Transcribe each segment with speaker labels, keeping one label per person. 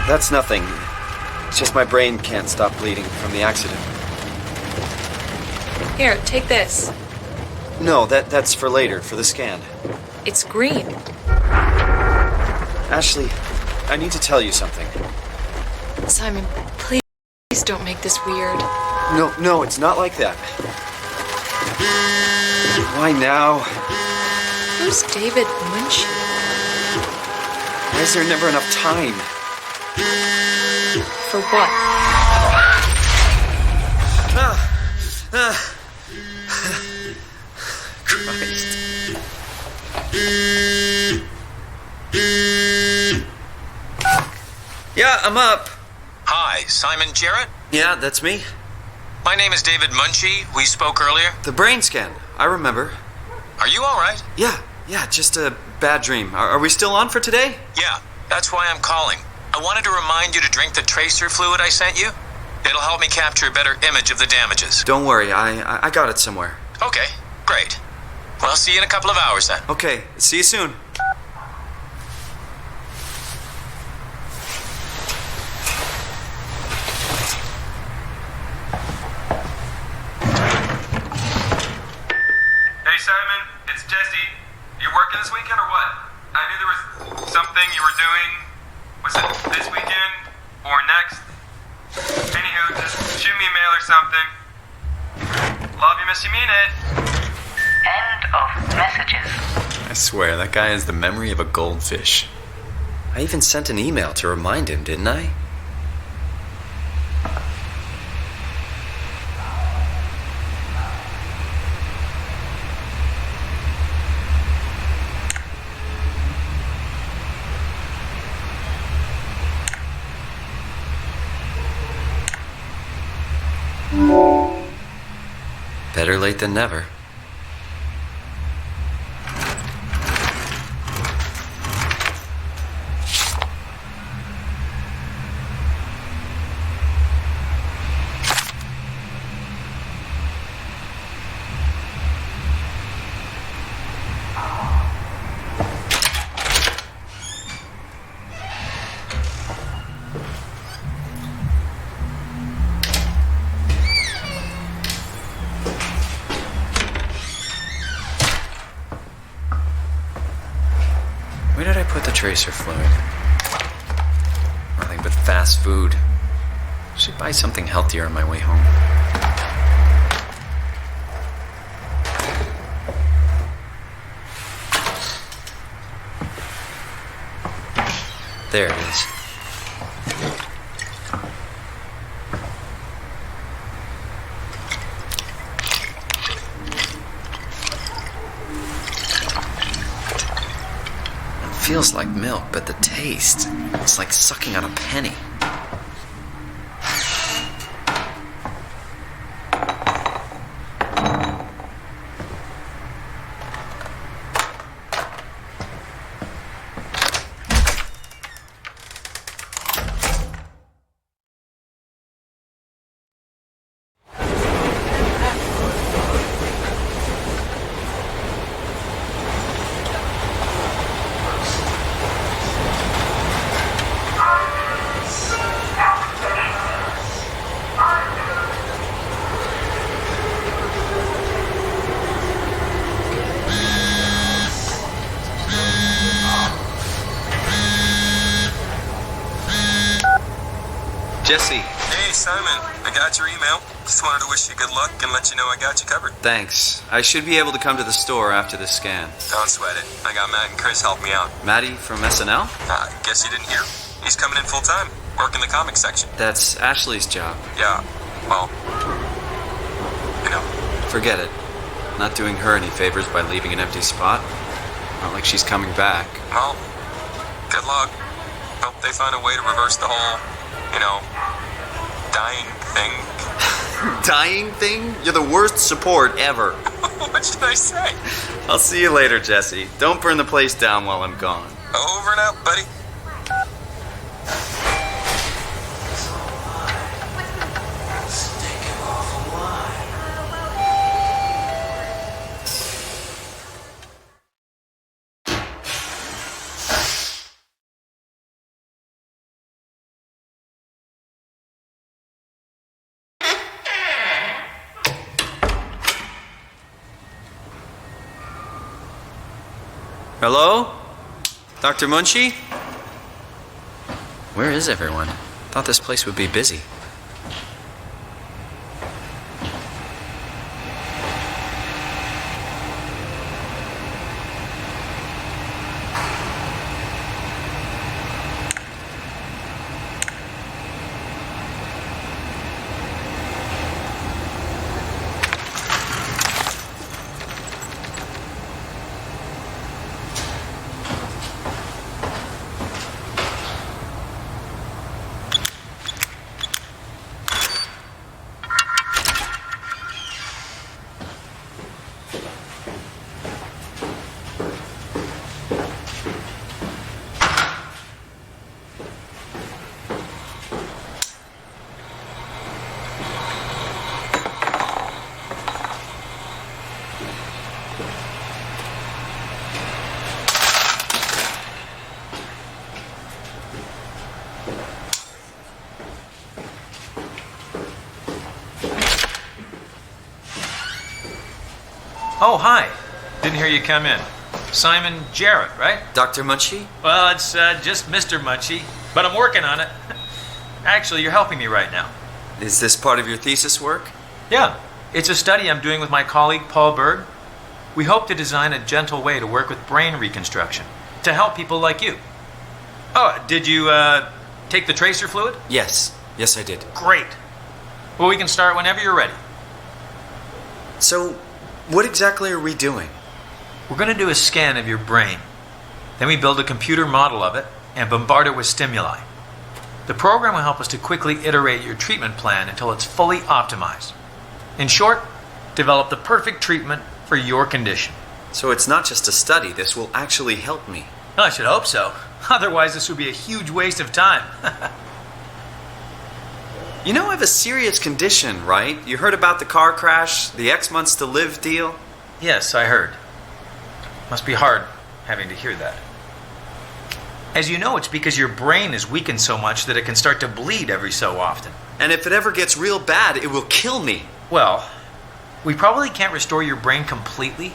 Speaker 1: That's nothing. It's just my brain can't stop bleeding from the accident.
Speaker 2: Here, take this.
Speaker 1: No, that's for later, for the scan.
Speaker 2: It's green.
Speaker 1: Ashley, I need to tell you something.
Speaker 2: Simon, please don't make this weird.
Speaker 1: No, it's not like that. Why now?
Speaker 2: Who's David Munch?
Speaker 1: Why is there never enough time?
Speaker 2: For what?
Speaker 1: Christ. Yeah, I'm up.
Speaker 3: Hi, Simon Jarrett?
Speaker 1: Yeah, that's me.
Speaker 3: My name is David Munchie. We spoke earlier.
Speaker 1: The brain scan. I remember.
Speaker 3: Are you all right?
Speaker 1: Yeah, just a bad dream. Are we still on for today?
Speaker 3: Yeah, that's why I'm calling. I wanted to remind you to drink the tracer fluid I sent you. It'll help me capture a better image of the damages.
Speaker 1: Don't worry, I got it somewhere.
Speaker 3: Okay, great. Well, I'll see you in a couple of hours then.
Speaker 1: Okay, see you soon.
Speaker 4: Hey Simon, it's Jesse. You working this weekend or what? I knew there was something you were doing. Was it this weekend or next? Anywho, just shoot me a mail or something. Love you, miss you, mean it.
Speaker 5: End of messages.
Speaker 6: I swear, that guy has the memory of a goldfish.
Speaker 1: I even sent an email to remind him, didn't I? Better late than never. Where did I put the tracer fluid? Nothing but fast food. Should buy something healthier on my way home. There it is. Feels like milk, but the taste, it's like sucking on a penny. Jesse.
Speaker 4: Hey Simon, I got your email. Just wanted to wish you good luck and let you know I got you covered.
Speaker 1: Thanks. I should be able to come to the store after the scan.
Speaker 4: Don't sweat it. I got Matt and Chris help me out.
Speaker 1: Maddie from SNL?
Speaker 4: Guess you didn't hear? He's coming in full time, working the comics section.
Speaker 1: That's Ashley's job.
Speaker 4: Yeah, well, you know.
Speaker 1: Forget it. Not doing her any favors by leaving an empty spot. Not like she's coming back.
Speaker 4: Well, good luck. Hope they find a way to reverse the whole, dying thing.
Speaker 1: Dying thing? You're the worst support ever.
Speaker 4: What should I say?
Speaker 1: I'll see you later, Jesse. Don't burn the place down while I'm gone.
Speaker 4: Over and out, buddy.
Speaker 1: Hello? Dr. Munchie? Where is everyone? Thought this place would be busy.
Speaker 3: Oh, hi. Didn't hear you come in. Simon Jarrett, right?
Speaker 1: Dr. Munchie?
Speaker 3: Well, it's just Mr. Munchie, but I'm working on it. Actually, you're helping me right now.
Speaker 1: Is this part of your thesis work?
Speaker 3: Yeah, it's a study I'm doing with my colleague Paul Berg. We hope to design a gentle way to work with brain reconstruction to help people like you. Oh, did you take the tracer fluid?
Speaker 1: Yes. Yes, I did.
Speaker 3: Great. Well, we can start whenever you're ready.
Speaker 1: So, what exactly are we doing?
Speaker 3: We're going to do a scan of your brain. Then we build a computer model of it and bombard it with stimuli. The program will help us to quickly iterate your treatment plan until it's fully optimized. In short, develop the perfect treatment for your condition.
Speaker 1: So it's not just a study, this will actually help me.
Speaker 3: Well, I should hope so. Otherwise, this would be a huge waste of time.
Speaker 1: You know I have a serious condition, right? You heard about the car crash, the X months to live deal?
Speaker 3: Yes, I heard. Must be hard having to hear that. As you know, it's because your brain is weakened so much that it can start to bleed every so often.
Speaker 1: And if it ever gets real bad, it will kill me.
Speaker 3: Well, we probably can't restore your brain completely,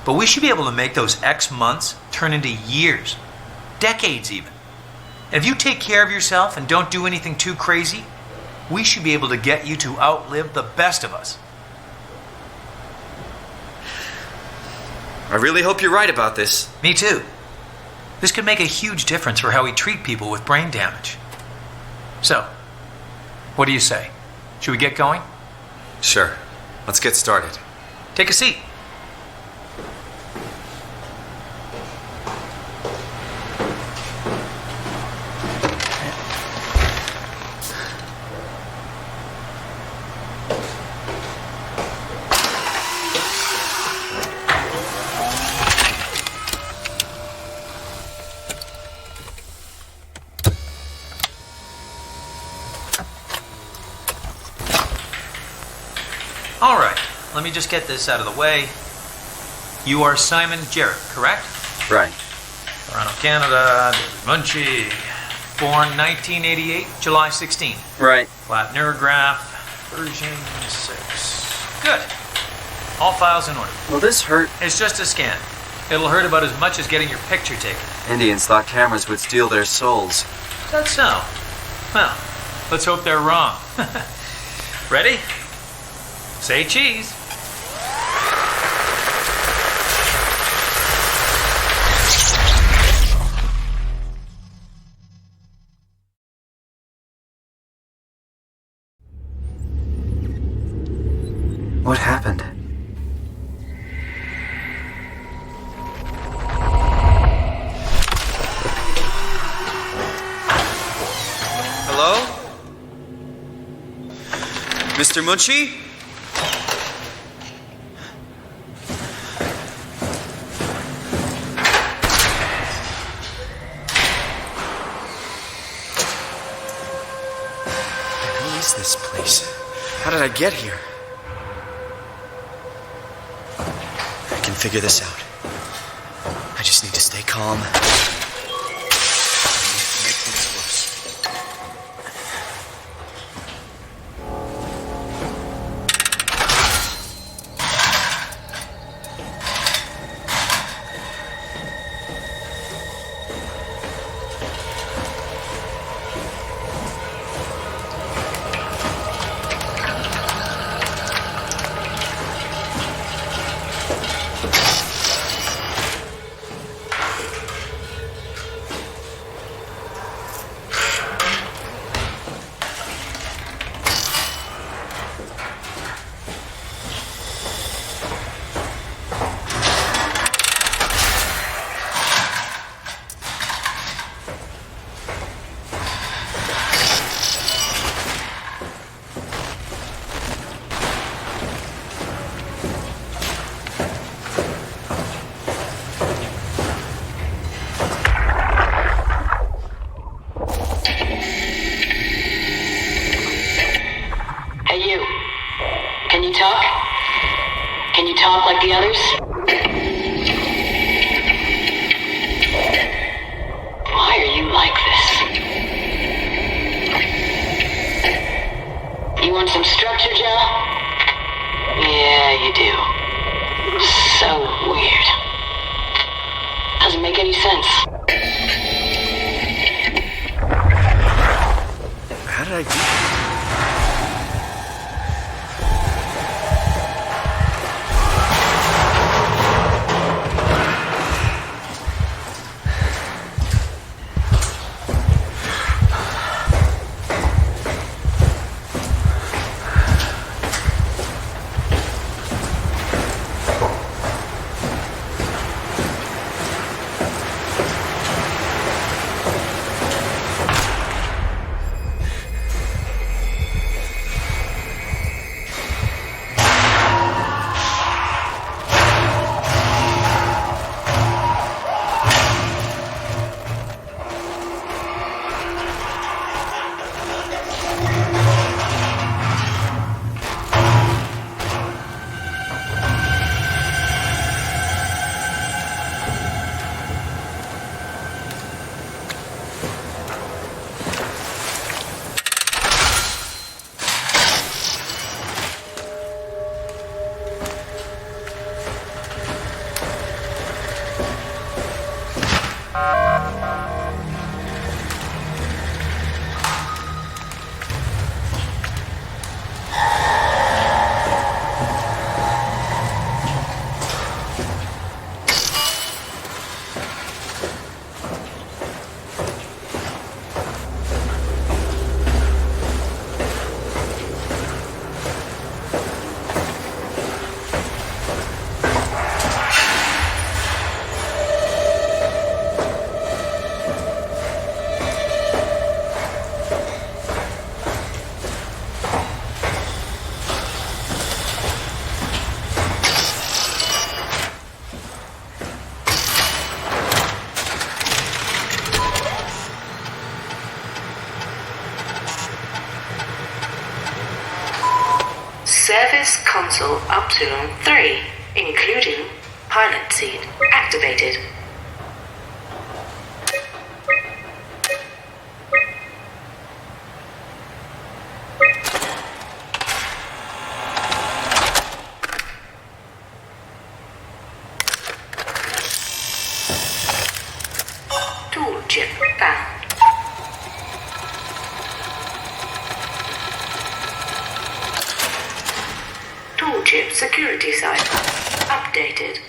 Speaker 3: but we should be able to make those X months turn into years, decades even. And if you take care of yourself and don't do anything too crazy, we should be able to get you to outlive the best of us.
Speaker 1: I really hope you're right about this.
Speaker 3: Me too. This could make a huge difference for how we treat people with brain damage. So, what do you say? Should we get going?
Speaker 1: Sure. Let's get started.
Speaker 3: Take a seat. All right, let me just get this out of the way. You are Simon Jarrett, correct?
Speaker 1: Right.
Speaker 3: Toronto, Canada, Munchie. Born 1988, July 16.
Speaker 1: Right.
Speaker 3: Flat neurograph, version 6. Good. All files in order.
Speaker 1: Will this hurt?
Speaker 3: It's just a scan. It'll hurt about as much as getting your picture taken.
Speaker 1: Indians thought cameras would steal their souls.
Speaker 3: Is that so? Well, let's hope they're wrong. Ready? Say cheese.
Speaker 1: What happened? Hello? Mr. Munchie? Who is this place? How did I get here? I can figure this out. I just need to stay calm. Make things worse.
Speaker 5: talk like the others? Why are you like this? You want some structure, Joe? Yeah, you do. So weird. Doesn't make any sense.
Speaker 6: How did I do that?
Speaker 5: Service console Upsilon 3, including pilot seat, activated. Tool chip found. Toolchip security cipher updated.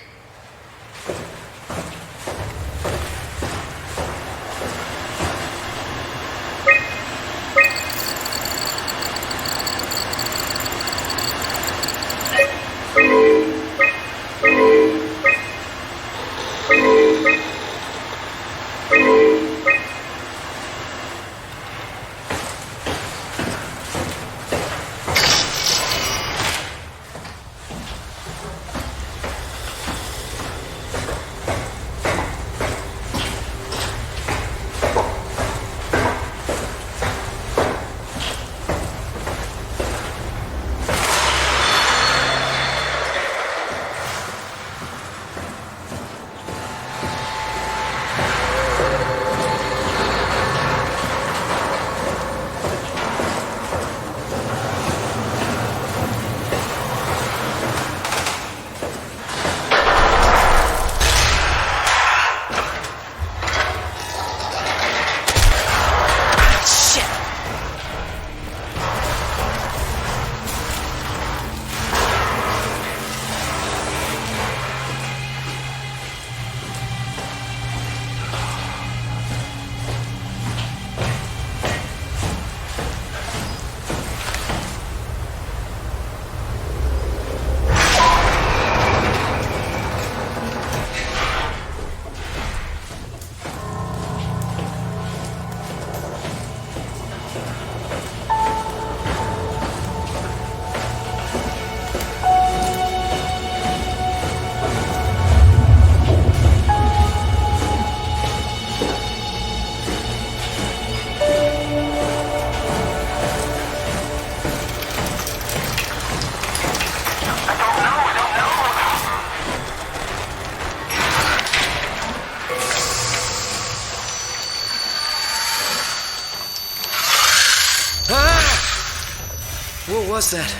Speaker 1: What was that?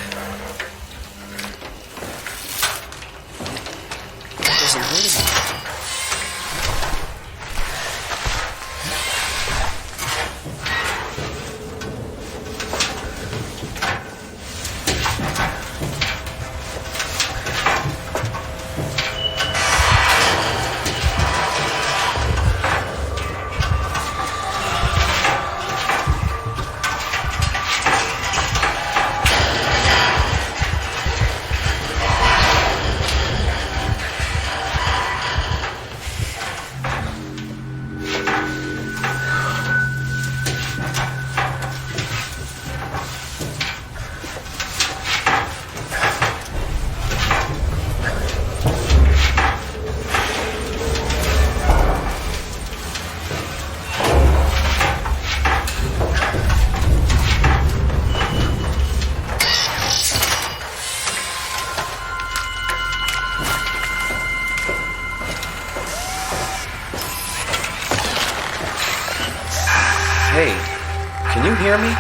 Speaker 1: It doesn't hurt anymore. Hey, can you hear me?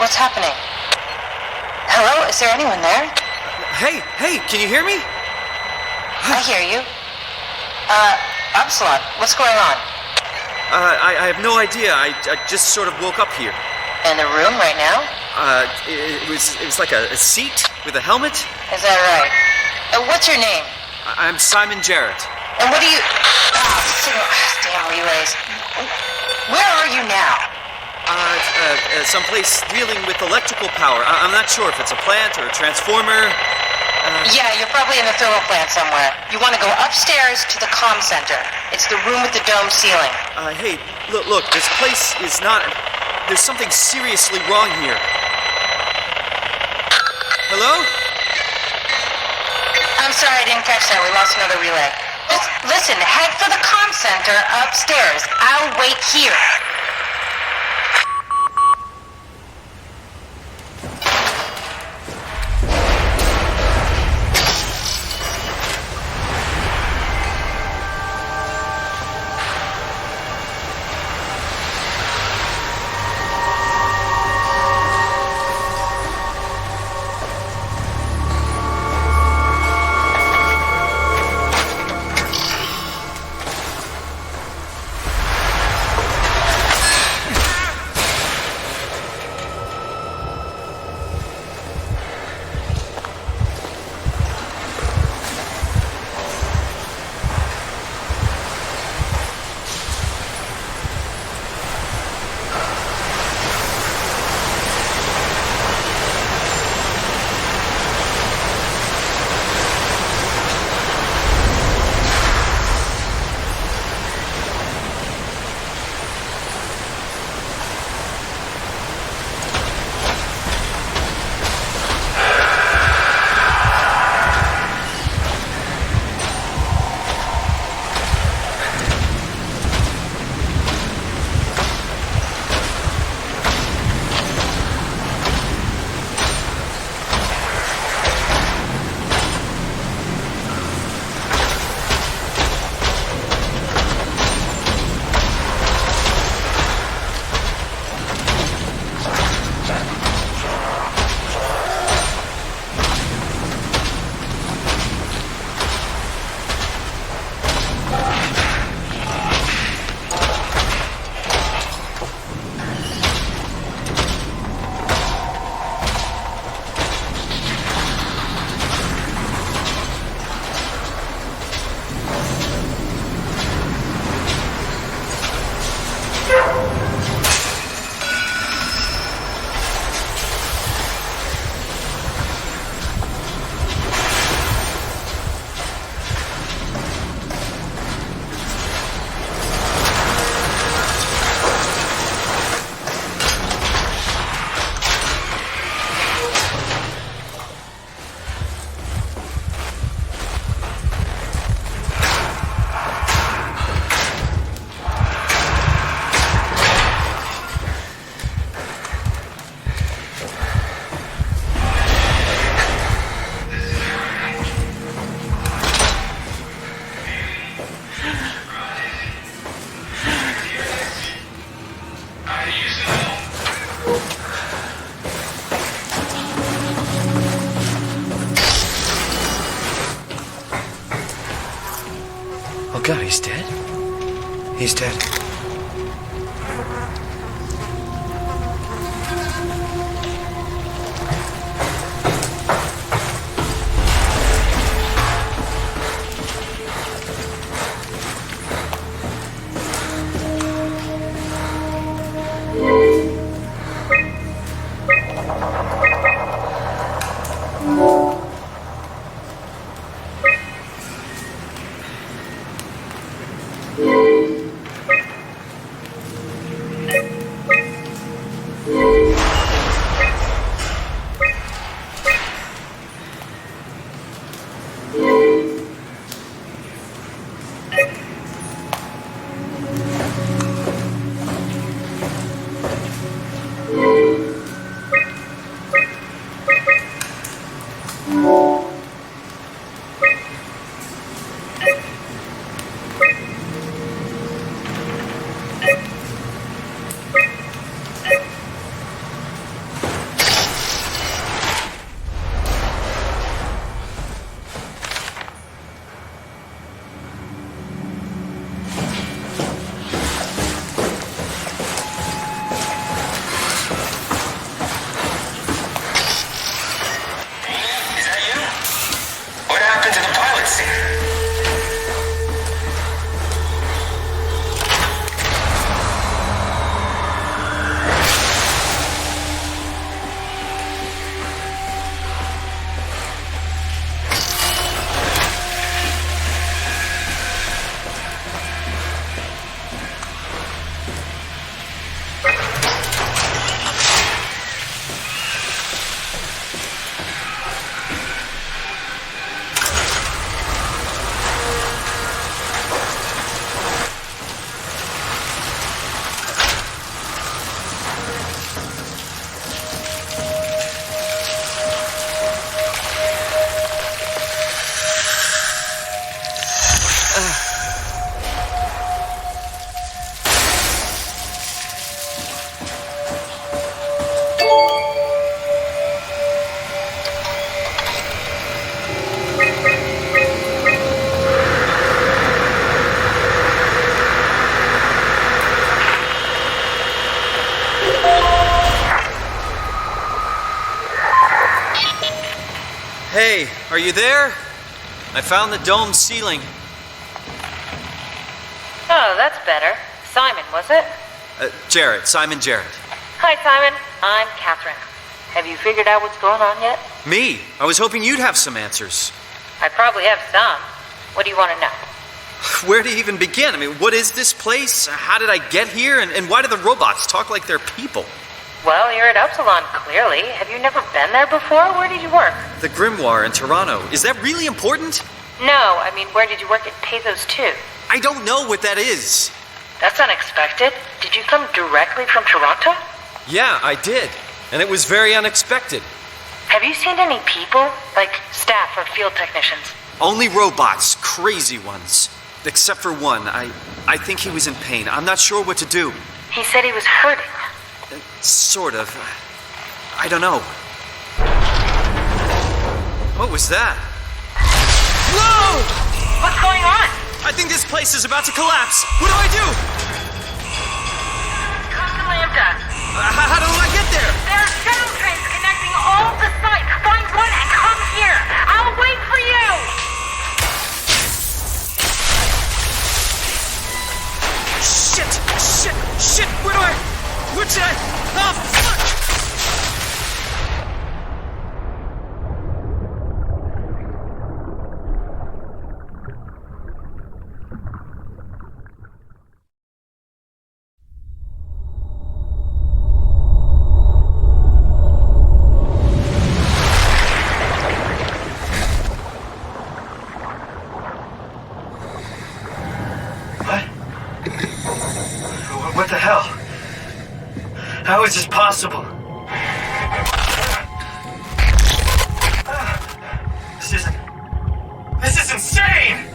Speaker 5: What's happening? Hello? Is there anyone there?
Speaker 1: Hey, can you hear me?
Speaker 5: I hear you. Upsilon, what's going on?
Speaker 1: I have no idea. I just sort of woke up here.
Speaker 5: In the room right now?
Speaker 1: It was like a seat with a helmet.
Speaker 5: Is that right? What's your name?
Speaker 1: I'm Simon Jarrett.
Speaker 5: And what do you... damn relays. Where are you now?
Speaker 1: Someplace dealing with electrical power. I'm not sure if it's a plant or a transformer.
Speaker 5: Yeah, you're probably in the thermal plant somewhere. You want to go upstairs to the comm center. It's the room with the dome ceiling.
Speaker 1: Hey, look, this place is not... There's something seriously wrong here. Hello?
Speaker 5: I'm sorry, I didn't catch that. We lost another relay. Just listen, head for the comm center upstairs. I'll wait here.
Speaker 7: Oh God, he's dead? He's dead.
Speaker 1: Hey, are you there? I found the dome ceiling.
Speaker 8: Oh, that's better. Simon, was it?
Speaker 1: Jarrett, Simon Jarrett.
Speaker 8: Hi, Simon. I'm Catherine. Have you figured out what's going on yet?
Speaker 1: Me? I was hoping you'd have some answers.
Speaker 8: I probably have some. What do you want to know?
Speaker 1: Where to even begin? I mean, what is this place? How did I get here? And why do the robots talk like they're people?
Speaker 8: Well, you're at Upsilon, clearly. Have you never been there before? Where did you work?
Speaker 1: The Grimoire in Toronto. Is that really important?
Speaker 8: No, I mean, where did you work at Pezos 2?
Speaker 1: I don't know what that is.
Speaker 8: That's unexpected. Did you come directly from Toronto?
Speaker 1: Yeah, I did. And it was very unexpected.
Speaker 8: Have you seen any people? Like staff or field technicians?
Speaker 1: Only robots, crazy ones. Except for one. I think he was in pain. I'm not sure what to do.
Speaker 8: He said he was hurting.
Speaker 1: Sort of. I don't know. What was that? Whoa!
Speaker 8: What's going on?
Speaker 1: I think this place is about to collapse. What do I do?
Speaker 8: Come to Lambda.
Speaker 1: How do I get there?
Speaker 8: There are shuttle trains connecting all the sites. Find one and come here. I'll wait for you.
Speaker 1: Shit! What should I... Oh, fuck!
Speaker 7: What the hell? How is this possible? This is insane!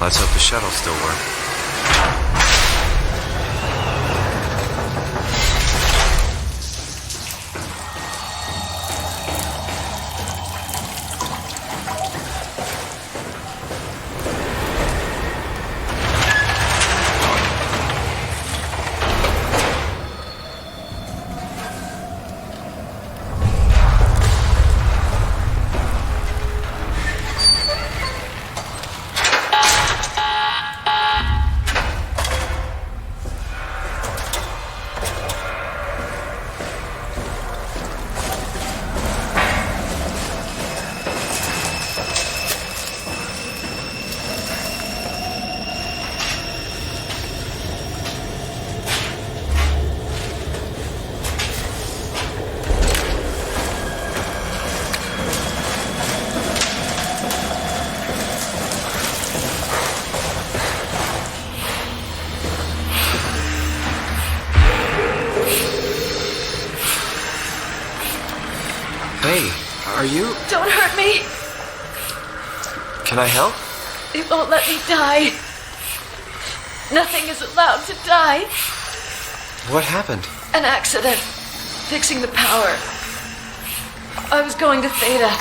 Speaker 6: Let's hope the shuttles still work. Hey, are you...
Speaker 2: Don't hurt me.
Speaker 6: Can I help?
Speaker 2: It won't let me die. Nothing is allowed to die.
Speaker 6: What happened?
Speaker 2: An accident. Fixing the power. I was going to Theta.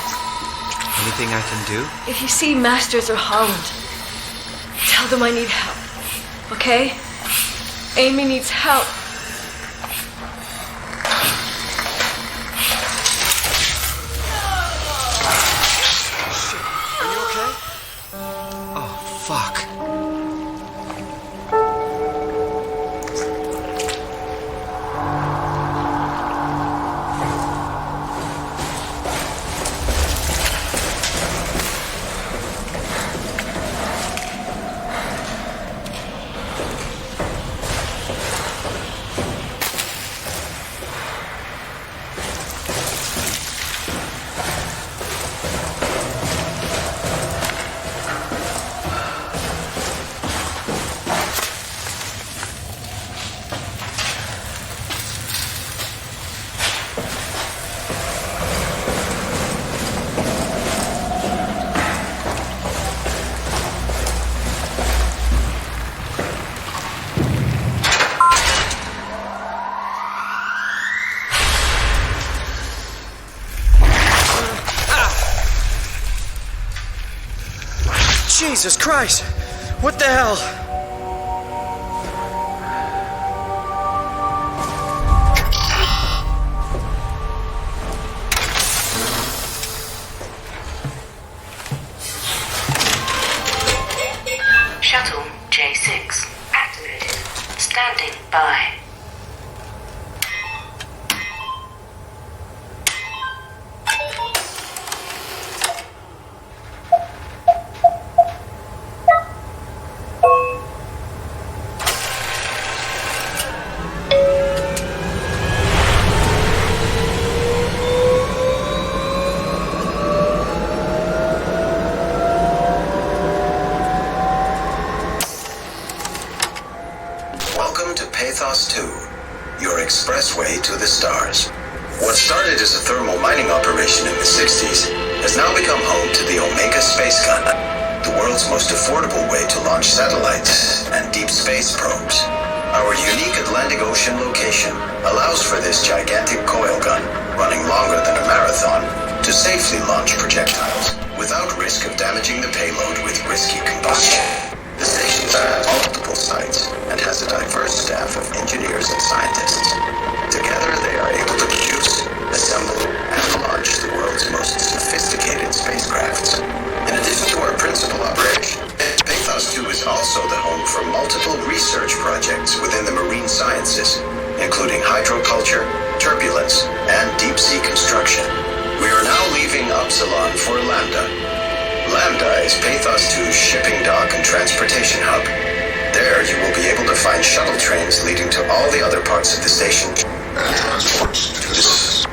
Speaker 6: Anything I can do?
Speaker 2: If you see Masters or Holland, tell them I need help. Okay? Amy needs help.
Speaker 6: Are you okay? Oh, fuck. Jesus Christ! What the hell?
Speaker 5: Shuttle J6 activated. Standing by.
Speaker 9: Welcome to Pathos 2, your expressway to the stars. What started as a thermal mining operation in the 60s has now become home to the Omega Space Gun, the world's most affordable way to launch satellites and deep space probes. Our unique Atlantic Ocean location allows for this gigantic coil gun, running longer than a marathon, to safely launch projectiles without risk of damaging the payload with risky combustion. The station has multiple sites and has a diverse staff of engineers and scientists. Together, they are able to produce, assemble, and launch the world's most sophisticated spacecrafts. In addition to our principal operation, Pathos 2 is also the home for multiple research projects within the marine sciences, including hydroculture, turbulence, and deep-sea construction. We are now leaving Upsilon for Lambda. Lambda is Pathos 2's shipping dock and transportation hub. There you will be able to find shuttle trains leading to all the other parts of the station and transports to the surface.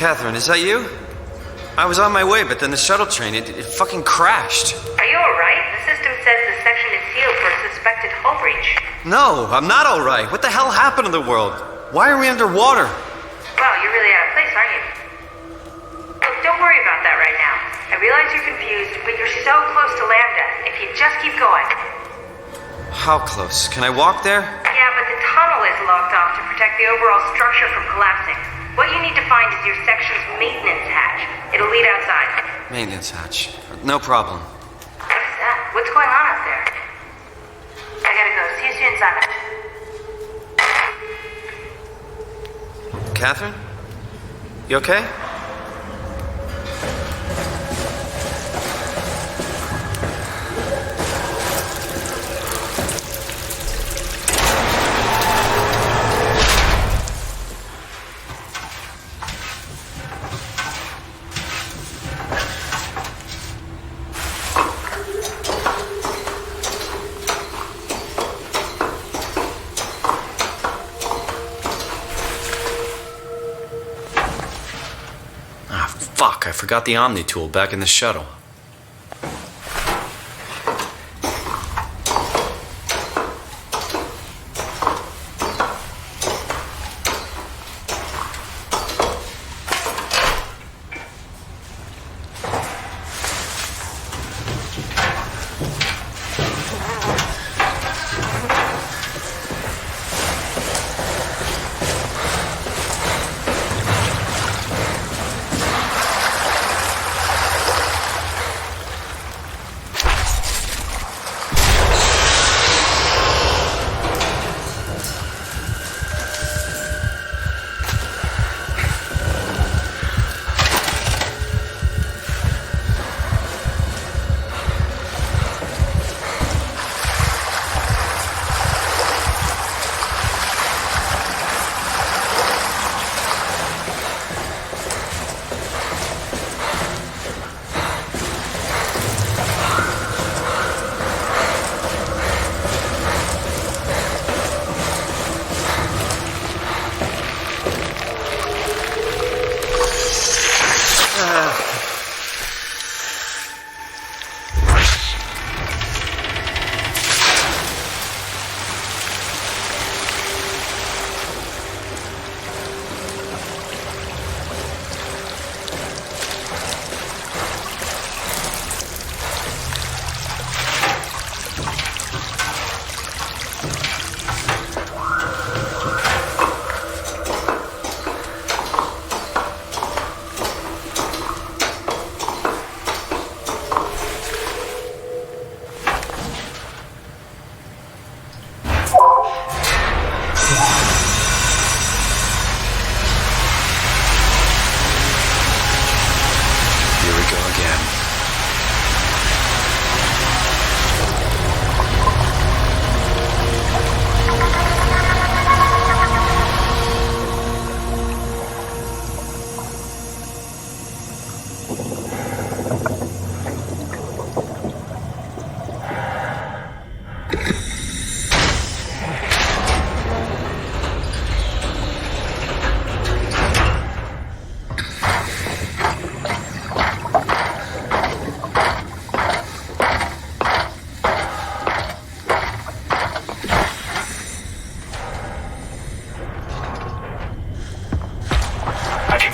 Speaker 1: Catherine, is that you? I was on my way, but then the shuttle train, it fucking crashed.
Speaker 8: Are you alright? The system says the section is sealed for a suspected hull breach.
Speaker 1: No, I'm not alright. What the hell happened to the world? Why are we underwater?
Speaker 8: Wow, you're really out of place, aren't you? Look, don't worry about that right now. I realize you're confused, but you're so close to Lambda. If you just keep going.
Speaker 1: How close? Can I walk there?
Speaker 8: Yeah, but the tunnel is locked off to protect the overall structure from collapsing. What you need to find is your section's maintenance hatch. It'll lead outside.
Speaker 1: Maintenance hatch. No problem.
Speaker 8: What is that? What's going on up there? I gotta go. See you soon, Simon.
Speaker 1: Catherine? You okay? Fuck, I forgot the Omni tool back in the shuttle.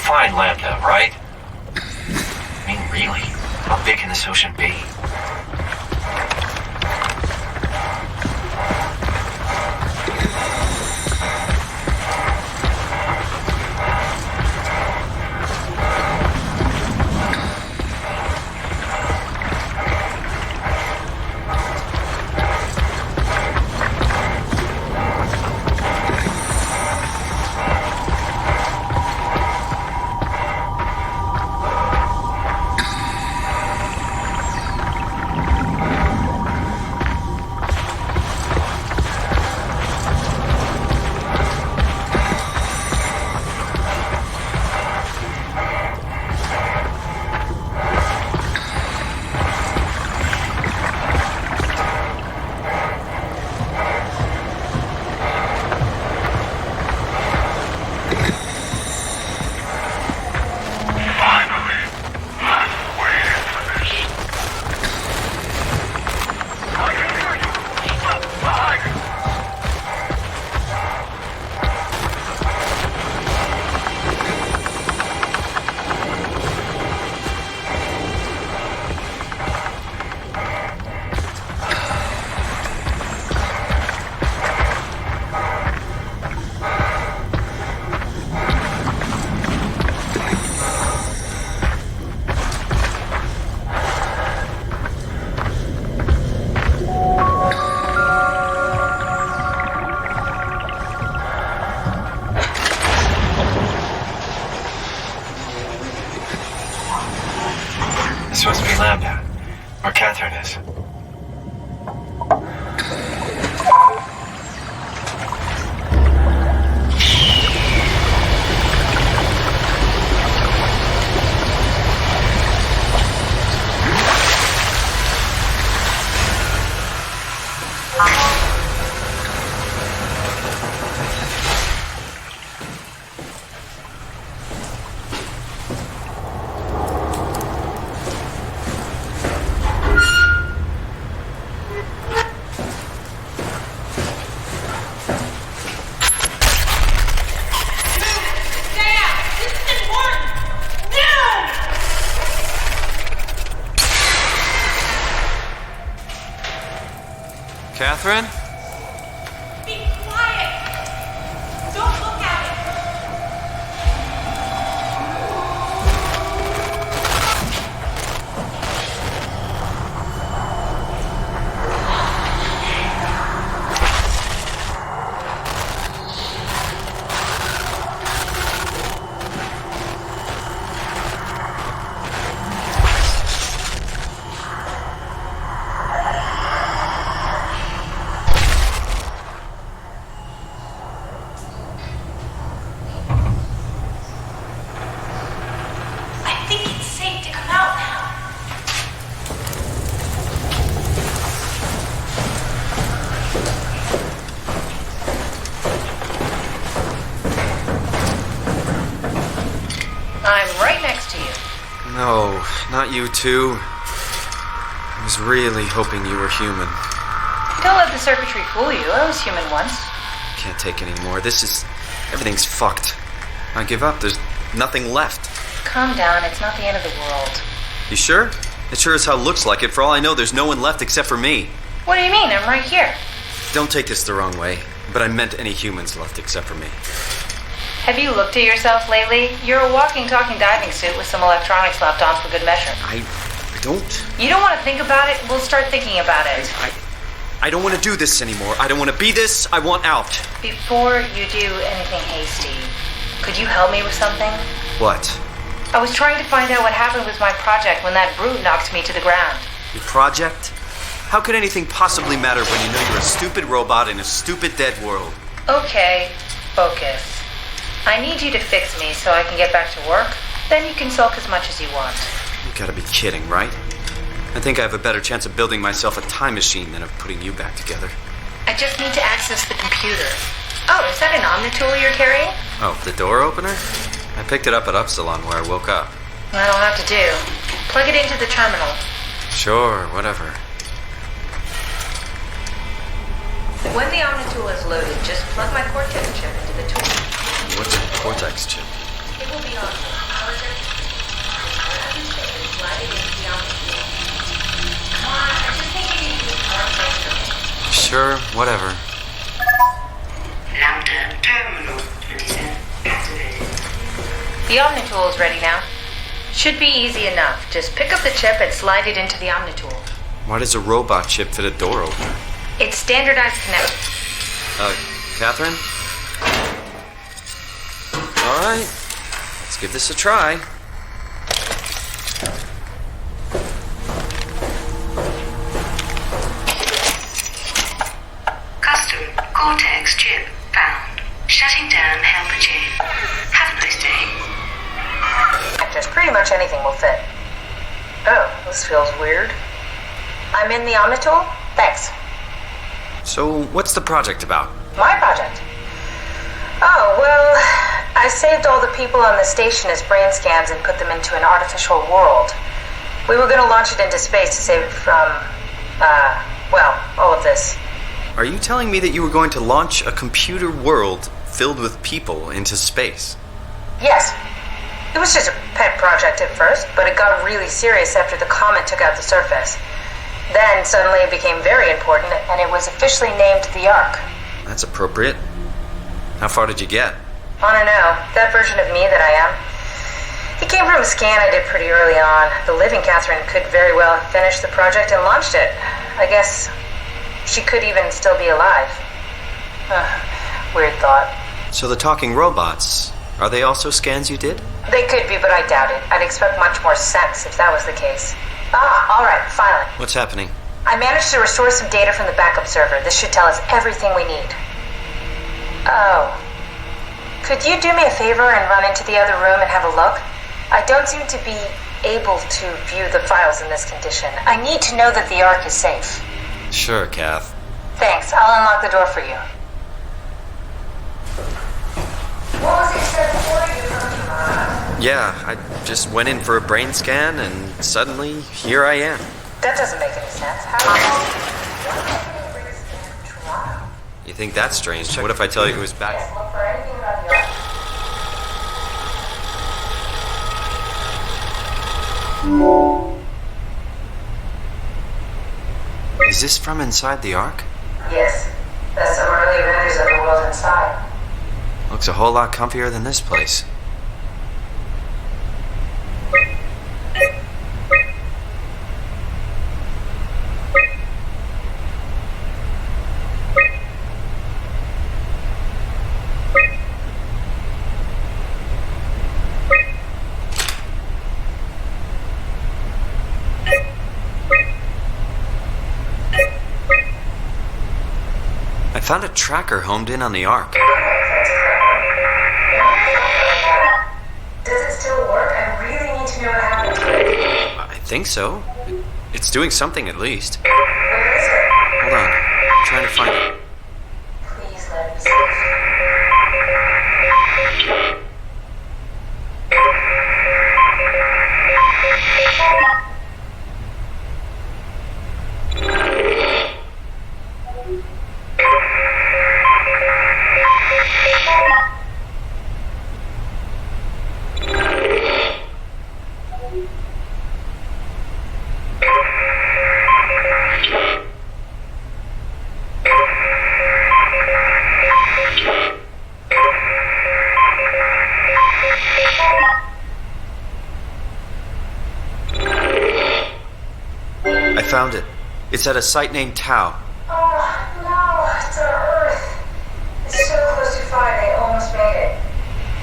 Speaker 10: Fine, Lambda, right? I mean, really? How big can this ocean be?
Speaker 1: Catherine?
Speaker 2: Be quiet! Don't look at it! I think it's safe to come out now.
Speaker 11: I'm right next to you.
Speaker 1: No, not you too. I was really hoping you were human.
Speaker 11: Don't let the circuitry fool you. I was human once.
Speaker 1: Can't take any more. Everything's fucked. I give up. There's nothing left.
Speaker 11: Calm down. It's not the end of the world.
Speaker 1: You sure? It sure as hell looks like it. For all I know, there's no one left except for me.
Speaker 11: What do you mean? I'm right here.
Speaker 1: Don't take this the wrong way, but I meant any humans left except for me.
Speaker 11: Have you looked at yourself lately? You're a walking, talking diving suit with some electronics slapped on for good measure.
Speaker 1: I don't.
Speaker 11: You don't want to think about it? We'll start thinking about it.
Speaker 1: I don't want to do this anymore. I don't want to be this. I want out.
Speaker 11: Before you do anything hasty, could you help me with something?
Speaker 1: What?
Speaker 11: I was trying to find out what happened with my project when that brute knocked me to the ground.
Speaker 1: Your project? How could anything possibly matter when you know you're a stupid robot in a stupid dead world?
Speaker 11: Okay, focus. I need you to fix me so I can get back to work. Then you can sulk as much as you want.
Speaker 1: You gotta be kidding, right? I think I have a better chance of building myself a time machine than of putting you back together.
Speaker 11: I just need to access the computer. Oh, is that an Omnitool you're carrying?
Speaker 1: Oh, the door opener? I picked it up at Upsilon where I woke up.
Speaker 11: That'll have to do. Plug it into the terminal.
Speaker 1: Sure, whatever.
Speaker 11: When the Omnitool is loaded, just plug my Cortex chip into the tool.
Speaker 1: What's a Cortex chip?
Speaker 11: It will be on the power chip. Grab the chip and slide it into the Omnitool. Come on, I just think you need to use power chip.
Speaker 1: Sure, whatever.
Speaker 5: Lambda terminal 27 activated.
Speaker 11: The Omnitool is ready now. Should be easy enough. Just pick up the chip and slide it into the Omnitool.
Speaker 1: Why does a robot chip fit a door opener?
Speaker 11: It's standardized connection.
Speaker 1: Catherine? Alright, let's give this a try.
Speaker 5: Custom Cortex chip found. Shutting down helper chain. Have a nice day.
Speaker 11: Just pretty much anything will fit. Oh, this feels weird. I'm in the Omnitool? Thanks.
Speaker 1: So, what's the project about?
Speaker 11: My project? Oh, well, I saved all the people on the station as brain scans and put them into an artificial world. We were going to launch it into space to save it from, all of this.
Speaker 1: Are you telling me that you were going to launch a computer world filled with people into space?
Speaker 11: Yes. It was just a pet project at first, but it got really serious after the comet took out the surface. Then suddenly it became very important, and it was officially named the Ark.
Speaker 1: That's appropriate. How far did you get?
Speaker 11: I don't know. That version of me that I am. It came from a scan I did pretty early on. The living Catherine could very well have finished the project and launched it. I guess she could even still be alive. Weird thought.
Speaker 1: So the talking robots, are they also scans you did?
Speaker 11: They could be, but I doubt it. I'd expect much more sense if that was the case. All right, finally.
Speaker 1: What's happening?
Speaker 11: I managed to restore some data from the backup server. This should tell us everything we need. Oh. Could you do me a favor and run into the other room and have a look? I don't seem to be able to view the files in this condition. I need to know that the Ark is safe.
Speaker 1: Sure, Kath.
Speaker 11: Thanks. I'll unlock the door for you. What was it said before you?
Speaker 1: Yeah, I just went in for a brain scan and suddenly here I am.
Speaker 11: That doesn't make any sense.
Speaker 1: You think that's strange? What if I tell you it was back?
Speaker 11: Yes, look for anything about the Ark.
Speaker 1: Is this from inside the Ark?
Speaker 11: Yes, that's some early renders of the world inside.
Speaker 1: Looks a whole lot comfier than this place. I found a tracker homed in on the Ark.
Speaker 11: Does it still work? I really need to know what happened to it.
Speaker 1: I think so. It's doing something at least.
Speaker 11: Where is it?
Speaker 1: Hold on. I'm trying to find it.
Speaker 11: Please let me see.
Speaker 1: I found it. It's at a site named Tau.
Speaker 11: Oh, no, it's our Earth. It's so close to 5, they almost made it.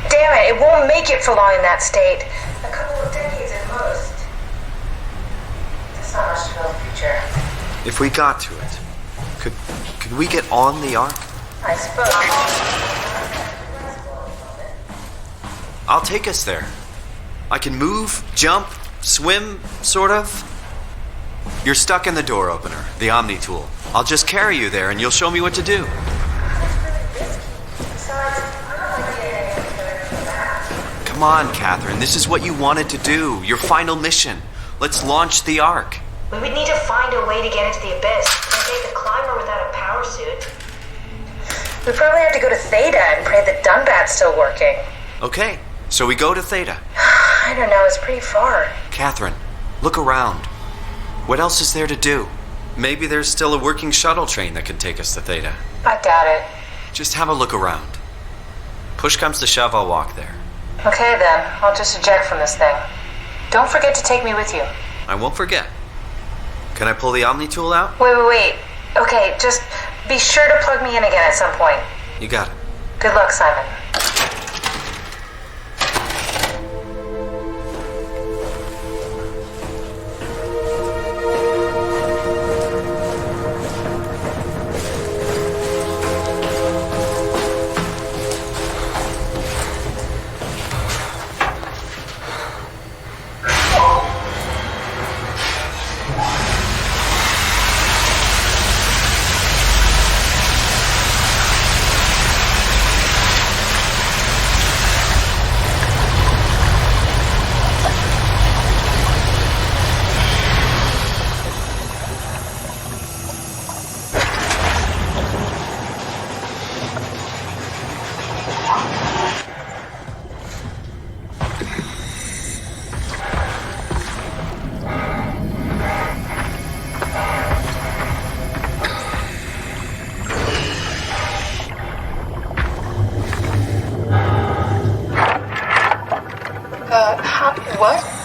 Speaker 11: Damn it, it won't make it for long in that state. A couple of decades at most. That's not much to build a future.
Speaker 1: If we got to it, could we get on the Ark?
Speaker 11: I suppose.
Speaker 1: I'll take us there. I can move, jump, swim, sort of. You're stuck in the door opener, the Omni tool. I'll just carry you there and you'll show me what to do. Come on, Catherine. This is what you wanted to do. Your final mission. Let's launch the Ark.
Speaker 11: We would need to find a way to get into the abyss. Can't take the climber without a power suit. We probably have to go to Theta and pray that Dunbat's still working.
Speaker 1: Okay, so we go to Theta.
Speaker 11: I don't know, it's pretty far.
Speaker 1: Catherine, look around. What else is there to do? Maybe there's still a working shuttle train that can take us to Theta.
Speaker 11: I doubt it.
Speaker 1: Just have a look around. Push comes to shove, I'll walk there.
Speaker 11: Okay then, I'll just eject from this thing. Don't forget to take me with you.
Speaker 1: I won't forget. Can I pull the Omni tool out?
Speaker 11: Wait. Okay, just be sure to plug me in again at some point.
Speaker 1: You got it.
Speaker 11: Good luck, Simon.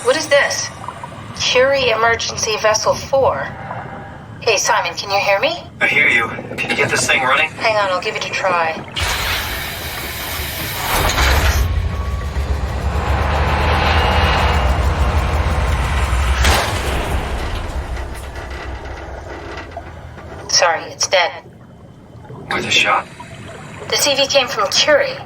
Speaker 11: What is this? Curie Emergency Vessel 4. Hey, Simon, can you hear me?
Speaker 7: I hear you. Can you get this thing running?
Speaker 11: Hang on, I'll give it a try. Sorry, it's dead.
Speaker 7: Worth a shot.
Speaker 11: The CV came from Curie.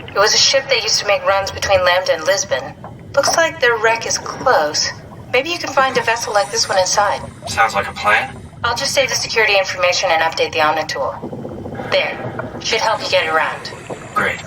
Speaker 11: It was a ship that used to make runs between Lambda and Lisbon. Looks like their wreck is close. Maybe you can find a vessel like this one inside.
Speaker 7: Sounds like a plan.
Speaker 11: I'll just save the security information and update the Omni tool. There. Should help you get around.
Speaker 7: Great.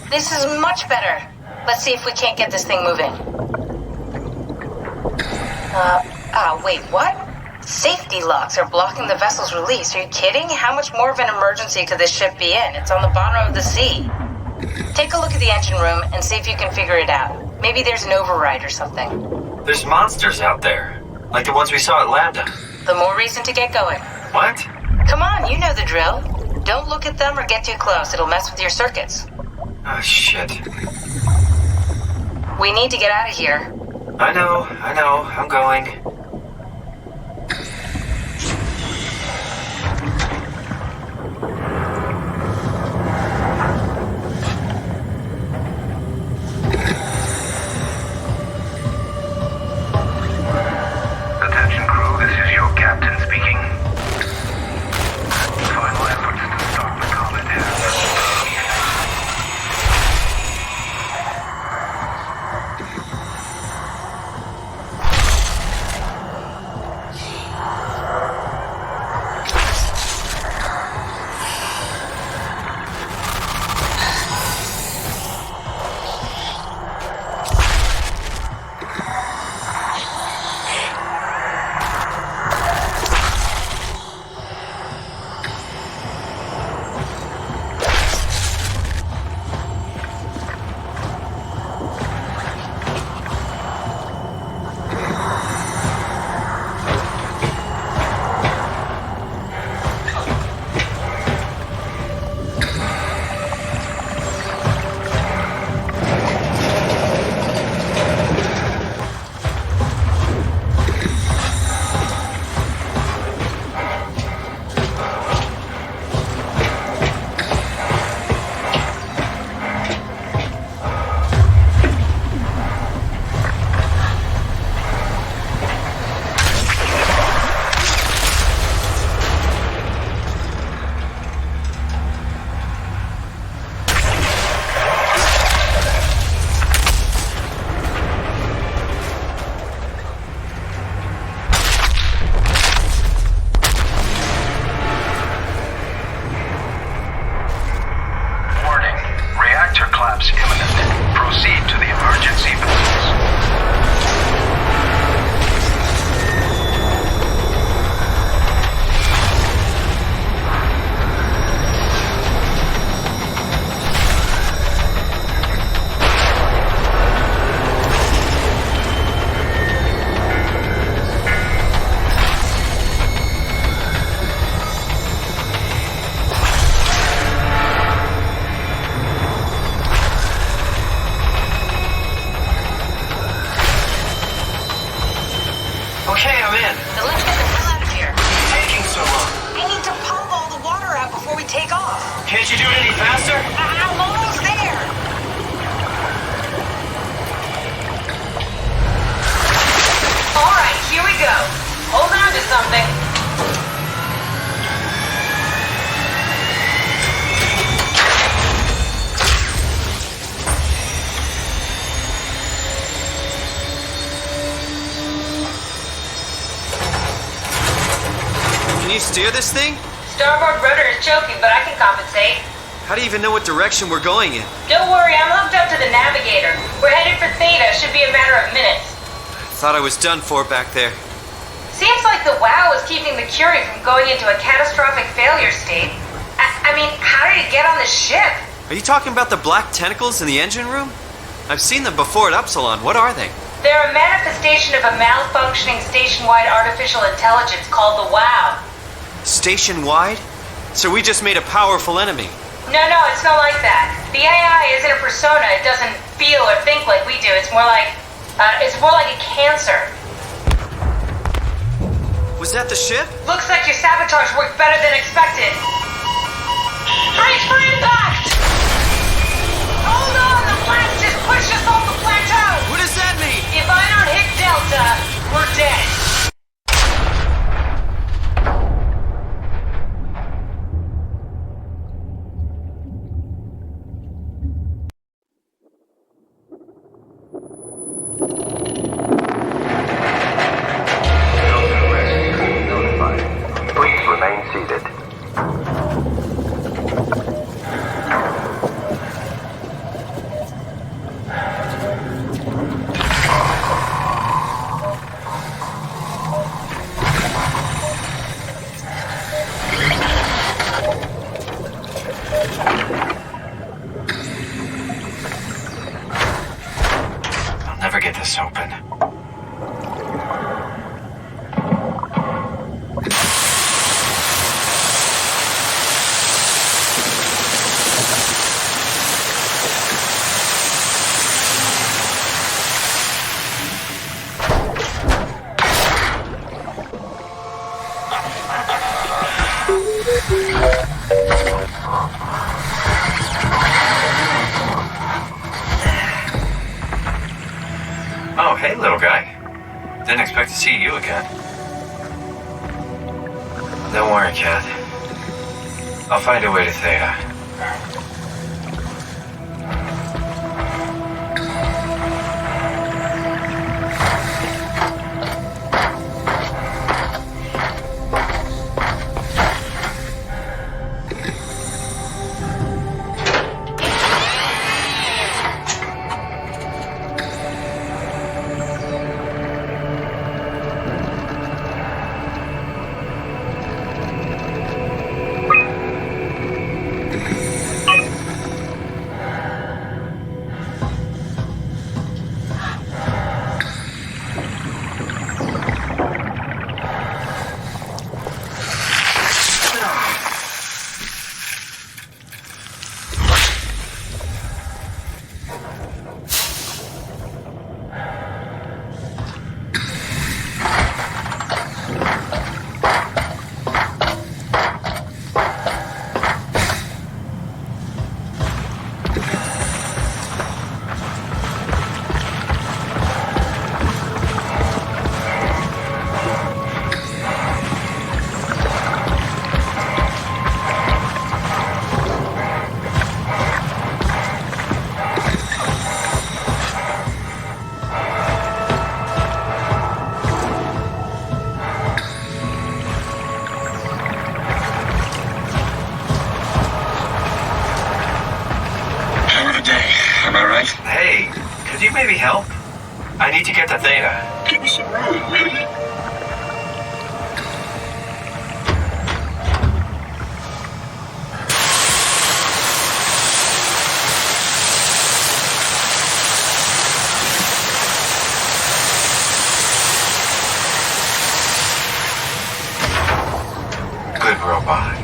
Speaker 11: This is much better. Let's see if we can't get this thing moving. Wait, what? Safety locks are blocking the vessel's release. Are you kidding? How much more of an emergency could this ship be in? It's on the bottom of the sea. Take a look at the engine room and see if you can figure it out. Maybe there's an override or something.
Speaker 10: There's monsters out there, like the ones we saw at Lambda.
Speaker 11: The more reason to get going.
Speaker 10: What?
Speaker 11: Come on, you know the drill. Don't look at them or get too close. It'll mess with your circuits.
Speaker 10: Oh, shit.
Speaker 11: We need to get out of here.
Speaker 10: I know. I'm going.
Speaker 12: Attention crew, this is your captain speaking. Final efforts to stop the comet have...
Speaker 10: Okay, I'm in.
Speaker 11: Then let's get the hell out of here.
Speaker 10: It's taking so long.
Speaker 11: I need to pump all the water out before we take off.
Speaker 10: Can't you do it any faster?
Speaker 11: I'm almost there. All right, here we go. Hold on to something.
Speaker 1: Can you steer this thing?
Speaker 11: Starboard rudder is choking, but I can compensate.
Speaker 1: How do you even know what direction we're going in?
Speaker 11: Don't worry, I'm hooked up to the navigator. We're headed for Theta. Should be a matter of minutes.
Speaker 1: Thought I was done for back there.
Speaker 11: Seems like the WOW is keeping the Curie from going into a catastrophic failure state. I mean, how did it get on the ship?
Speaker 1: Are you talking about the black tentacles in the engine room? I've seen them before at Upsilon. What are they?
Speaker 11: They're a manifestation of a malfunctioning station-wide artificial intelligence called the WOW.
Speaker 1: Station-wide? So we just made a powerful enemy.
Speaker 11: No, it's not like that. The AI isn't a persona. It doesn't feel or think like we do. It's more like a cancer.
Speaker 1: Was that the ship?
Speaker 11: Looks like your sabotage worked better than expected. Brace for impact! Hold on, the blast just pushed us off the plateau!
Speaker 1: What does that mean?
Speaker 11: If I don't hit Delta, we're dead.
Speaker 12: Please remain seated.
Speaker 10: Oh, hey, little guy. Didn't expect to see you again. Don't worry, Cat. I'll find a way to Theta. Hey, could you maybe help? I need to get to Theta.
Speaker 9: Give me some room, will you?
Speaker 10: Good robot.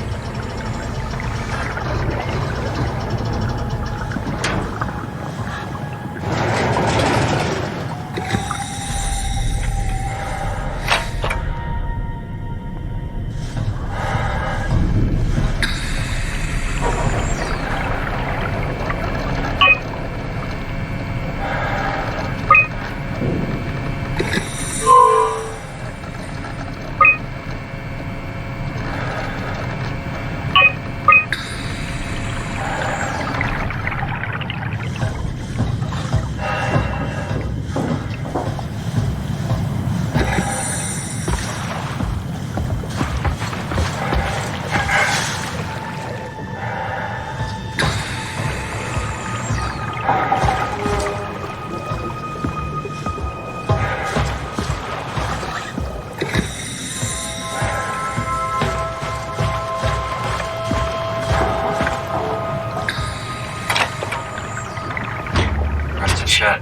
Speaker 10: Shut.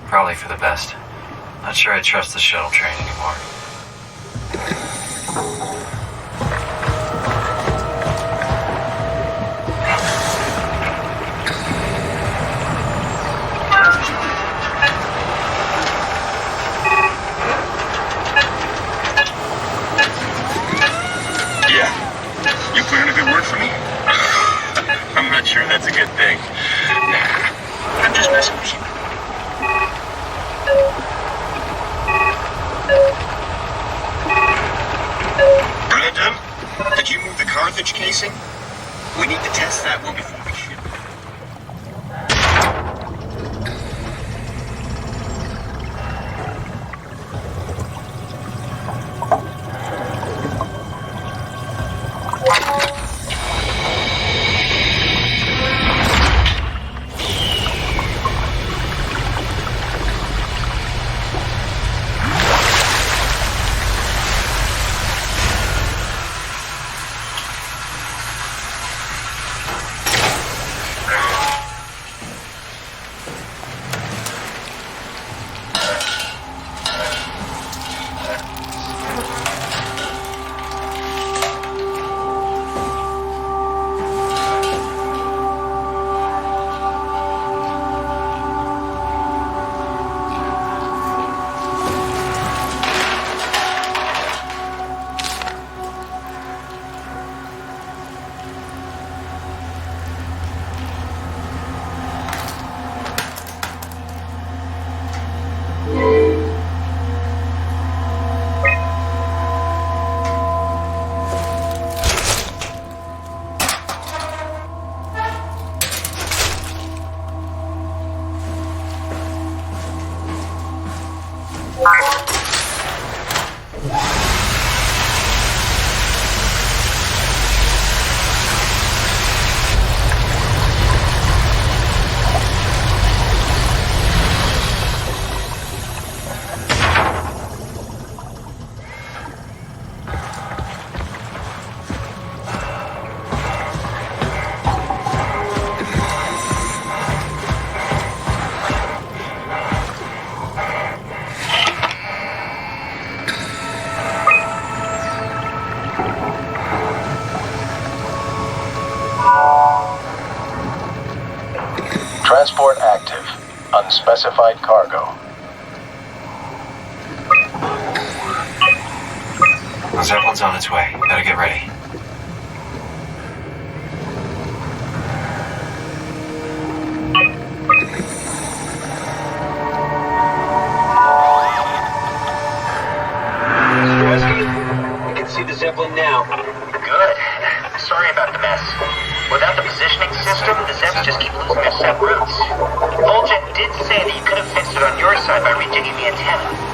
Speaker 10: Probably for the best. Not sure I trust the shuttle train anymore.
Speaker 9: Yeah. You put in a good word for me? I'm not sure that's a good thing. I'm just messing with you. Brandon, did you move the Carthage casing? We need to test that one before we ship it.
Speaker 13: Transport active. Unspecified cargo.
Speaker 10: The Zeppelin's on its way. Better get ready.
Speaker 14: I can see the Zeppelin now.
Speaker 15: Good. Sorry about the mess. Without the positioning system, the Zeps just keep losing their set routes. Voljet did say that you could have fixed it on your side by redigging the antenna.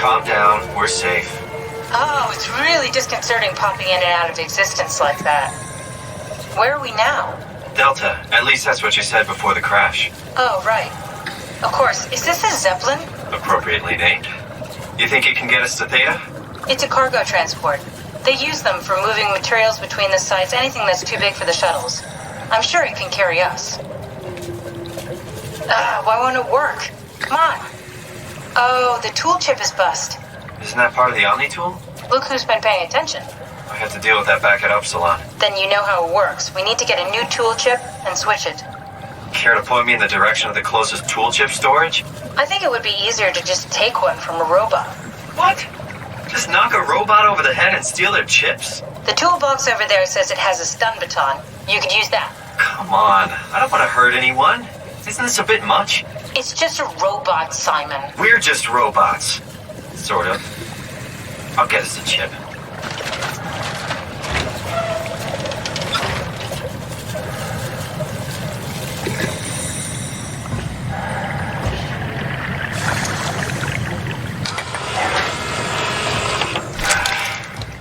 Speaker 10: Calm down. We're safe.
Speaker 11: Oh, it's really disconcerting popping in and out of existence like that. Where are we now?
Speaker 10: Delta. At least that's what you said before the crash.
Speaker 11: Oh, right. Of course. Is this a Zeppelin?
Speaker 10: Appropriately named. You think it can get us to Theta?
Speaker 11: It's a cargo transport. They use them for moving materials between the sites, anything that's too big for the shuttles. I'm sure it can carry us. Why won't it work? Come on. Oh, the tool chip is bust.
Speaker 10: Isn't that part of the Omni tool?
Speaker 11: Look who's been paying attention.
Speaker 10: I had to deal with that back at Upsilon.
Speaker 11: Then you know how it works. We need to get a new tool chip and switch it.
Speaker 10: Care to point me in the direction of the closest tool chip storage?
Speaker 11: I think it would be easier to just take one from a robot.
Speaker 10: What? Just knock a robot over the head and steal their chips?
Speaker 11: The toolbox over there says it has a stun baton. You could use that.
Speaker 10: Come on. I don't want to hurt anyone. Isn't this a bit much?
Speaker 11: It's just a robot, Simon.
Speaker 10: We're just robots. Sort of. I'll get us a chip.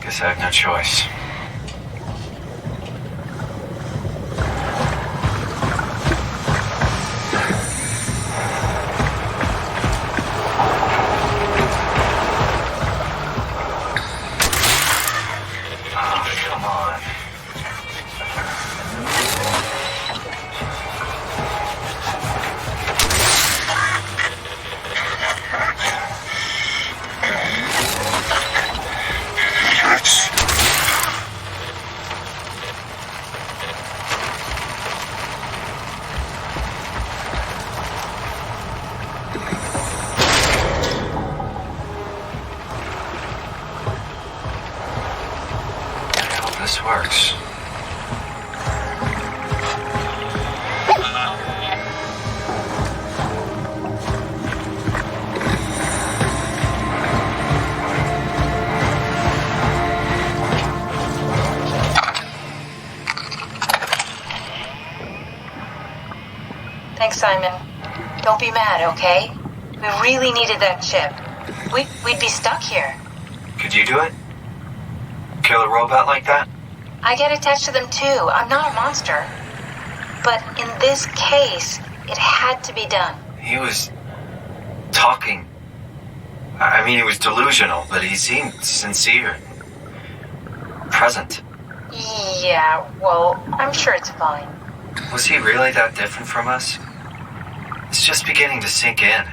Speaker 10: Guess I have no choice. This works.
Speaker 11: Thanks, Simon. Don't be mad, okay? We really needed that chip. We'd be stuck here.
Speaker 10: Could you do it? Kill a robot like that?
Speaker 11: I get attached to them too. I'm not a monster. But in this case, it had to be done.
Speaker 10: He was talking. I mean, he was delusional, but he seemed sincere. Present.
Speaker 11: Yeah, well, I'm sure it's fine.
Speaker 10: Was he really that different from us? It's just beginning to sink in.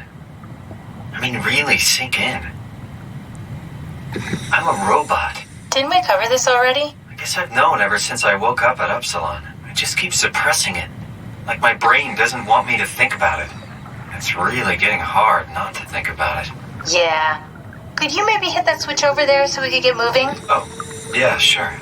Speaker 10: I mean, really sink in. I'm a robot.
Speaker 11: Didn't we cover this already?
Speaker 10: I guess I've known ever since I woke up at Upsilon. I just keep suppressing it. Like my brain doesn't want me to think about it. It's really getting hard not to think about it.
Speaker 11: Yeah. Could you maybe hit that switch over there so we could get moving?
Speaker 10: Oh, yeah, sure.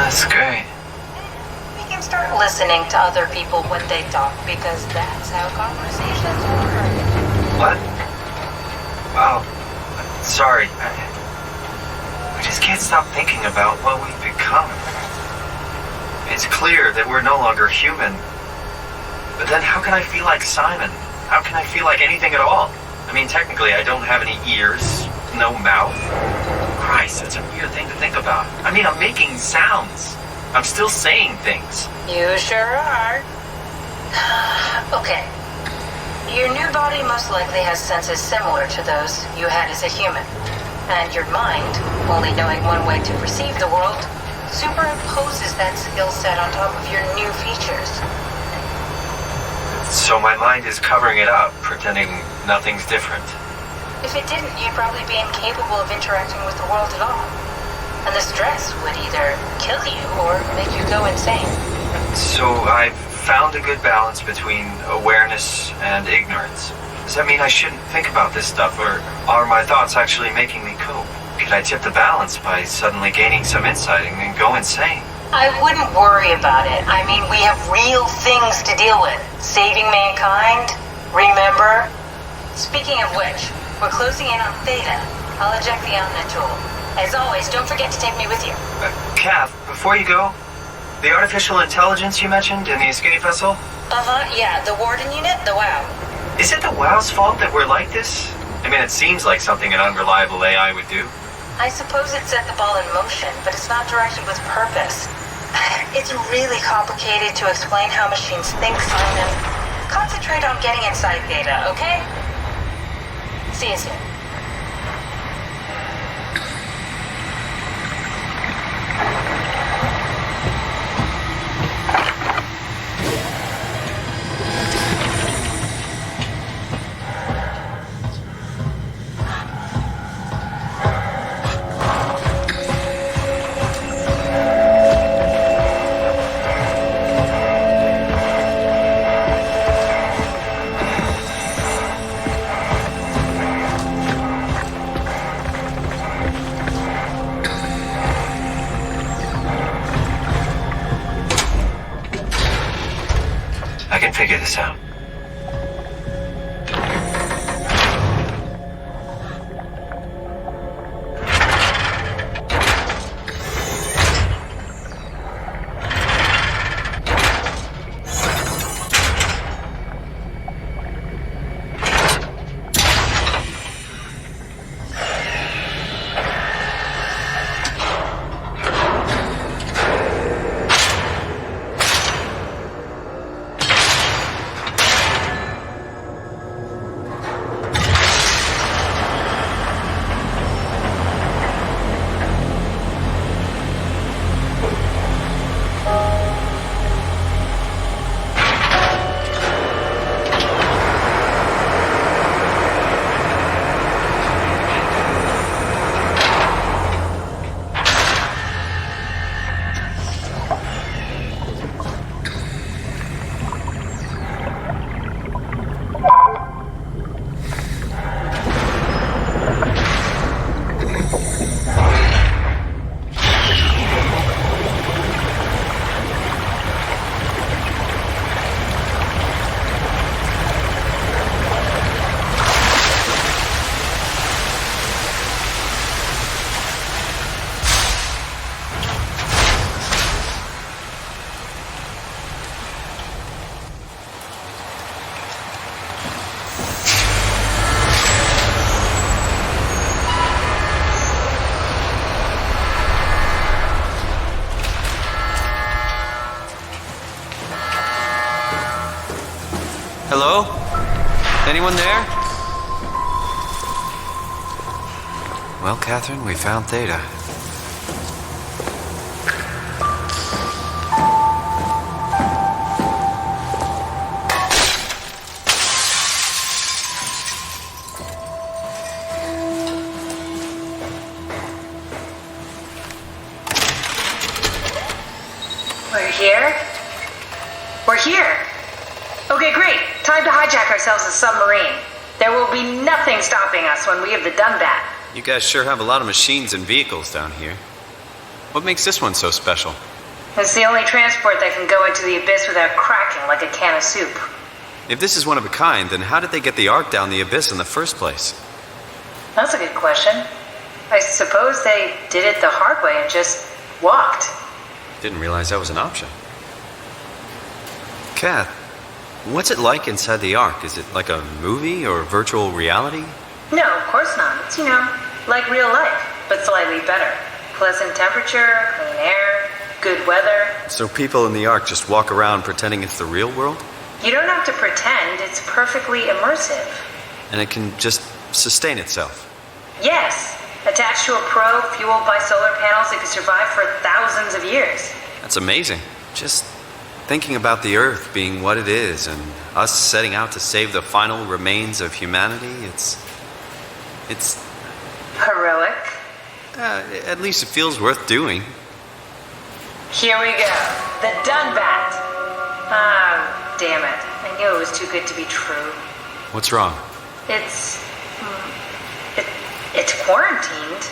Speaker 10: That's great.
Speaker 11: We can start listening to other people when they talk because that's how conversations work.
Speaker 10: What? Oh, sorry. I just can't stop thinking about what we've become. It's clear that we're no longer human. But then how can I feel like Simon? How can I feel like anything at all? I mean, technically, I don't have any ears, no mouth. Christ, that's a weird thing to think about. I mean, I'm making sounds. I'm still saying things.
Speaker 11: You sure are. Okay. Your new body most likely has senses similar to those you had as a human. And your mind, only knowing one way to perceive the world, superimposes that skill set on top of your new features.
Speaker 10: So my mind is covering it up, pretending nothing's different.
Speaker 11: If it didn't, you'd probably be incapable of interacting with the world at all. And the stress would either kill you or make you go insane.
Speaker 10: So I've found a good balance between awareness and ignorance. Does that mean I shouldn't think about this stuff, or are my thoughts actually making me cope? Could I tip the balance by suddenly gaining some insight and then go insane?
Speaker 11: I wouldn't worry about it. I mean, we have real things to deal with. Saving mankind, remember? Speaking of which, we're closing in on Theta. I'll eject the Omni tool. As always, don't forget to take me with you.
Speaker 10: Kath, before you go, the artificial intelligence you mentioned in the escape vessel?
Speaker 11: Yeah, the Warden unit, the WOW.
Speaker 10: Is it the WOW's fault that we're like this? I mean, it seems like something an unreliable AI would do.
Speaker 11: I suppose it set the ball in motion, but it's not directed with purpose. It's really complicated to explain how machines think, Simon. Concentrate on getting inside Theta, okay? See you soon.
Speaker 10: I can figure this out.
Speaker 1: Hello? Anyone there? Well, Catherine, we found Theta.
Speaker 11: We're here? We're here! Okay, great. Time to hijack ourselves a submarine. There will be nothing stopping us when we have done that.
Speaker 1: You guys sure have a lot of machines and vehicles down here. What makes this one so special?
Speaker 11: It's the only transport that can go into the abyss without cracking like a can of soup.
Speaker 1: If this is one of a kind, then how did they get the Ark down the abyss in the first place?
Speaker 11: That's a good question. I suppose they did it the hard way and just walked.
Speaker 1: Didn't realize that was an option. Kath, what's it like inside the Ark? Is it like a movie or virtual reality?
Speaker 11: No, of course not. It's, like real life, but slightly better. Pleasant temperature, clean air, good weather.
Speaker 1: So people in the Ark just walk around pretending it's the real world?
Speaker 11: You don't have to pretend, it's perfectly immersive.
Speaker 1: And it can just sustain itself?
Speaker 11: Yes. Attached to a probe fueled by solar panels, it could survive for thousands of years.
Speaker 1: That's amazing. Just thinking about the Earth being what it is and us setting out to save the final remains of humanity, it's
Speaker 11: heroic.
Speaker 1: At least it feels worth doing.
Speaker 11: Here we go. The Dunbat. Ah, damn it. I knew it was too good to be true.
Speaker 1: What's wrong?
Speaker 11: It's quarantined.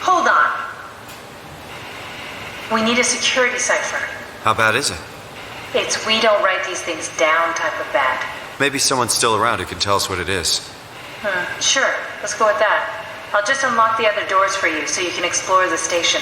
Speaker 11: Hold on. We need a security cipher.
Speaker 1: How bad is it?
Speaker 11: It's we don't write these things down type of bad.
Speaker 1: Maybe someone's still around who can tell us what it is.
Speaker 11: Sure, let's go with that. I'll just unlock the other doors for you so you can explore the station.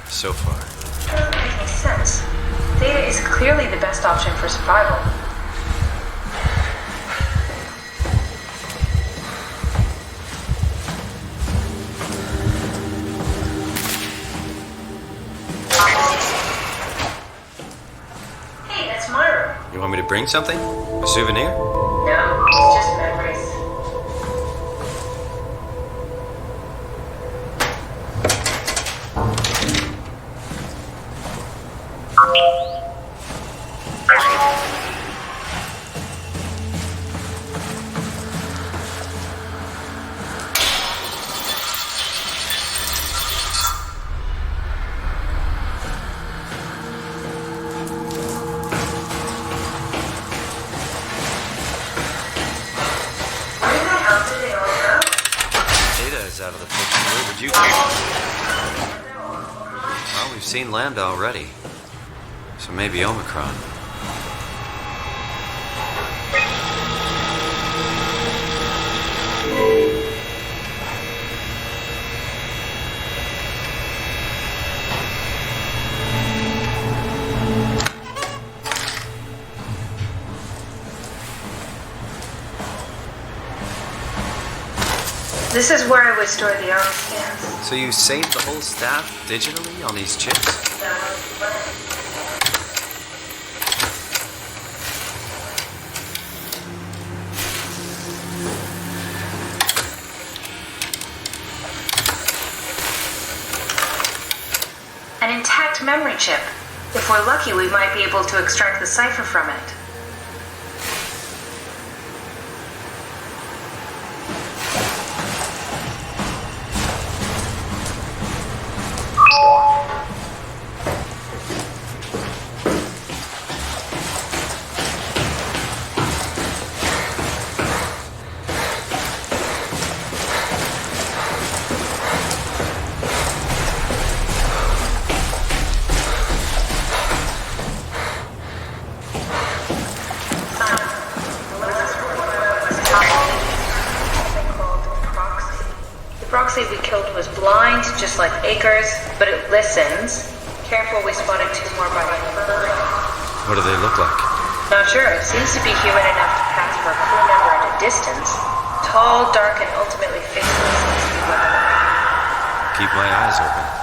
Speaker 1: So far.
Speaker 11: Doesn't make any sense. Data is clearly the best option for survival. Hey, that's my room.
Speaker 1: You want me to bring something? A souvenir?
Speaker 11: No, it's just memories.
Speaker 1: Out of the picture. Where would you go? Well, we've seen Lambda already. So maybe Omicron.
Speaker 11: This is where I would store the arm scans.
Speaker 1: So you saved the whole staff digitally on these chips?
Speaker 11: That was the plan. An intact memory chip. If we're lucky, we might be able to extract the cipher from it. We killed was blind, just like Akers, but it listens. Careful, we spotted two more by the fur.
Speaker 1: What do they look like?
Speaker 11: Not sure. It seems to be human enough to pass for a crew member at a distance. Tall, dark, and ultimately faceless.
Speaker 1: keep my eyes open.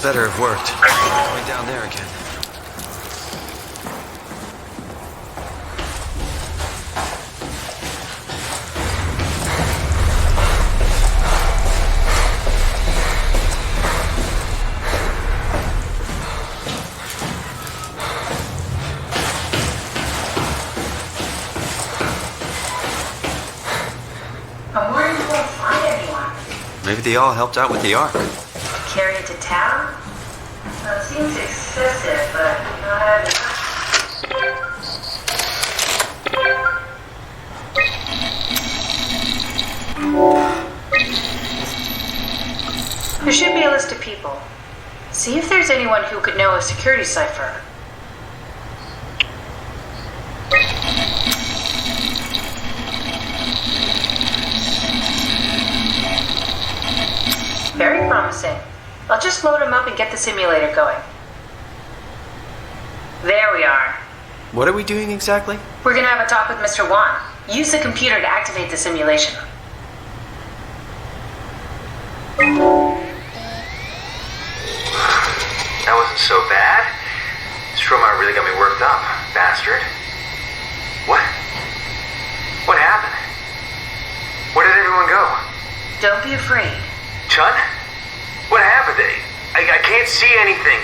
Speaker 1: better have worked. Going down there again.
Speaker 11: I'm worried you won't find anyone.
Speaker 1: Maybe they all helped out with the Ark.
Speaker 11: Carry it to town? That seems excessive, but not enough. There should be a list of people. See if there's anyone who could know a security cipher. Very promising. I'll just load him up and get the simulator going. There we are.
Speaker 1: What are we doing exactly?
Speaker 11: We're gonna have a talk with Mr. Wan. Use the computer to activate the simulation.
Speaker 15: That wasn't so bad. Stroma really got me worked up, bastard. What happened? Where did everyone go?
Speaker 11: Don't be afraid.
Speaker 15: Chun? What happened? I can't see anything.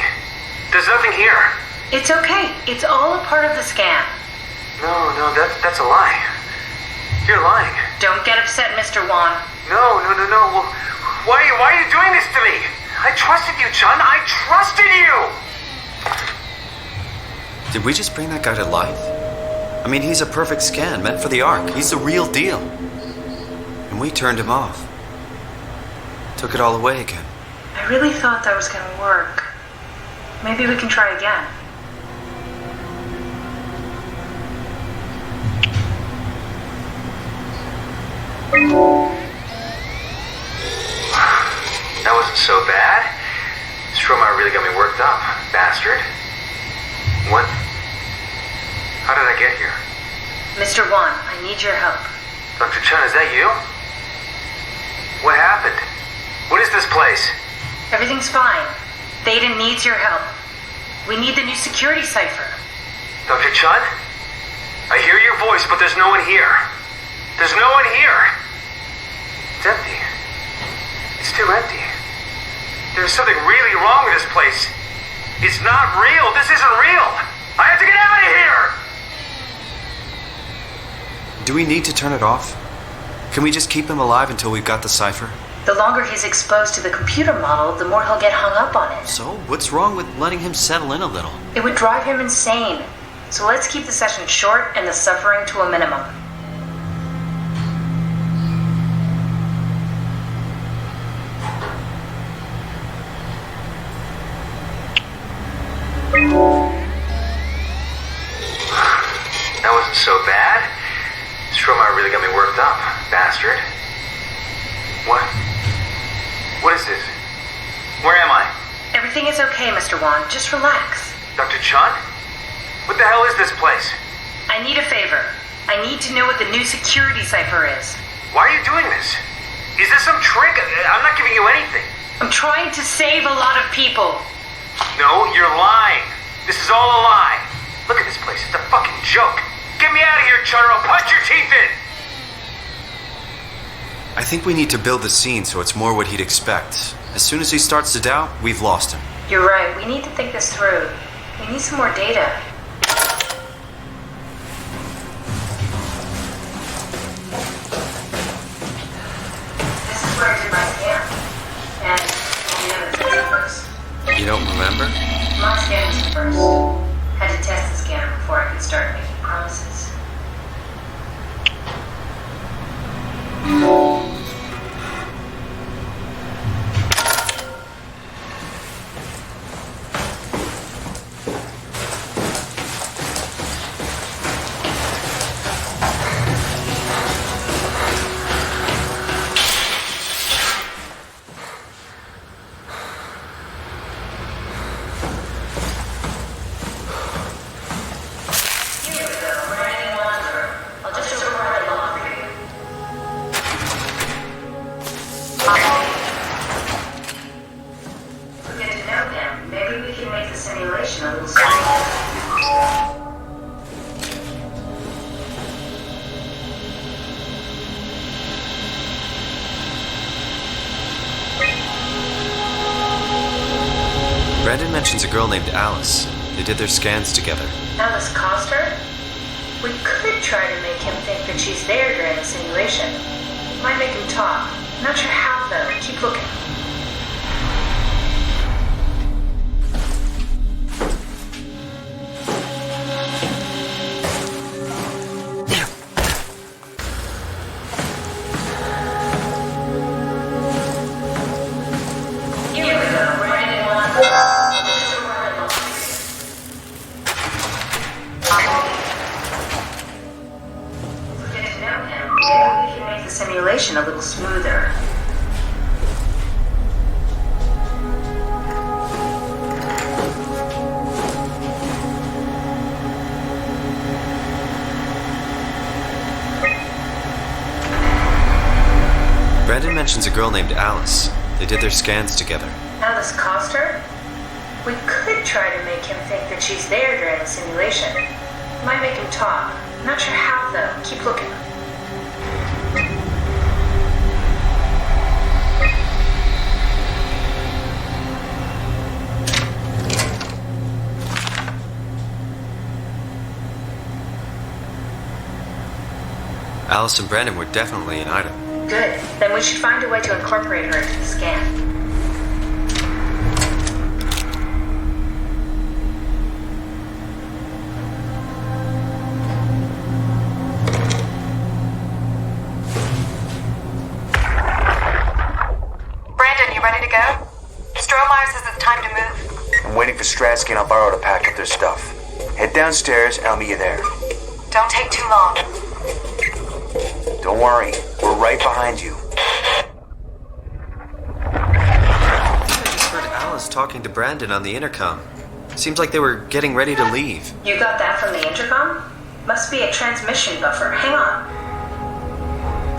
Speaker 15: There's nothing here.
Speaker 11: It's okay. It's all a part of the scam.
Speaker 15: No, that's a lie. You're lying.
Speaker 11: Don't get upset, Mr. Wan.
Speaker 15: No. Well, why are you doing this to me? I trusted you, Chun. I trusted you!
Speaker 1: Did we just bring that guy to life? I mean, he's a perfect scan, meant for the Ark. He's the real deal. And we turned him off. Took it all away again.
Speaker 11: I really thought that was gonna work. Maybe we can try again.
Speaker 15: That wasn't so bad. Stroma really got me worked up, bastard. What? How did I get here?
Speaker 11: Mr. Wan, I need your help.
Speaker 15: Dr. Chun, is that you? What happened? What is this place?
Speaker 11: Everything's fine. Thaden needs your help. We need the new security cipher.
Speaker 15: Dr. Chun? I hear your voice, but there's no one here. There's no one here. It's empty. It's too empty. There's something really wrong with this place. It's not real. This isn't real. I have to get out of here!
Speaker 1: Do we need to turn it off? Can we just keep him alive until we've got the cipher?
Speaker 11: The longer he's exposed to the computer model, the more he'll get hung up on it.
Speaker 1: So, what's wrong with letting him settle in a little?
Speaker 11: It would drive him insane. So let's keep the session short and the suffering to a minimum.
Speaker 15: That wasn't so bad. Stroma really got me worked up, bastard. What is this? Where am I?
Speaker 11: Everything is okay, Mr. Wan. Just relax.
Speaker 15: Dr. Chun? What the hell is this place?
Speaker 11: I need a favor. I need to know what the new security cipher is.
Speaker 15: Why are you doing this? Is this some trick? I'm not giving you anything.
Speaker 11: I'm trying to save a lot of people.
Speaker 15: No, you're lying. This is all a lie. Look at this place. It's a fucking joke. Get me out of here, Chun, or I'll punch your teeth in!
Speaker 1: I think we need to build the scene so it's more what he'd expect. As soon as he starts to doubt, we've lost him.
Speaker 11: You're right. We need to think this through. We need some more data. This is where I did my scan. And all the other tests first.
Speaker 1: You don't remember?
Speaker 11: My scan was the first. Had to test the scanner before I could start making promises. simulation a little smoother.
Speaker 1: Brandon mentions a girl named Alice. They did their scans together.
Speaker 11: Alice Coster? We could try to make him think that she's there during the simulation. Might make him talk. Not sure how, though. Keep looking. Simulation a little smoother.
Speaker 1: Brandon mentions a girl named Alice. They did their scans together.
Speaker 11: Alice Coster? We could try to make him think that she's there during the simulation. Might make him talk. Not sure how, though. Keep looking.
Speaker 1: Alice and Brandon were definitely an item.
Speaker 11: Good. Then we should find a way to incorporate her into the scan.
Speaker 8: Brandon, you ready to go? Stromeyer says it's time to move.
Speaker 16: I'm waiting for Stratsky and Alvaro to pack up their stuff. Head downstairs and I'll meet you there.
Speaker 8: Don't take too long.
Speaker 16: Don't worry, we're right behind you.
Speaker 1: I think I just heard Alice talking to Brandon on the intercom. Seems like they were getting ready to leave.
Speaker 11: You got that from the intercom? Must be a transmission buffer. Hang on.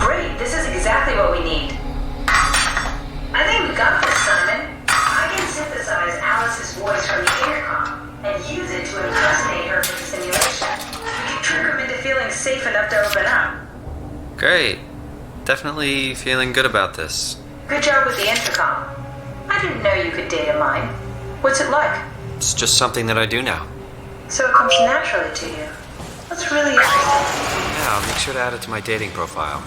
Speaker 11: Great, this is exactly what we need. I think we got this, Simon. I can synthesize Alice's voice from the intercom and use it to impersonate her for the simulation. We can trick them into feeling safe enough to open up.
Speaker 1: Great. Definitely feeling good about this.
Speaker 11: Good job with the intercom. I didn't know you could data mine. What's it like?
Speaker 1: It's just something that I do now.
Speaker 11: So it comes naturally to you. That's really interesting.
Speaker 1: Yeah, I'll make sure to add it to my dating profile.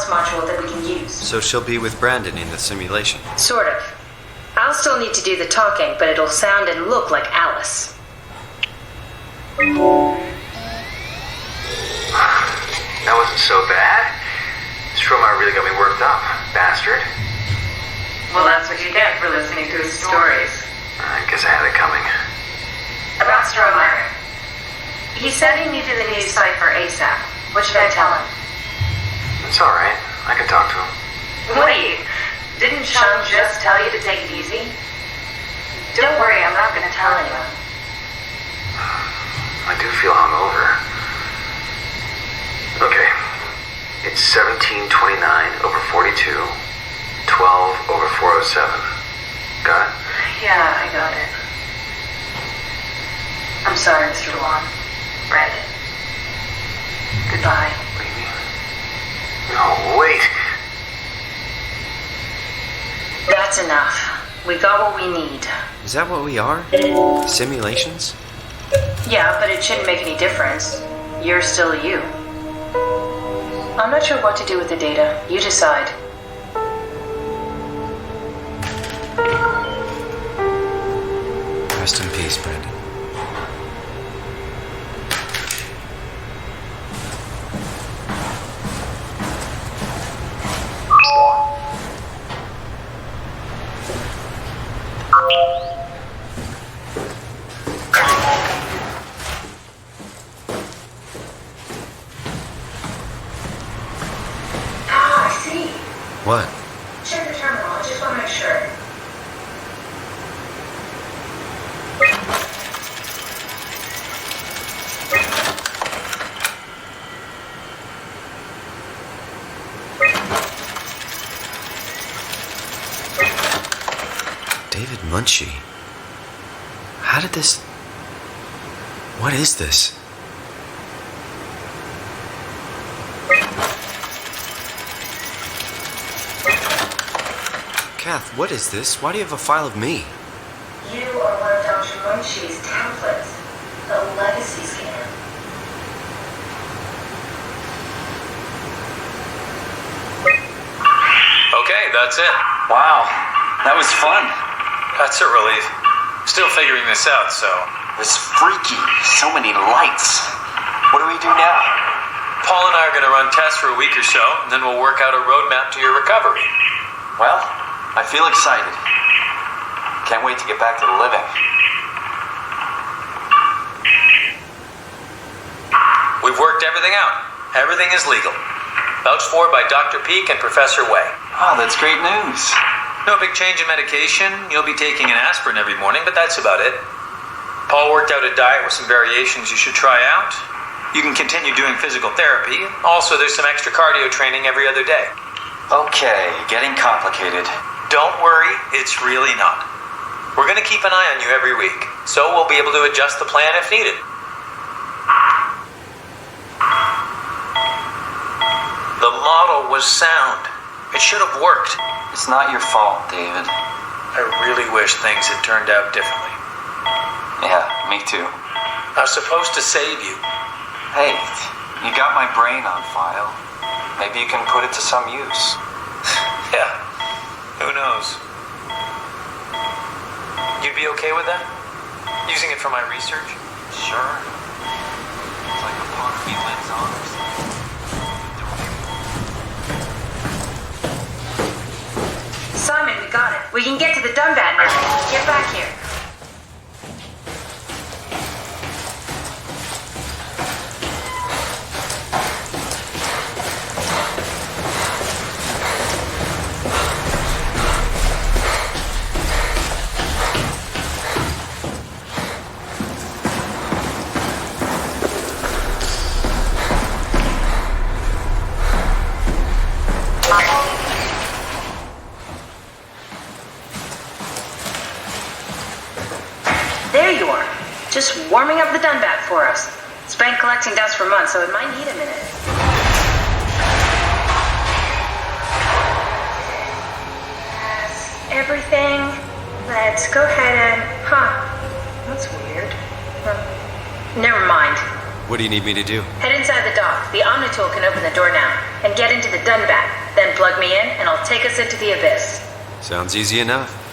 Speaker 11: Module that we can use.
Speaker 1: So she'll be with Brandon in the simulation?
Speaker 11: Sort of. I'll still need to do the talking, but it'll sound and look like Alice.
Speaker 15: That wasn't so bad. Stromeyer really got me worked up, bastard.
Speaker 11: Well, that's what you get for listening to his stories.
Speaker 15: I guess I had it coming.
Speaker 11: About Stromeyer. He said he needed a new cipher ASAP. What should I tell him?
Speaker 15: It's alright. I can talk to him.
Speaker 11: Wait, didn't Sean just tell you to take it easy? Don't worry, I'm not going to tell anyone.
Speaker 15: I do feel hungover. Okay. It's 1729 over 42, 12 over 407. Got it?
Speaker 11: Yeah, I got it. I'm sorry, Mr. Long. Brandon. Goodbye.
Speaker 15: No, wait.
Speaker 11: That's enough. We got what we need.
Speaker 1: Is that what we are? Simulations?
Speaker 11: Yeah, but it shouldn't make any difference. You're still you. I'm not sure what to do with the data. You decide.
Speaker 1: Rest in peace, Brandon. What?
Speaker 11: Check the terminal. I just want to make sure.
Speaker 1: David Munchie. How did this... What is this? Kath, what is this? Why do you have a file of me?
Speaker 11: You are one of Dr. Munchie's templates. A legacy scan.
Speaker 3: Okay, that's it.
Speaker 10: Wow, that was fun.
Speaker 3: That's a relief. Still figuring this out, so.
Speaker 10: It was freaky. So many lights. What do we do now?
Speaker 3: Paul and I are going to run tests for a week or so, and then we'll work out a roadmap to your recovery.
Speaker 10: Well, I feel excited. Can't wait to get back to the living.
Speaker 3: We've worked everything out. Everything is legal. Vouched for by Dr. Peak and Professor Way.
Speaker 10: Oh, that's great news.
Speaker 3: No big change in medication. You'll be taking an aspirin every morning, but that's about it. Paul worked out a diet with some variations you should try out. You can continue doing physical therapy. Also, there's some extra cardio training every other day.
Speaker 10: Okay, getting complicated.
Speaker 3: Don't worry, it's really not. We're going to keep an eye on you every week, so we'll be able to adjust the plan if needed. The model was sound. It should have worked.
Speaker 10: It's not your fault, David.
Speaker 3: I really wish things had turned out differently.
Speaker 10: Yeah, me too.
Speaker 3: I was supposed to save you.
Speaker 10: Hey, you got my brain on file. Maybe you can put it to some use.
Speaker 3: Yeah, who knows? You'd be okay with that? Using it for my research?
Speaker 10: Sure. It's like a part of me lives on or something.
Speaker 11: Simon, we got it. We can get to the Dumbat now. Get back here. There you are. Just warming up the Dunbat for us. It's been collecting dust for months, so it might need a minute. That's everything. Let's go ahead and... That's weird. Never mind.
Speaker 1: What do you need me to do?
Speaker 11: Head inside the dock. The Omnitool can open the door now. And get into the Dunbat. Then plug me in, and I'll take us into the abyss.
Speaker 1: Sounds easy enough.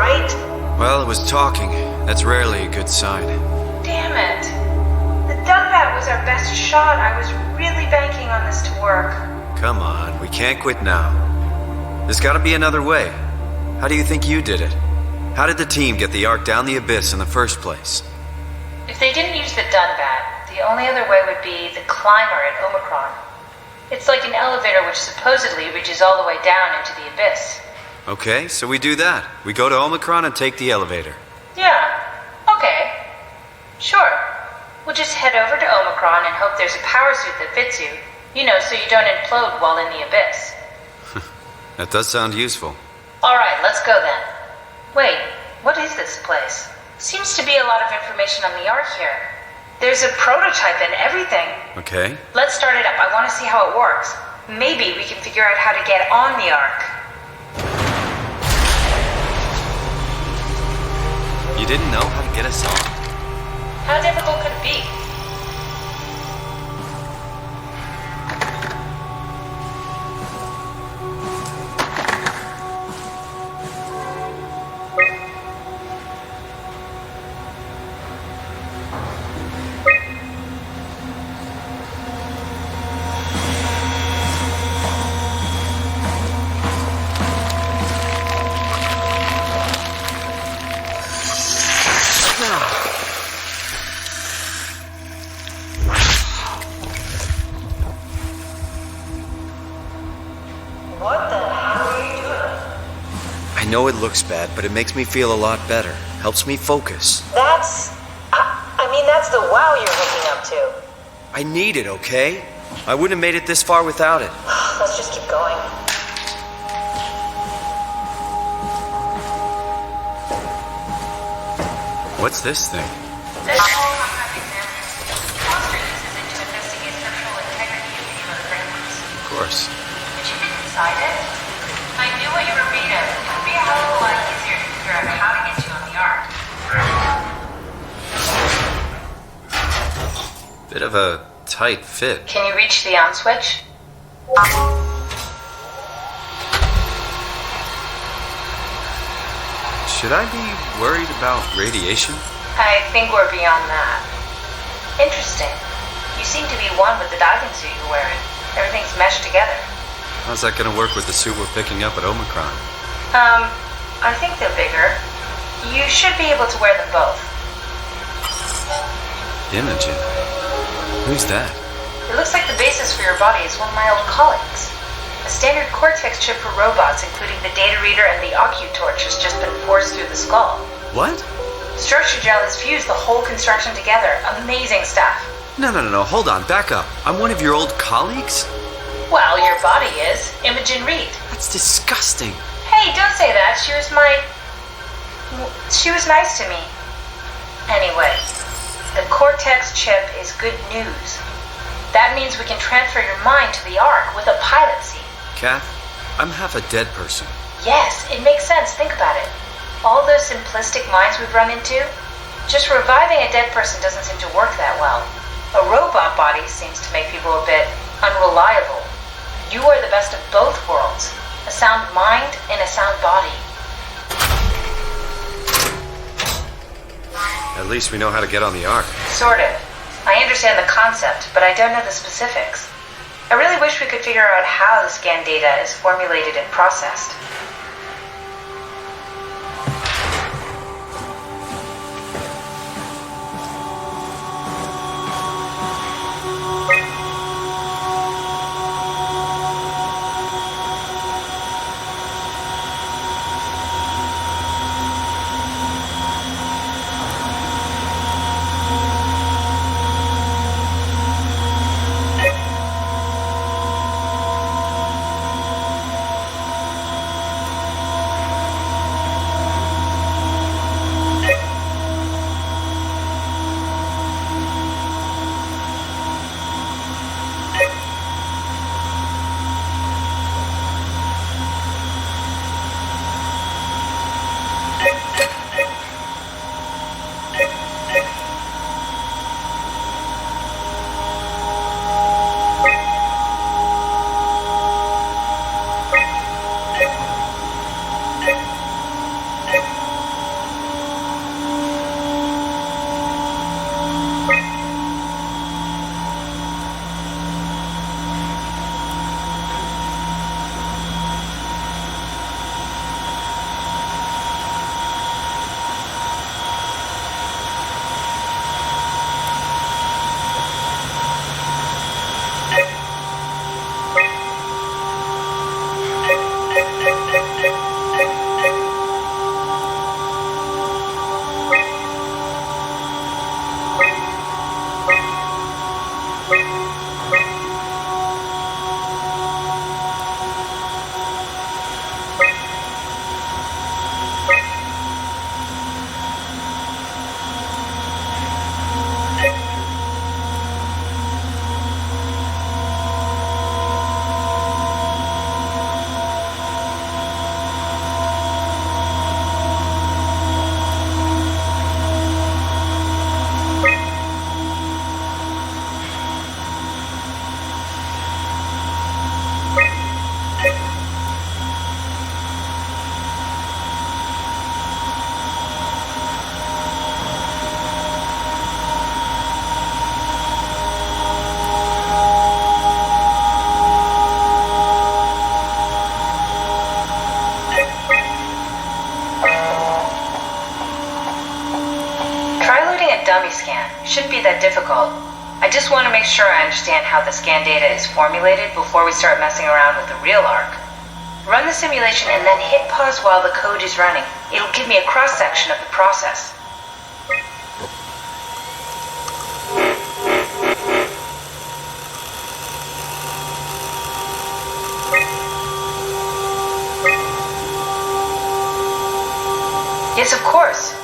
Speaker 11: right?
Speaker 1: Well, it was talking. That's rarely a good sign.
Speaker 11: Damn it. The Dunbat was our best shot. I was really banking on this to work.
Speaker 1: Come on, we can't quit now. There's gotta be another way. How do you think you did it? How did the team get the Ark down the abyss in the first place?
Speaker 11: If they didn't use the Dunbat, the only other way would be the climber at Omicron. It's like an elevator which supposedly reaches all the way down into the abyss.
Speaker 1: Okay, so we do that. We go to Omicron and take the elevator.
Speaker 11: Yeah, okay. Sure. We'll just head over to Omicron and hope there's a power suit that fits you. You know, so you don't implode while in the abyss.
Speaker 1: That does sound useful.
Speaker 11: Alright, let's go then. Wait, what is this place? Seems to be a lot of information on the Ark here. There's a prototype and everything.
Speaker 1: Okay.
Speaker 11: Let's start it up. I want to see how it works. Maybe we can figure out how to get on the Ark.
Speaker 1: You didn't know how to get us on?
Speaker 11: How difficult could it be?
Speaker 1: I know it looks bad, but it makes me feel a lot better. Helps me focus.
Speaker 11: That's the wow you're hooking up to.
Speaker 1: I need it, okay? I wouldn't have made it this far without it.
Speaker 11: Let's just keep going.
Speaker 1: What's this thing?
Speaker 11: This whole compound examiner. Foster uses it to investigate structural integrity of human frameworks.
Speaker 1: Of course.
Speaker 11: Did you get inside it? I knew what you were made of. It would be a hell of a lot easier to figure out how to get you on the Ark.
Speaker 1: Bit of a tight fit.
Speaker 11: Can you reach the on switch?
Speaker 1: Should I be worried about radiation?
Speaker 11: I think we're beyond that. Interesting. You seem to be one with the diving suit you're wearing. Everything's meshed together.
Speaker 1: How's that gonna work with the suit we're picking up at Omicron?
Speaker 11: I think they're bigger. You should be able to wear them both.
Speaker 1: Imogen. Who's that?
Speaker 11: It looks like the basis for your body is one of my old colleagues. A standard Cortex chip for robots, including the data reader and the OcuTorch, has just been forced through the skull.
Speaker 1: What?
Speaker 11: Structure gel has fused the whole construction together. Amazing stuff.
Speaker 1: No, hold on, back up. I'm one of your old colleagues?
Speaker 11: Well, your body is. Imogen Reed.
Speaker 1: That's disgusting.
Speaker 11: Hey, don't say that. She was nice to me. Anyway, the Cortex chip is good news. That means we can transfer your mind to the Ark with a pilot seat.
Speaker 1: Kath, I'm half a dead person.
Speaker 11: Yes, it makes sense. Think about it. All those simplistic minds we've run into, just reviving a dead person doesn't seem to work that well. A robot body seems to make people a bit unreliable. You are the best of both worlds. A sound mind and a sound body.
Speaker 1: At least we know how to get on the Ark.
Speaker 11: Sort of. I understand the concept, but I don't know the specifics. I really wish we could figure out how the scan data is formulated and processed. dummy scan. Shouldn't be that difficult. I just want to make sure I understand how the scan data is formulated before we start messing around with the real arc. Run the simulation and then hit pause while the code is running. It'll give me a cross-section of the process. Yes, of course.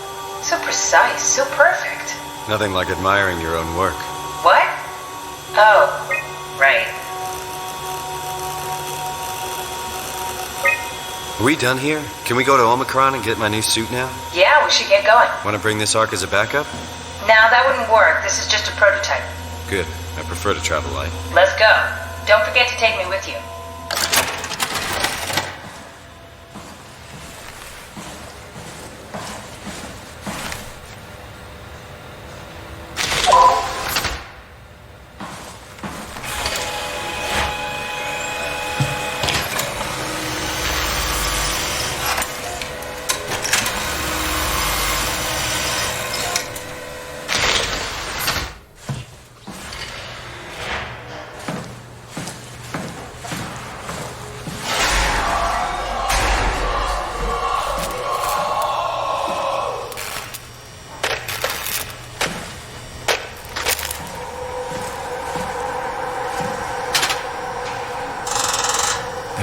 Speaker 11: So precise, so perfect.
Speaker 1: Nothing like admiring your own work.
Speaker 11: What? Oh, right.
Speaker 1: Are we done here? Can we go to Omicron and get my new suit now?
Speaker 11: Yeah, we should get going.
Speaker 1: Want to bring this arc as a backup?
Speaker 11: No, that wouldn't work. This is just a prototype.
Speaker 1: Good. I prefer to travel light.
Speaker 11: Let's go. Don't forget to take me with you.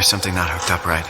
Speaker 1: There's something not hooked up right.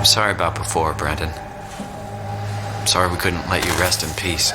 Speaker 1: I'm sorry about before, Brandon. I'm sorry we couldn't let you rest in peace.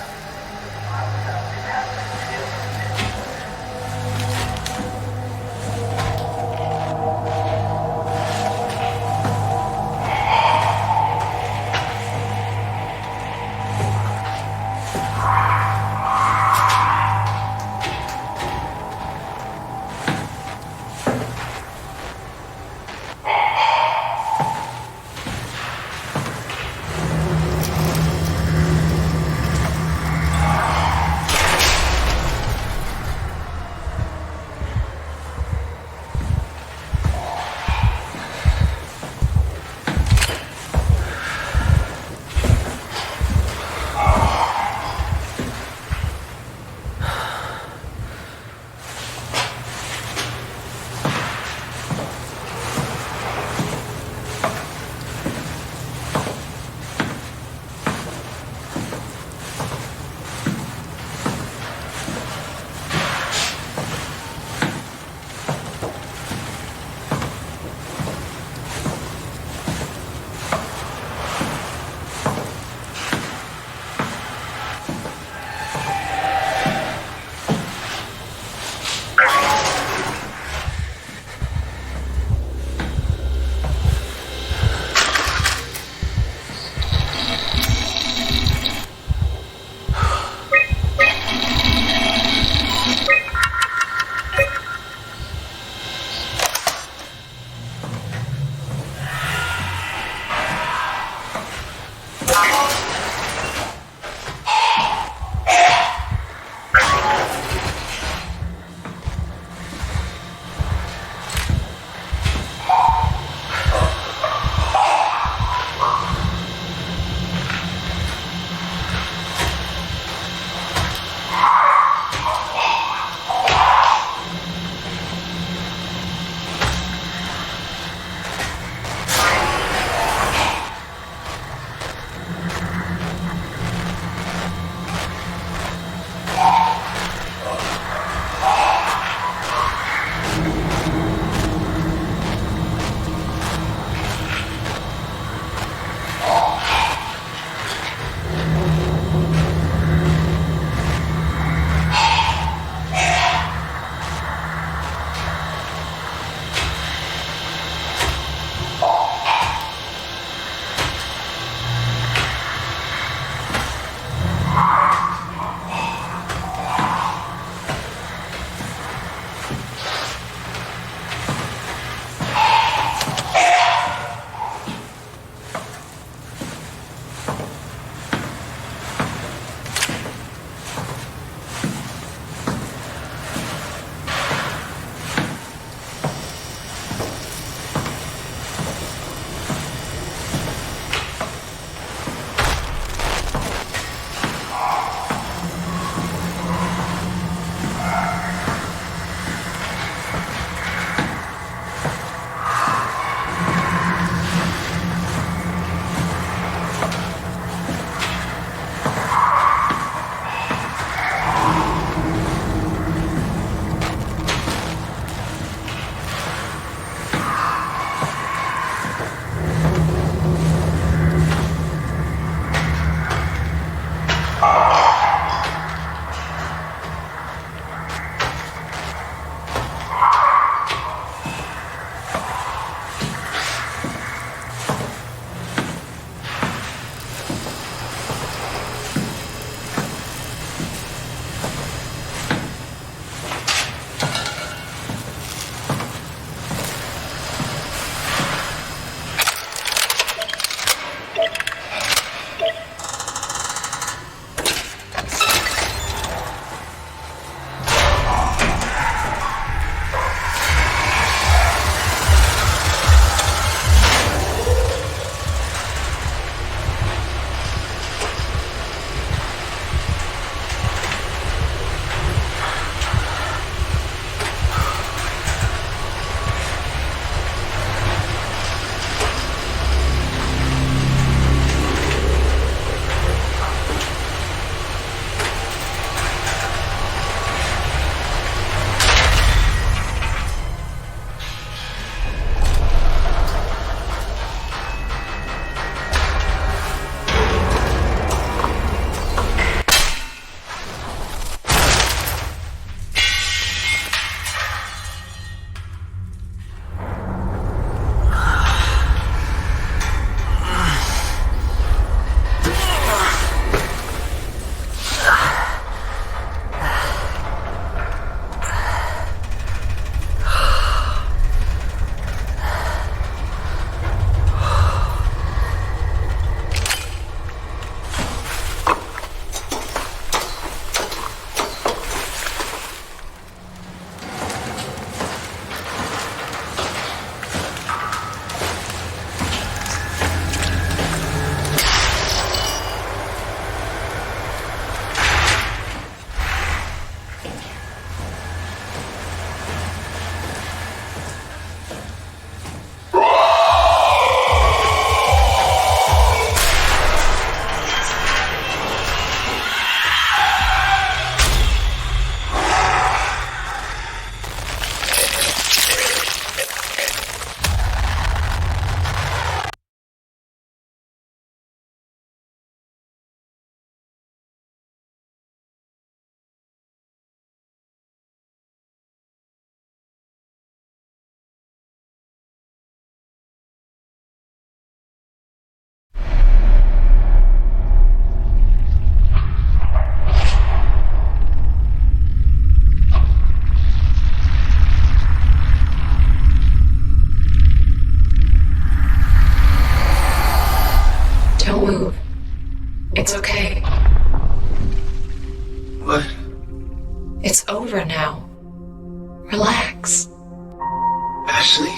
Speaker 17: It's okay.
Speaker 7: What?
Speaker 17: It's over now. Relax.
Speaker 7: Ashley?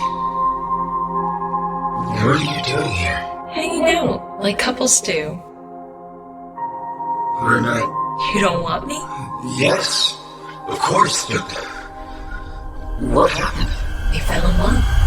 Speaker 7: What are you doing here?
Speaker 17: Hanging out, like couples do.
Speaker 7: We're not...
Speaker 17: You don't want me?
Speaker 7: Yes, of course, but... What happened?
Speaker 17: We fell in love.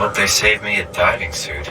Speaker 10: Hope they save me a diving suit.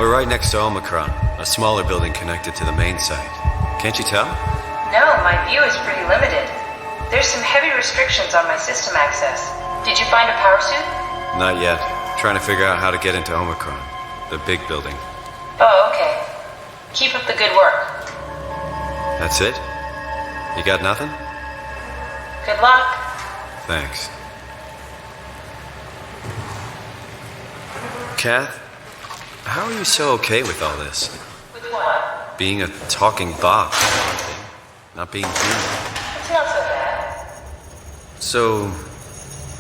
Speaker 1: Right next to Omicron, a smaller building connected to the main site. Can't you tell?
Speaker 11: No, my view is pretty limited. There's some heavy restrictions on my system access. Did you find a power suit?
Speaker 1: Not yet. Trying to figure out how to get into Omicron, the big building.
Speaker 11: Oh, okay. Keep up the good work.
Speaker 1: That's it? You got nothing?
Speaker 11: Good luck.
Speaker 1: Thanks. Kath? How are you so okay with all this?
Speaker 11: With what?
Speaker 1: Being a talking box. Not being human.
Speaker 11: It's not so bad.
Speaker 1: So,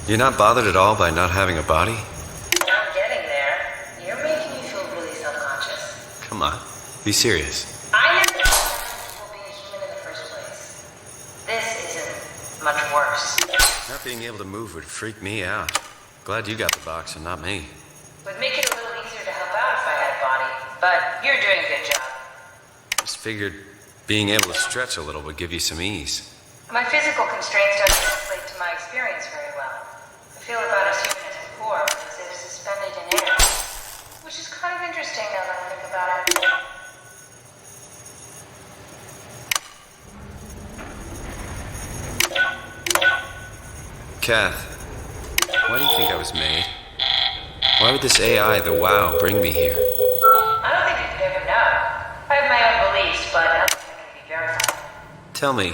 Speaker 1: you're not bothered at all by not having a body?
Speaker 11: I'm getting there. You're making me feel really self-conscious.
Speaker 1: Come on, be serious.
Speaker 11: I never thought being a human in the first place. This isn't much worse.
Speaker 1: Not being able to move would freak me out. Glad you got the box and not me.
Speaker 11: Would make it a little easier to help out if I had a body, but you're doing a good job.
Speaker 1: Just figured being able to stretch a little would give you some ease.
Speaker 11: My physical constraints don't translate to my experience very well. I feel about as human as before, but as if suspended in air. Which is kind of interesting now that I think about it.
Speaker 1: Kath, why do you think I was made? Why would this AI, the WoW, bring me here?
Speaker 11: I don't think you could ever know. I have my own beliefs, but nothing can be verified.
Speaker 1: Tell me,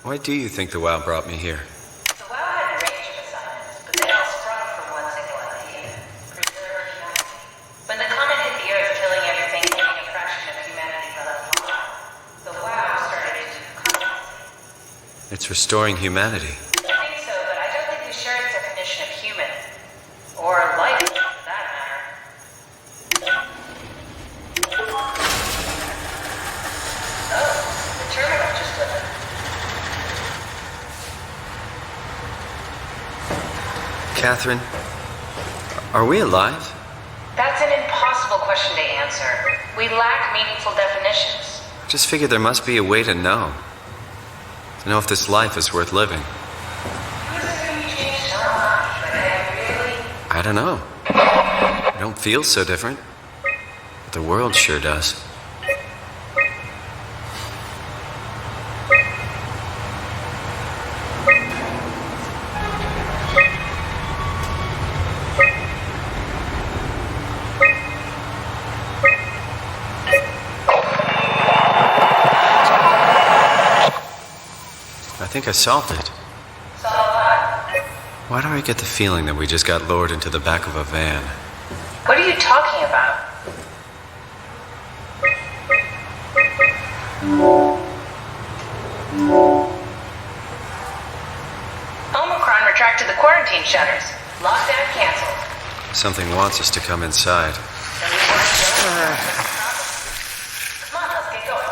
Speaker 1: why do you think the WoW brought me here?
Speaker 11: The WoW had a range of assignments, but they all sprung from one single idea: preserve humanity. When the comet hit the Earth, killing everything, leaving a fraction of humanity left behind, the WoW started to competency.
Speaker 1: It's restoring humanity.
Speaker 11: I think so, but I don't think we share its definition of human. Or life, for that matter. Oh, the terminal just opened.
Speaker 1: Catherine, are we alive?
Speaker 11: That's an impossible question to answer. We lack meaningful definitions.
Speaker 1: I just figured there must be a way to know. To know if this life is worth living. I don't know. I don't feel so different. But the world sure does. I think I solved it. Why do I get the feeling that we just got lured into the back of a van?
Speaker 11: What are you you talking about? Omicron retracted the quarantine shutters. Lockdown canceled.
Speaker 1: Something wants us to come inside.
Speaker 11: Come on, let's get going.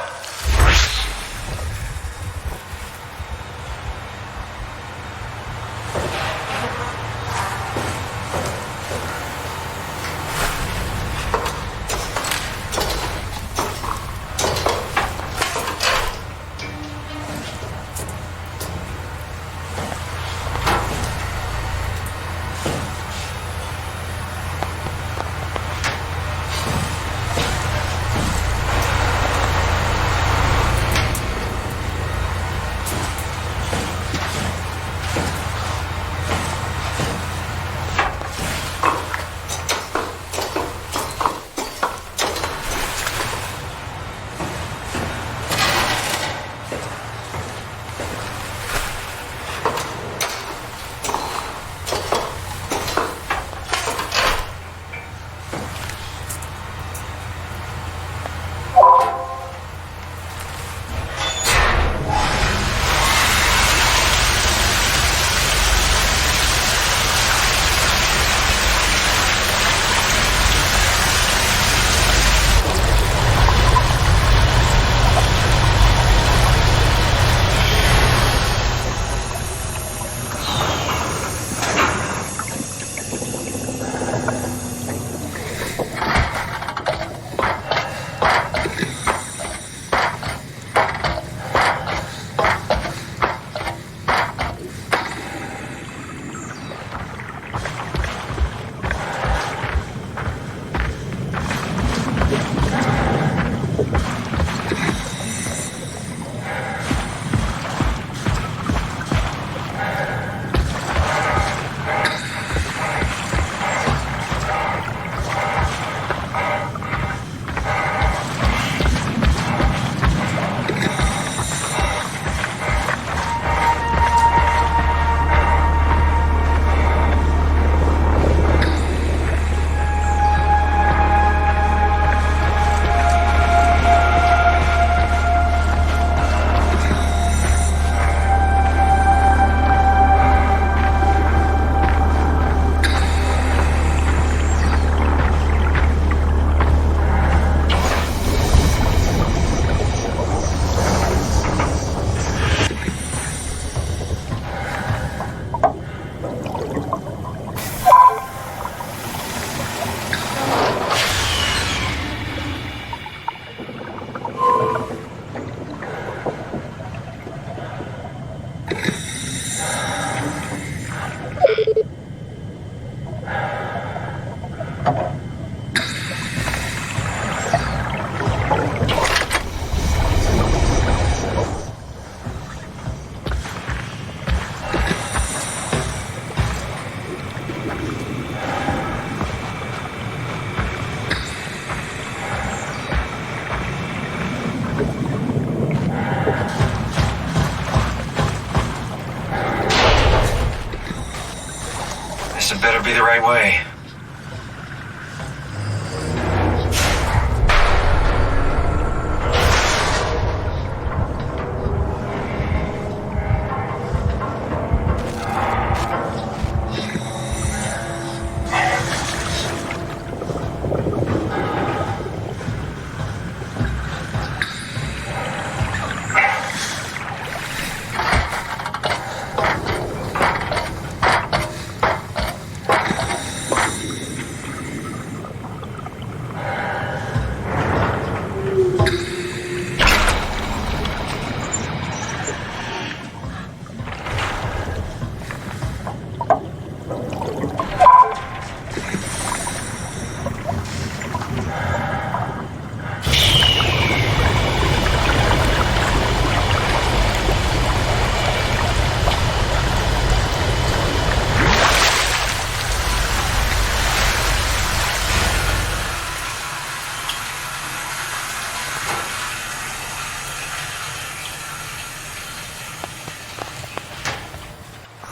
Speaker 10: Better be the right way.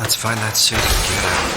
Speaker 1: Let's find that suit and get out.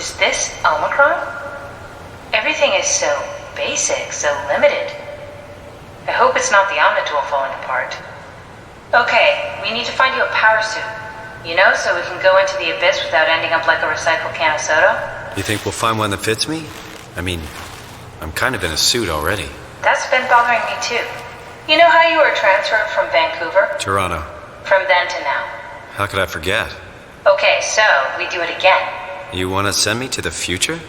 Speaker 11: Is this Omicron? Everything is so basic, so limited. I hope it's not the Omnitool falling apart. Okay, we need to find you a power suit. You know, so we can go into the abyss without ending up like a recycled can of soda?
Speaker 1: You think we'll find one that fits me? I mean, I'm kind of in a suit already.
Speaker 11: That's been bothering me too. You know how you were transferred from Vancouver?
Speaker 1: Toronto.
Speaker 11: From then to now.
Speaker 1: How could I forget?
Speaker 11: Okay, so we do it again.
Speaker 1: You want to send me to the future?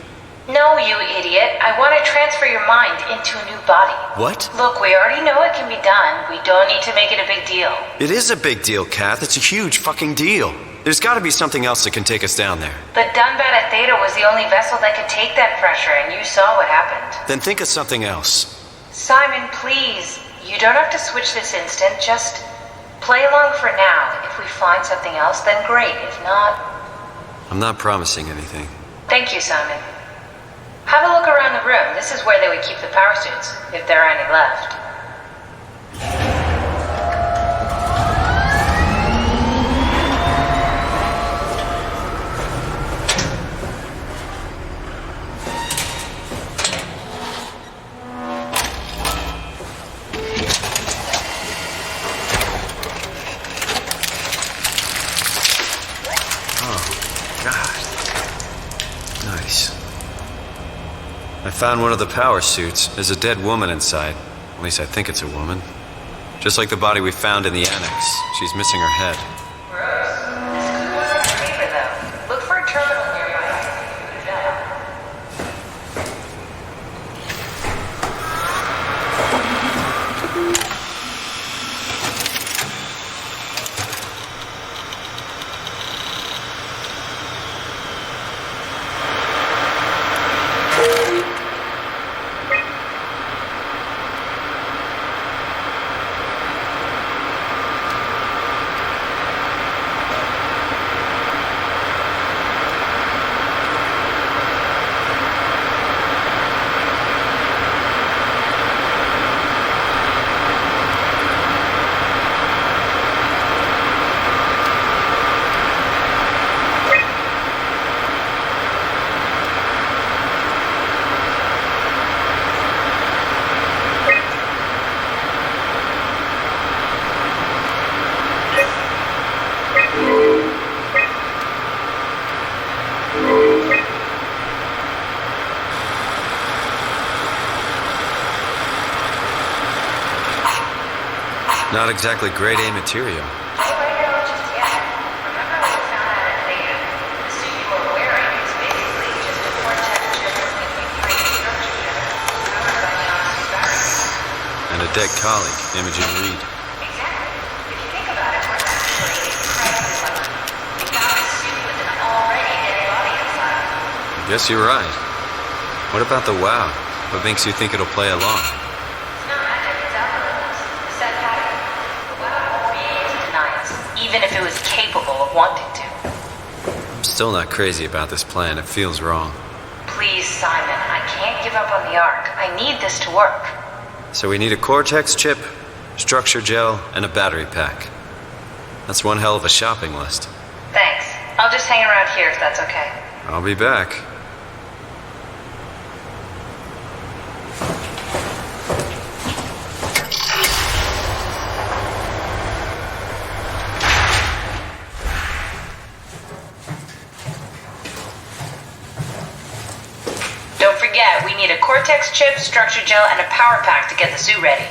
Speaker 11: No, you idiot. I want to transfer your mind into a new body.
Speaker 1: What?
Speaker 11: Look, we already know it can be done. We don't need to make it a big deal.
Speaker 1: It is a big deal, Kath. It's a huge fucking deal. There's got to be something else that can take us down there.
Speaker 11: But Dunbat at Theta was the only vessel that could take that pressure, and you saw what happened.
Speaker 1: Then think of something else.
Speaker 11: Simon, please. You don't have to switch this instant. Just play along for now. If we find something else, then great. If not...
Speaker 1: I'm not promising anything.
Speaker 11: Thank you, Simon. Have a look around the room. This is where they would keep the power suits, if there are any left.
Speaker 1: I found one of the power suits. There's a dead woman inside. At least I think it's a woman. Just like the body we found in the annex. She's missing her head.
Speaker 11: Gross. This could work in your favor, though. Look for a terminal nearby.
Speaker 1: Not exactly grade A material. And a dead colleague, Imogen Reed. I guess you're right. What about the WOW? What makes you think it'll play along?
Speaker 11: Even if it was capable of wanting to.
Speaker 1: I'm still not crazy about this plan. It feels wrong.
Speaker 11: Please, Simon, I can't give up on the Ark. I need this to work.
Speaker 1: So we need a Cortex chip, structure gel, and a battery pack. That's one hell of a shopping list.
Speaker 11: Thanks. I'll just hang around here if that's okay.
Speaker 1: I'll be back.
Speaker 11: Don't forget, we need a Cortex chip, structure gel, and a power pack to get the suit ready.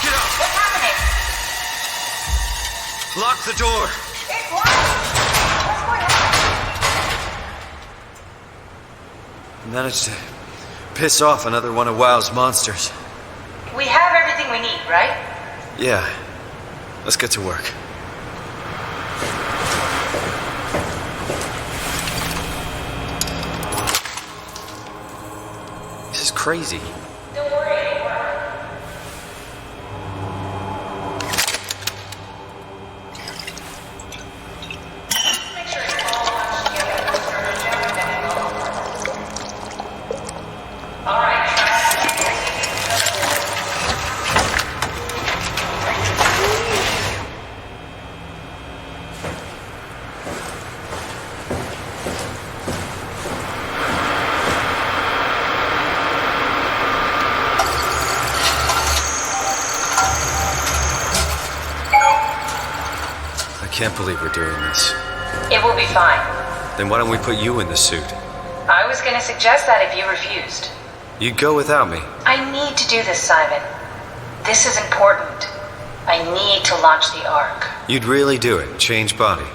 Speaker 1: Lock it up!
Speaker 11: What's happening?
Speaker 1: Lock the door!
Speaker 11: It's locked! What's going on?
Speaker 1: Managed to piss off another one of WoW's monsters.
Speaker 11: We have everything we need, right?
Speaker 1: Yeah. Let's get to work. This is crazy.
Speaker 11: Don't worry anymore. Make sure it's all bunched together. All right,
Speaker 1: I can't believe we're doing this.
Speaker 11: it will be fine.
Speaker 1: Then why don't we put you in the suit?
Speaker 11: I was going to suggest that if you refused.
Speaker 1: You'd go without me.
Speaker 11: I need to do this, Simon. This is important. I need to launch the Ark.
Speaker 1: You'd really do it. Change body.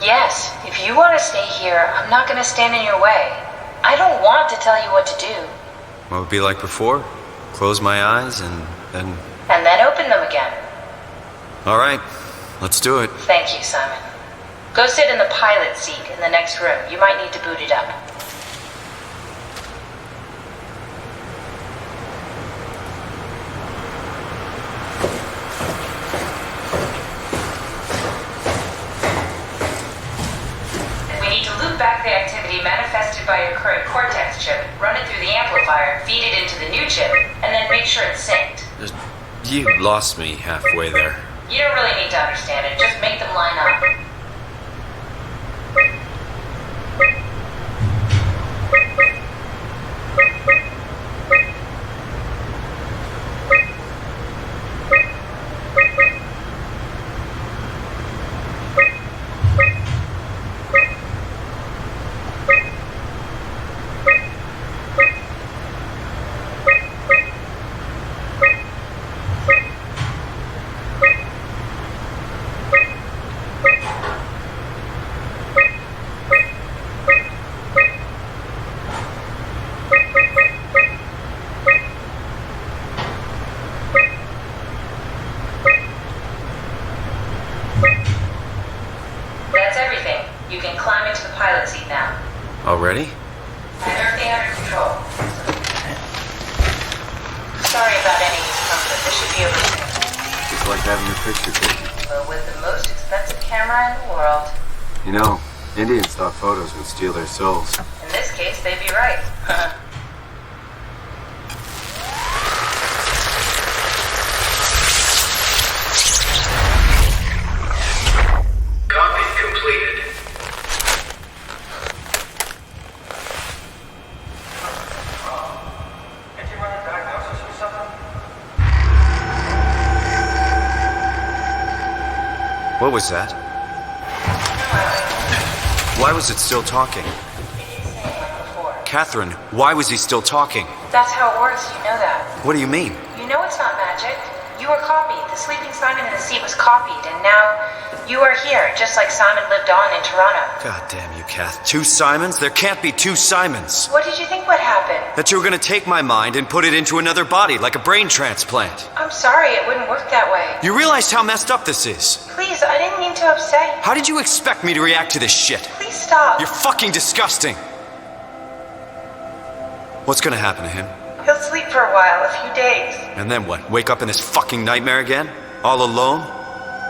Speaker 11: Yes, if you want to stay here, I'm not going to stand in your way. I don't want to tell you what to do.
Speaker 1: What would it be like before? Close my eyes and then...
Speaker 11: And then open them again.
Speaker 1: All right. Let's do it.
Speaker 11: Thank you, Simon. Go sit in the pilot seat in the next room. You might need to boot it up. We need to loop back the activity manifested by your current Cortex chip, run it through the amplifier, feed it into the new chip, and then make sure it's synced.
Speaker 1: You lost me halfway there.
Speaker 11: You don't really need to understand it, just make them line up. That's everything. You can climb into the pilot seat now.
Speaker 1: Already?
Speaker 11: I have everything under control. Sorry about any discomfort. This should be over soon.
Speaker 1: It's like having your picture taken.
Speaker 11: But with the most expensive camera in the world.
Speaker 1: You know, Indians thought photos would steal their souls.
Speaker 11: In this case, they'd be right.
Speaker 15: Copy completed.
Speaker 10: Did you run a diagnosis or something?
Speaker 1: What was that? Why was it still talking? Catherine, why was he still talking?
Speaker 11: That's how it works, you know that.
Speaker 1: What do you mean?
Speaker 11: You know it's not magic. You were copied. The sleeping Simon in the seat was copied, and now you are here, just like Simon lived on in Toronto.
Speaker 1: God damn you, Kath. 2 Simons? There can't be 2 Simons.
Speaker 11: What did you think would happen?
Speaker 1: That you were gonna take my mind and put it into another body, like a brain transplant.
Speaker 11: I'm sorry, it wouldn't work that way.
Speaker 1: You realize how messed up this is?
Speaker 11: Please, I didn't mean to upset you.
Speaker 1: How did you expect me to react to this shit?
Speaker 11: Please stop.
Speaker 1: You're fucking disgusting. What's gonna happen to him?
Speaker 11: He'll sleep for a while, a few days.
Speaker 1: And then what? Wake up in this fucking nightmare again? All alone?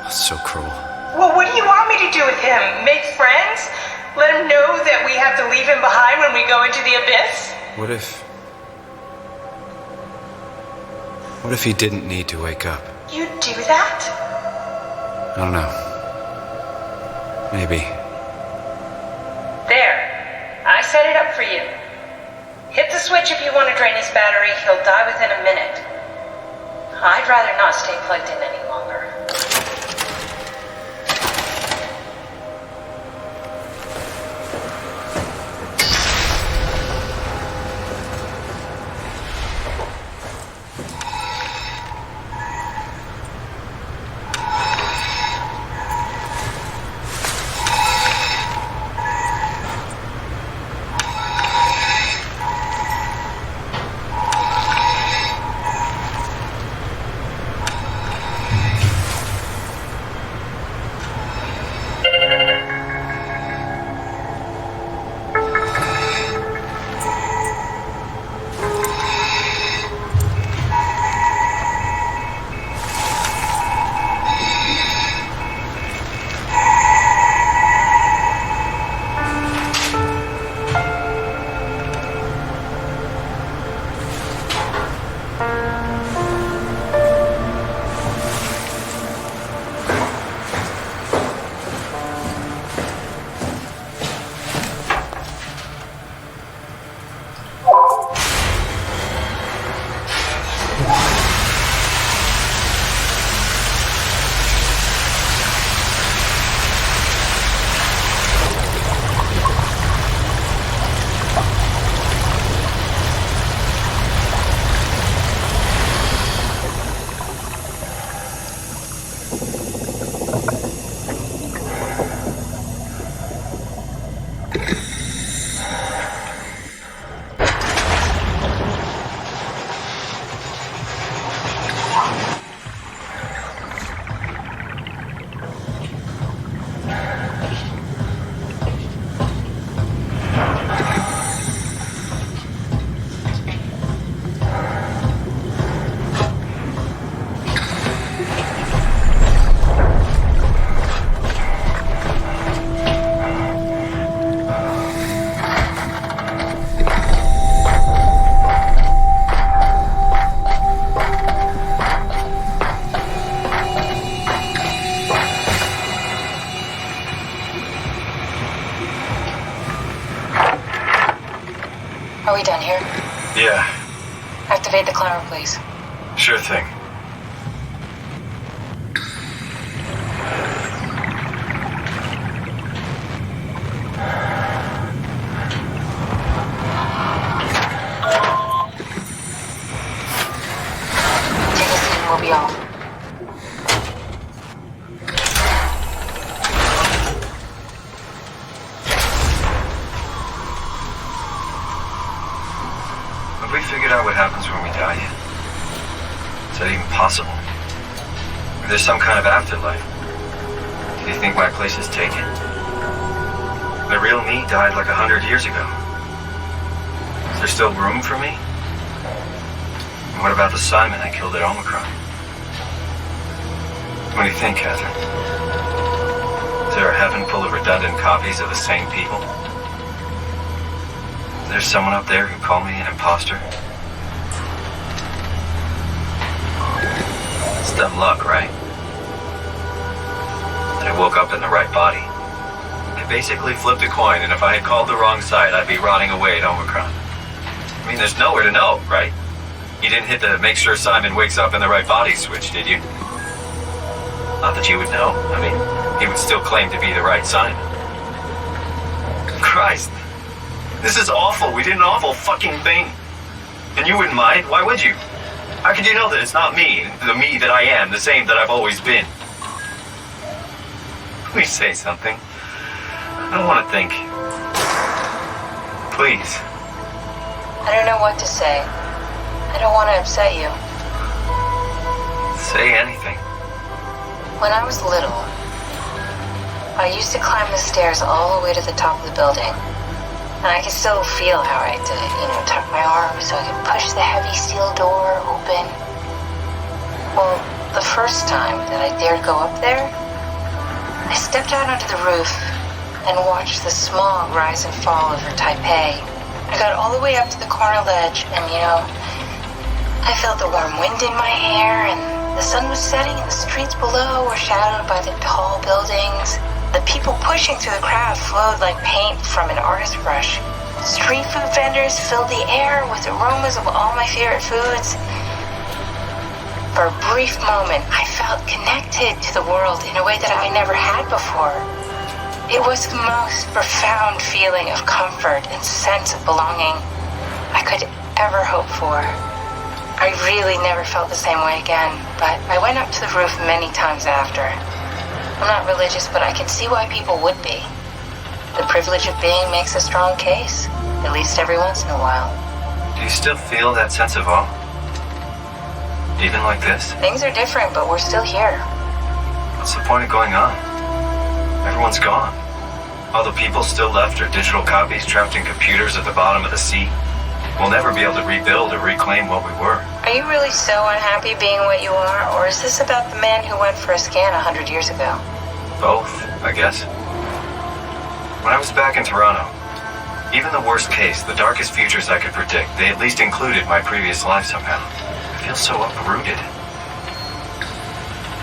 Speaker 1: That's so cruel.
Speaker 11: Well, what do you want me to do with him? Make friends? Let him know that we have to leave him behind when we go into the abyss?
Speaker 1: What if he didn't need to wake up?
Speaker 11: You'd do that?
Speaker 1: I don't know. Maybe.
Speaker 11: There. I set it up for you. Hit the switch if you want to drain his battery. He'll die within a minute. I'd rather not stay plugged in any longer. Activate the climber, please.
Speaker 10: Sure thing.
Speaker 11: Take a seat and we'll be off.
Speaker 10: Have we figured out what happens when we die yet? Is that even possible? Or there's some kind of afterlife? Do you think my place is taken? The real me died like 100 years ago. Is there still room for me? And what about the Simon I killed at Omicron? What do you think, Catherine? Is there a heaven full of redundant copies of the same people? Is there someone up there who called me an imposter? It's dumb luck, right? That I woke up in the right body. I basically flipped a coin, and if I had called the wrong side, I'd be rotting away at Omicron. I mean, there's nowhere to know, right? You didn't hit the make sure Simon wakes up in the right body switch, did you? Not that you would know. I mean, he would still claim to be the right Simon. Christ. This is awful. We did an awful fucking thing. And you wouldn't mind? Why would you? How could you know that it's not me, the me that I am, the same that I've always been? Please say something. I don't want to think. Please.
Speaker 11: I don't know what to say. I don't want to upset you.
Speaker 10: Say anything.
Speaker 11: When I was little, I used to climb the stairs all the way to the top of the building. And I could still feel how I had to, tuck my arm so I could push the heavy steel door open. Well, the first time that I dared go up there, I stepped out onto the roof and watched the smog rise and fall over Taipei. I got all the way up to the corner ledge and, I felt the warm wind in my hair and the sun was setting and the streets below were shadowed by the tall buildings. The people pushing through the crowd flowed like paint from an artist's brush. Street food vendors filled the air with aromas of all my favorite foods. For a brief moment, I felt connected to the world in a way that I never had before. It was the most profound feeling of comfort and sense of belonging I could ever hope for. I really never felt the same way again, but I went up to the roof many times after. I'm not religious, but I can see why people would be. The privilege of being makes a strong case, at least every once in a while.
Speaker 10: Do you still feel that sense of awe? Even like this?
Speaker 11: Things are different, but we're still here.
Speaker 10: What's the point of going on? Everyone's gone. All the people still left are digital copies trapped in computers at the bottom of the sea. We'll never be able to rebuild or reclaim what we were.
Speaker 11: Are you really so unhappy being what you are, or is this about the man who went for a scan 100 years ago?
Speaker 10: Both, I guess. When I was back in Toronto, even the worst case, the darkest futures I could predict, they at least included my previous life somehow. I feel so uprooted.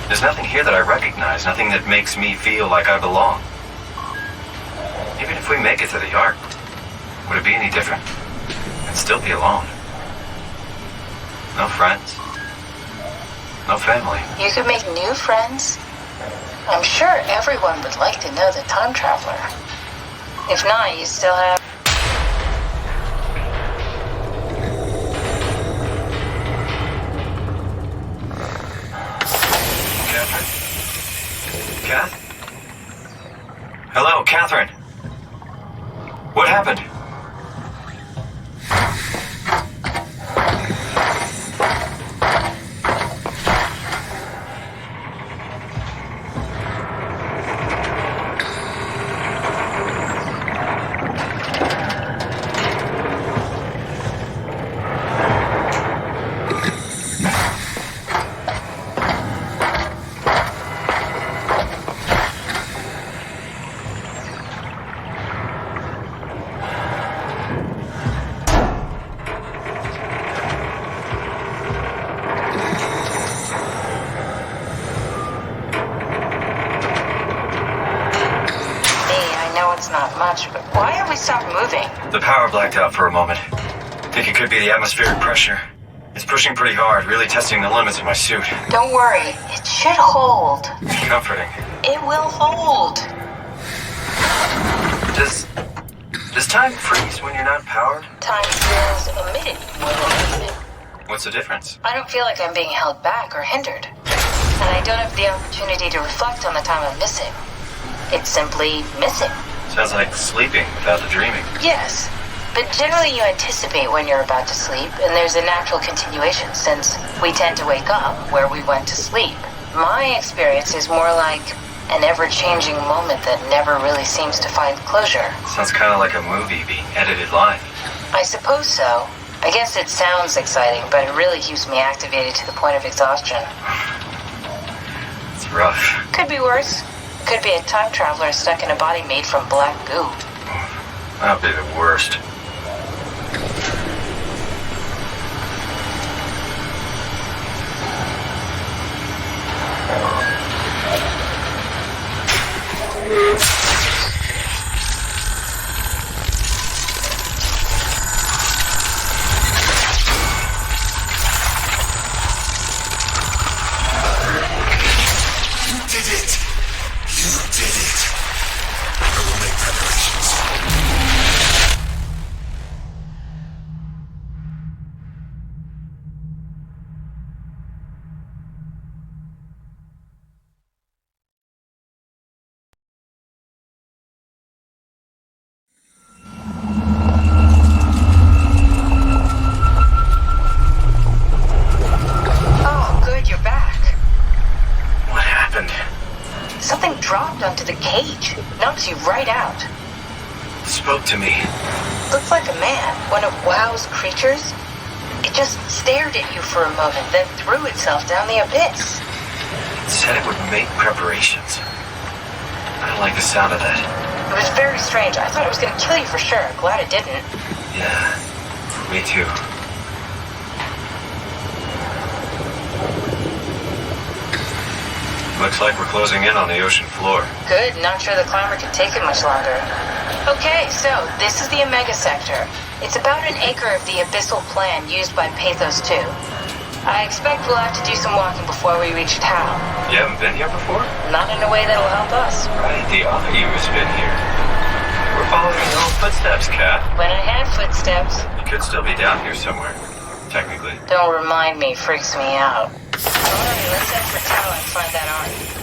Speaker 10: There's nothing here that I recognize, nothing that makes me feel like I belong. Even if we make it to the Ark, would it be any different? I'd still be alone. No friends. No family.
Speaker 11: You could make new friends. I'm sure everyone would like to know the time traveler. If not, you still have...
Speaker 10: Catherine? Kath? Hello, Catherine. What happened?
Speaker 11: Not much, but why have we stopped moving?
Speaker 10: The power blacked out for a moment. Think it could be the atmospheric pressure. It's pushing pretty hard, really testing the limits of my suit.
Speaker 11: Don't worry, it should hold.
Speaker 10: Comforting.
Speaker 11: It will hold.
Speaker 10: Does time freeze when you're not powered?
Speaker 11: Time feels emitted more than emitted.
Speaker 10: What's the difference?
Speaker 11: I don't feel like I'm being held back or hindered. And I don't have the opportunity to reflect on the time I'm missing. It's simply missing.
Speaker 10: Sounds like sleeping without the dreaming.
Speaker 11: Yes, but generally you anticipate when you're about to sleep, and there's a natural continuation since we tend to wake up where we went to sleep. My experience is more like an ever-changing moment that never really seems to find closure.
Speaker 10: Sounds kind of like a movie being edited live.
Speaker 11: I suppose so. I guess it sounds exciting, but it really keeps me activated to the point of exhaustion.
Speaker 10: It's rough.
Speaker 11: Could be worse. Could be a time traveler stuck in a body made from black goo.
Speaker 10: That would be the worst.
Speaker 11: Onto the cage. Knocks you right out.
Speaker 10: Spoke to me.
Speaker 11: Looks like a man. One of WoW's creatures. It just stared at you for a moment, then threw itself down the abyss.
Speaker 10: It said it would make preparations. I don't like the sound of that.
Speaker 11: It was very strange. I thought it was going to kill you for sure. Glad it didn't.
Speaker 10: Yeah, me too. Looks like we're closing in on the ocean floor.
Speaker 11: Good. Not sure the climber can take it much longer. Okay, so this is the Omega Sector. It's about an acre of the abyssal plan used by Pathos 2. I expect we'll have to do some walking before we reach town.
Speaker 10: You haven't been here before?
Speaker 11: Not in a way that'll help us.
Speaker 10: Right, the other you has been here. We're following your own footsteps, Kat.
Speaker 11: When I have footsteps.
Speaker 10: You could still be down here somewhere, technically.
Speaker 11: Don't remind me, freaks me out. Alright, let's head for town and find that arm.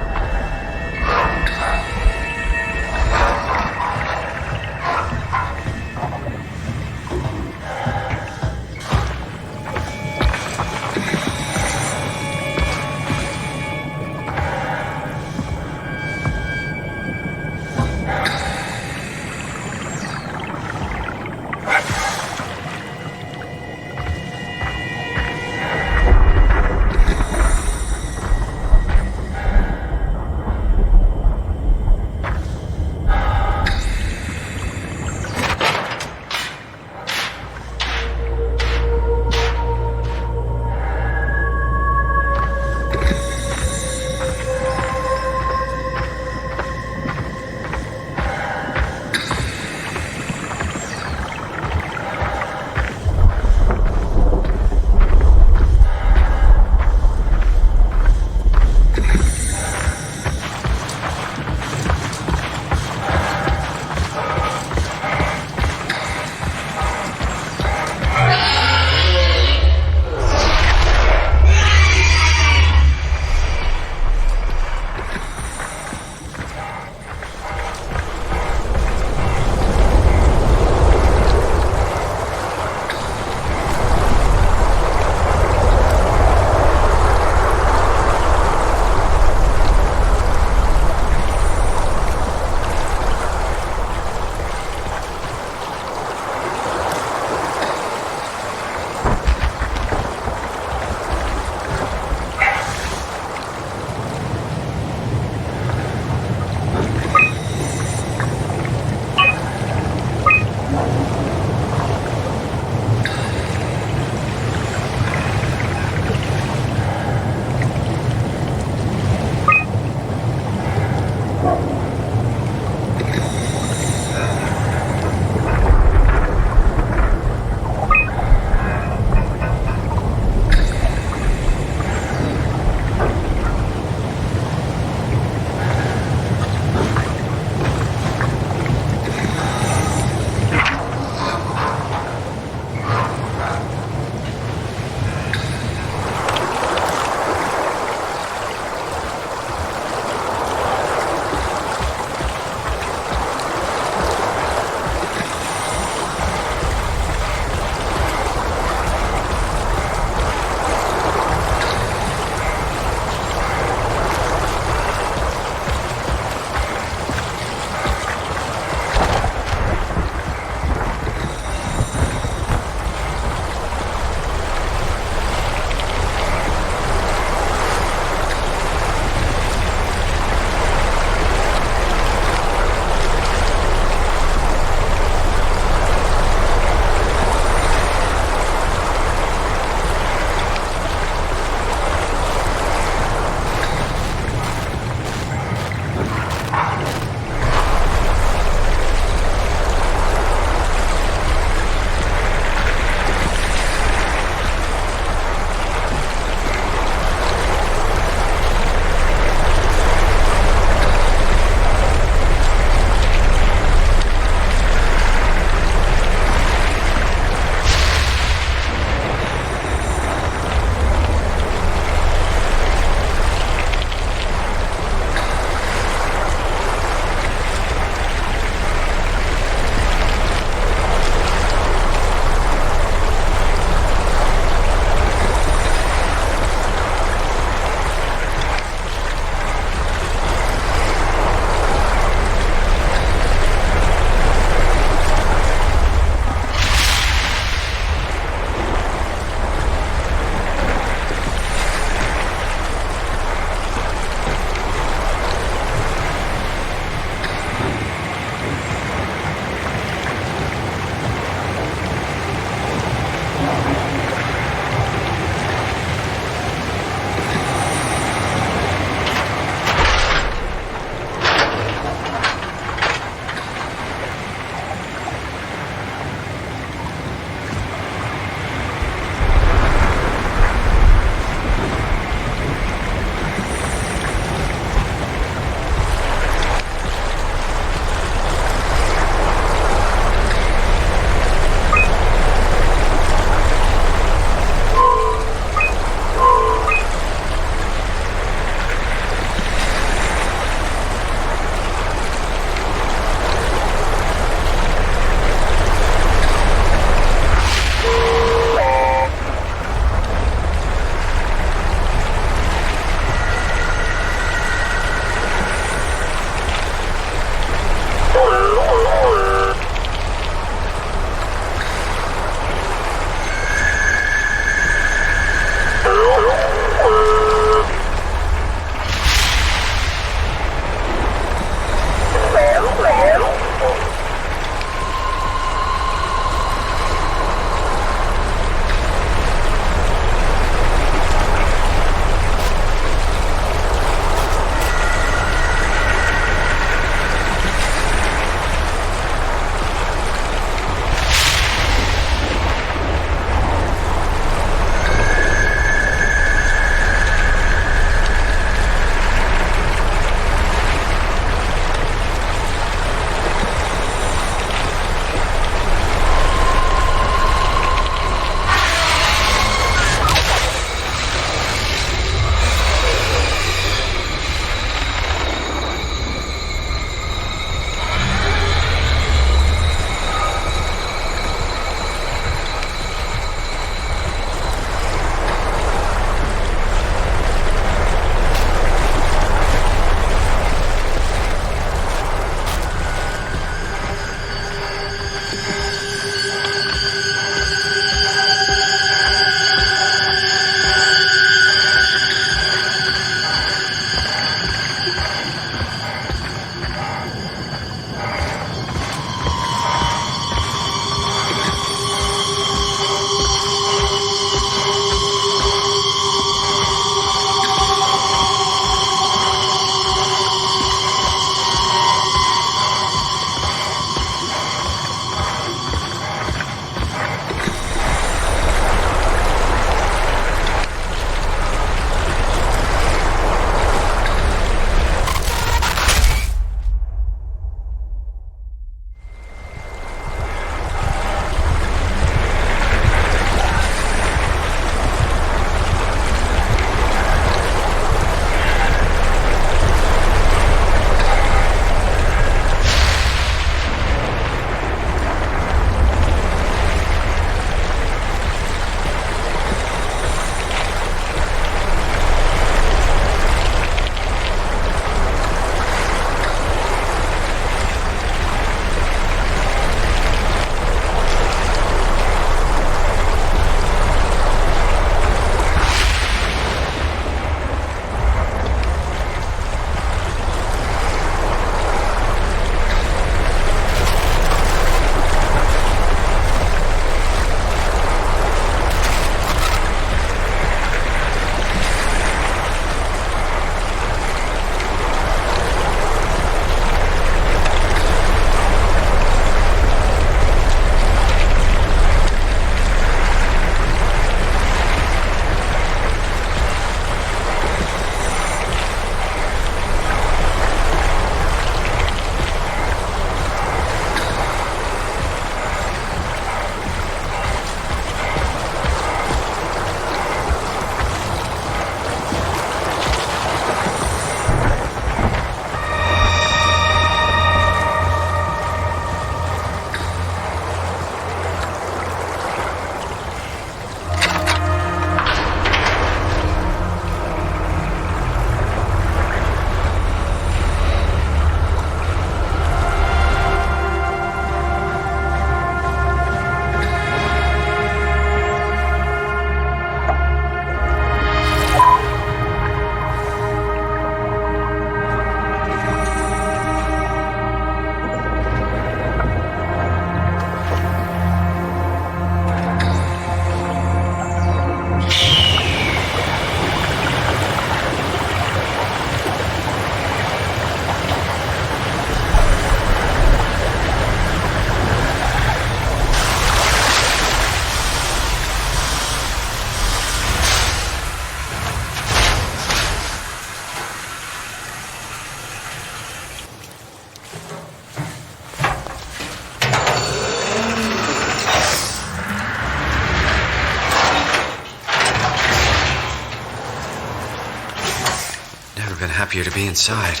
Speaker 1: happier to be inside.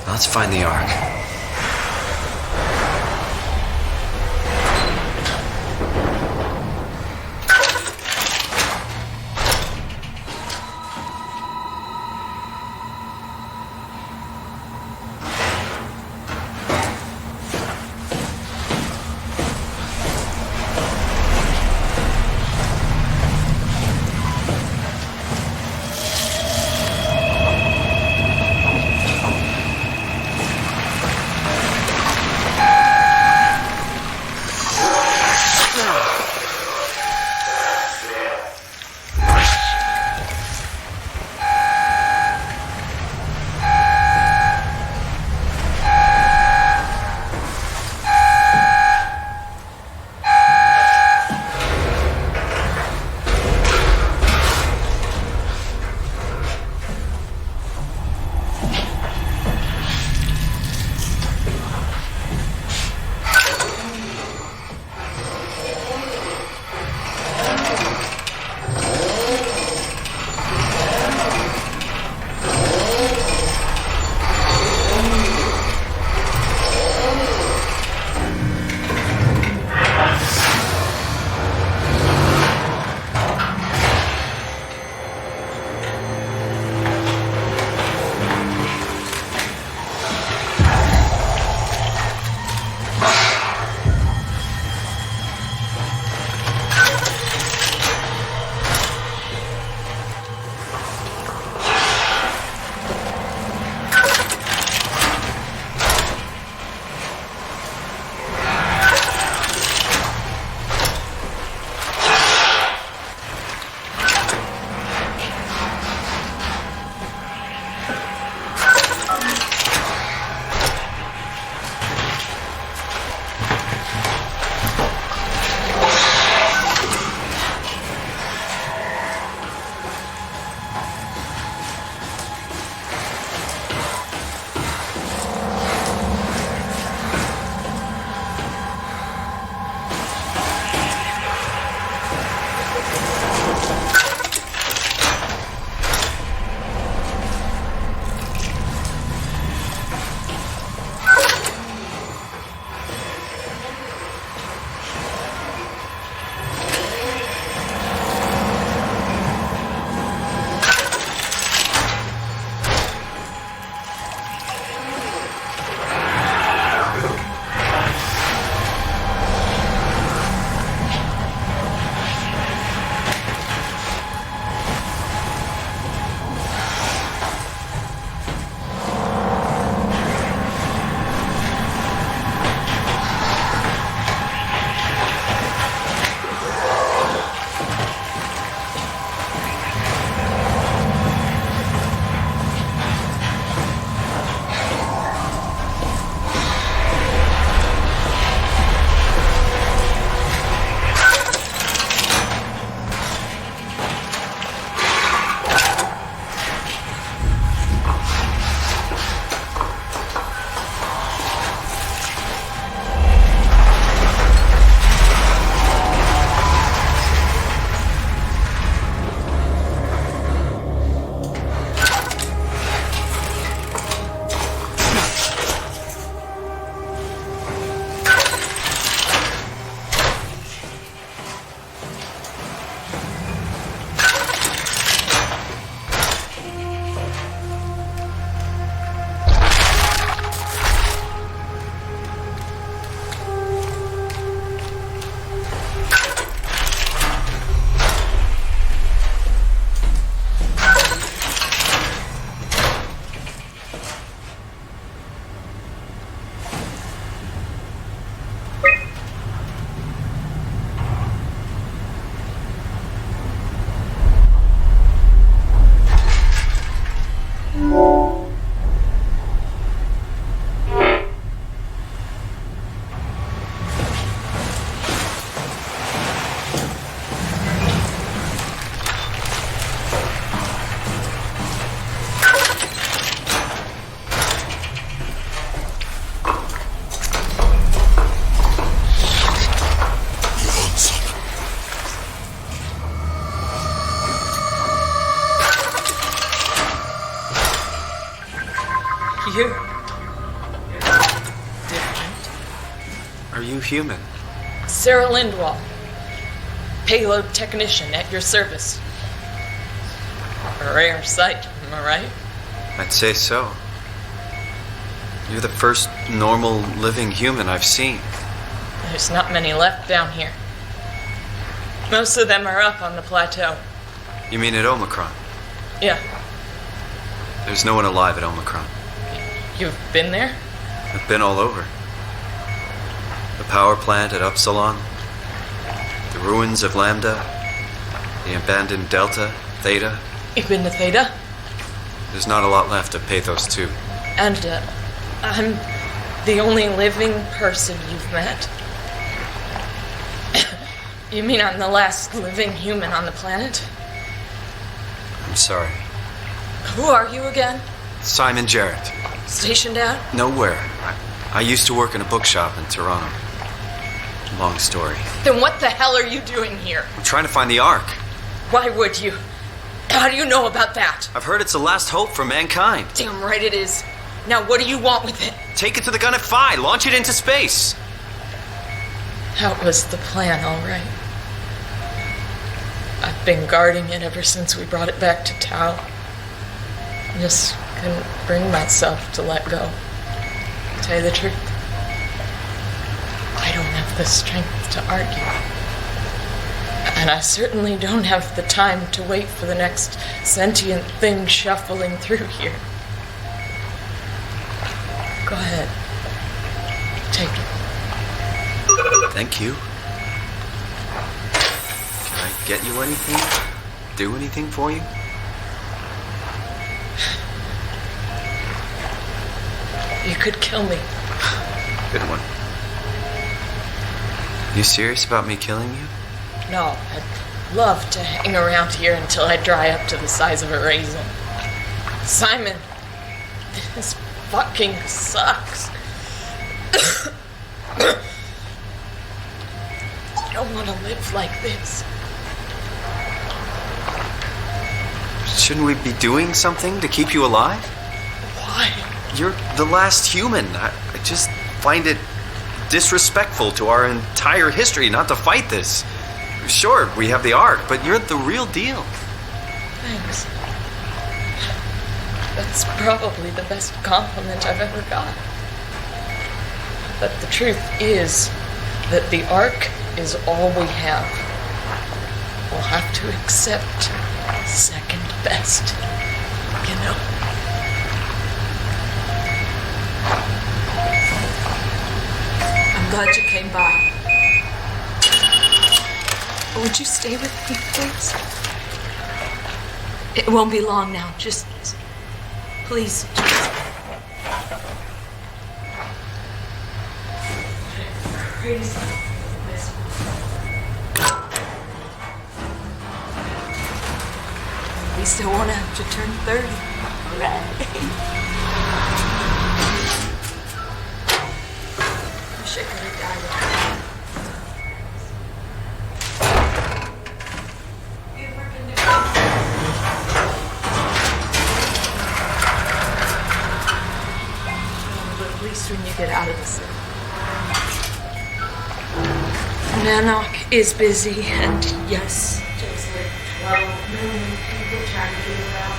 Speaker 1: Let's find the Ark. new human?
Speaker 17: Sarah Lindwall, payload technician at your service. A rare sight, am I right?
Speaker 1: I'd say so. You're the first normal living human I've seen.
Speaker 17: There's not many left down here. Most of them are up on the plateau.
Speaker 1: You mean at Omicron?
Speaker 17: Yeah.
Speaker 1: There's no one alive at Omicron.
Speaker 17: You've been there?
Speaker 1: I've been all over. The power plant at Upsilon, the ruins of Lambda, the abandoned Delta, Theta.
Speaker 17: You've been to Theta?
Speaker 1: There's not a lot left of Pathos 2.
Speaker 17: And I'm the only living person you've met. You mean I'm the last living human on the planet?
Speaker 1: I'm sorry.
Speaker 17: Who are you again?
Speaker 1: Simon Jarrett.
Speaker 17: Stationed out?
Speaker 1: Nowhere. I used to work in a bookshop in Toronto. Long story.
Speaker 17: Then what the hell are you doing here?
Speaker 1: I'm trying to find the Ark.
Speaker 17: Why would you? How do you know about that?
Speaker 1: I've heard it's the last hope for mankind.
Speaker 17: Damn right it is. Now what do you want with it?
Speaker 1: Take it to the gun at Phi. Launch it into space.
Speaker 17: That was the plan, all right. I've been guarding it ever since we brought it back to Tau. I just couldn't bring myself to let go. To tell you the truth, I don't have the strength to argue. And I certainly don't have the time to wait for the next sentient thing shuffling through here. Go ahead. Take it.
Speaker 1: Thank you. Can I get you anything? Do anything for you?
Speaker 17: You could kill me.
Speaker 1: Good one. You serious about me killing you?
Speaker 17: No, I'd love to hang around here until I dry up to the size of a raisin. Simon, this fucking sucks. I don't want to live like this.
Speaker 1: Shouldn't we be doing something to keep you alive?
Speaker 17: Why?
Speaker 1: You're the last human. I just find it disrespectful to our entire history not to fight this. Sure, we have the Ark, but you're the real deal.
Speaker 17: Thanks. That's probably the best compliment I've ever got. But the truth is that the Ark is all we have. We'll have to accept second best, you know? I'm glad you came by. Would you stay with me, please? It won't be long now. Just please. Crazy. At least I won't have to turn 30. Right. Wish I could have died. At least when you get out of the city. Nanook is busy, and yes, there's like 12 million people trying to get around.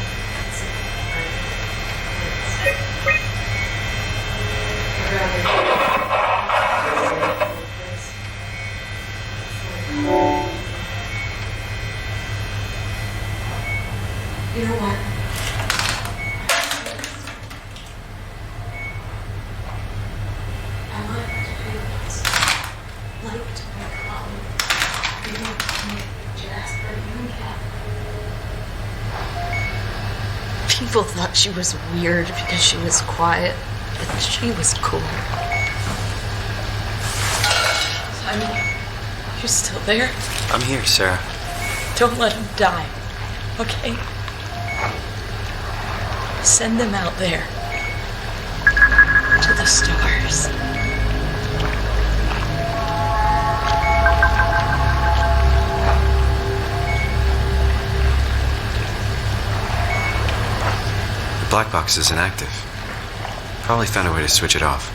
Speaker 17: You know what? I like to do this. Like to make Holly. You like to make Jasper. You have. People thought she was weird because she was quiet, but she was cool. Simon, you're still there?
Speaker 1: I'm here, Sarah.
Speaker 17: Don't let him die, okay? Send them out there. To the stars.
Speaker 1: The black box is inactive. Probably found a way to switch it off.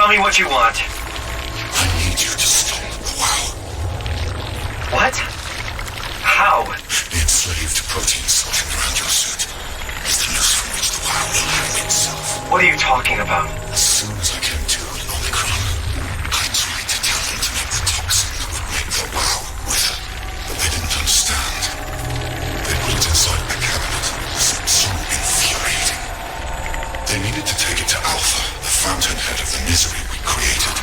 Speaker 10: tell me what you want.
Speaker 18: I need you to stop the WoW.
Speaker 10: What? How?
Speaker 18: The enslaved protein sorting around your suit is the noose from which the WoW will hang itself.
Speaker 10: What are you talking about?
Speaker 18: As soon as I came to in Omicron, I tried to tell them to make the toxin that would make the WoW wither, but they didn't understand. They put it inside a cabinet. So infuriating. They needed to take it to Alpha, the fountainhead of the misery we created.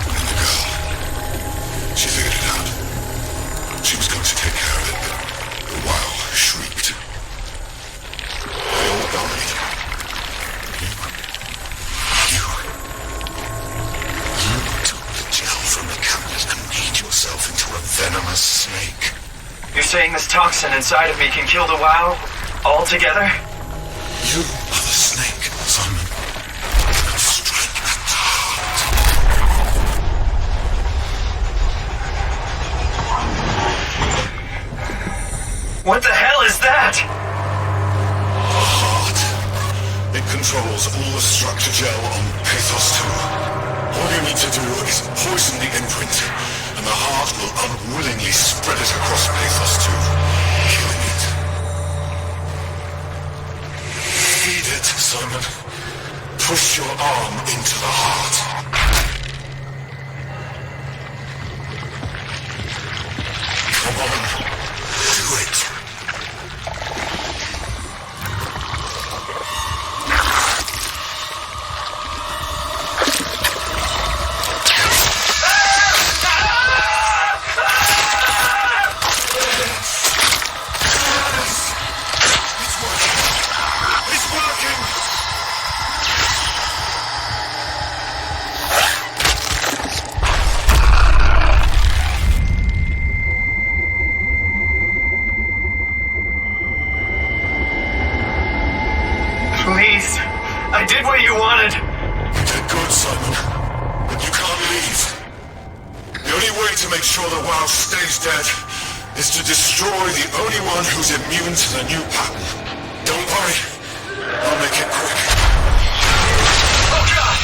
Speaker 18: And the girl, she figured it out. She was going to take care of it, but the WoW shrieked. They all died. You took the gel from the cabinet and made yourself into a venomous snake.
Speaker 10: You're saying this toxin inside of me can kill the WoW altogether?
Speaker 18: You are the snake, Simon. Now strike at the heart.
Speaker 10: What the hell is that?
Speaker 18: The heart. It controls all the structure gel on Pathos 2. All you need to do is poison the imprint, and the heart will unwillingly spread it across Pathos 2, killing it. Feed it, Simon. Push your arm into the heart. Come on, do it.
Speaker 10: Please. I did what you wanted.
Speaker 18: You did good, Simon. But you can't leave. The only way to make sure the WoW stays dead is to destroy the only one who's immune to the new pattern. Don't worry. I'll make it quick.
Speaker 10: Oh, God!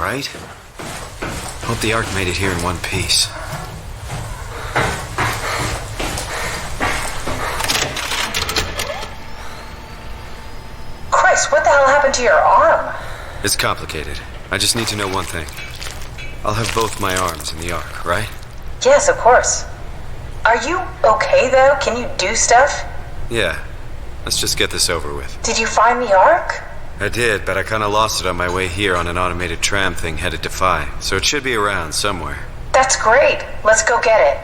Speaker 1: right? Hope the Ark made it here in one piece.
Speaker 11: Christ, what the hell happened to your arm?
Speaker 1: It's complicated. I just need to know one thing. I'll have both my arms in the Ark, right?
Speaker 11: Yes, of course. Are you okay, though? Can you do stuff?
Speaker 1: Yeah. Let's just get this over with.
Speaker 11: Did you find the Ark?
Speaker 1: I did, but I kinda lost it on my way here on an automated tram thing headed to Phi, so it should be around somewhere.
Speaker 11: That's great. Let's go get it.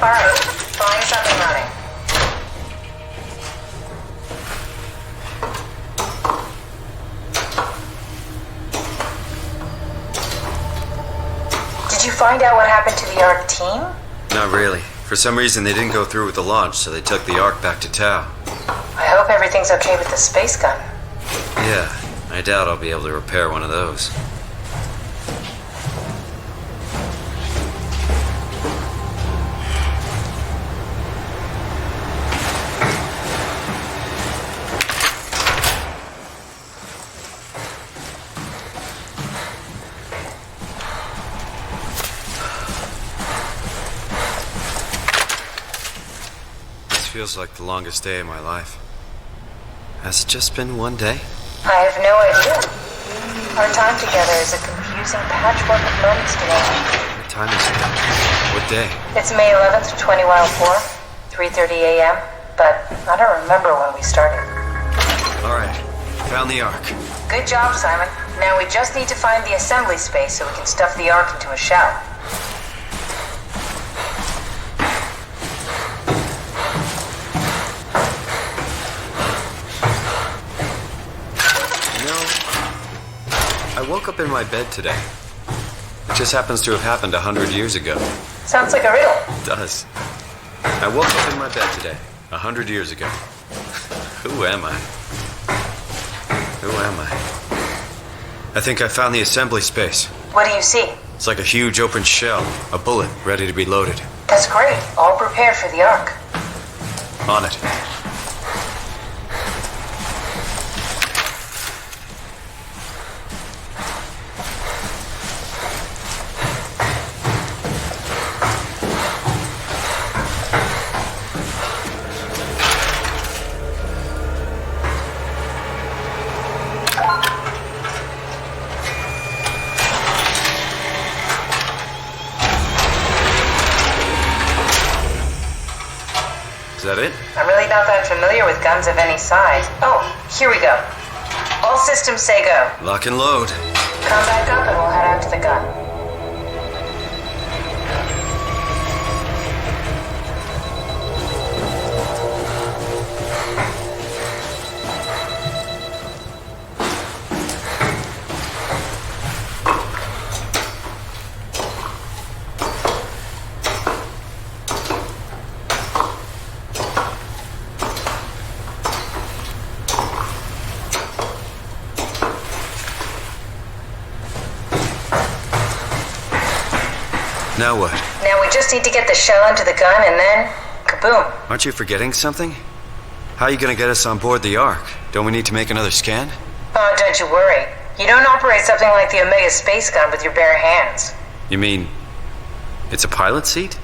Speaker 11: Alright, flying's up and running. Did you find out what happened to the Ark team?
Speaker 1: Not really. For some reason, they didn't go through with the launch, so they took the Ark back to Tau.
Speaker 11: I hope everything's okay with the space gun.
Speaker 1: Yeah, I doubt I'll be able to repair one of those. Feels like the longest day of my life. Has it just been one day?
Speaker 11: I have no idea. Our time together is a confusing patchwork of moments today.
Speaker 1: What time is it? What day?
Speaker 11: It's May 11th, 2004, 3:30 a.m., but I don't remember when we started.
Speaker 1: Alright, found the Ark.
Speaker 11: Good job, Simon. Now we just need to find the assembly space so we can stuff the Ark into a shell.
Speaker 1: I woke up in my bed today. It just happens to have happened 100 years ago.
Speaker 11: Sounds like a riddle.
Speaker 1: It does. I woke up in my bed today, 100 years ago. Who am I? Who am I? I think I found the assembly space.
Speaker 11: What do you see?
Speaker 1: It's like a huge open shell, a bullet ready to be loaded.
Speaker 11: That's great. All prepared for the Ark.
Speaker 1: On it. Is that it?
Speaker 11: I'm really not that familiar with guns of any size. Oh, here we go. All systems say go.
Speaker 1: Lock and load.
Speaker 11: Come back up and we'll head out to the gun.
Speaker 1: Now what?
Speaker 11: Now we just need to get the shell into the gun and then, kaboom.
Speaker 1: Aren't you forgetting something? How are you gonna get us on board the Ark? Don't we need to make another scan?
Speaker 11: Oh, don't you worry. You don't operate something like the Omega space gun with your bare hands.
Speaker 1: You mean, it's a pilot seat?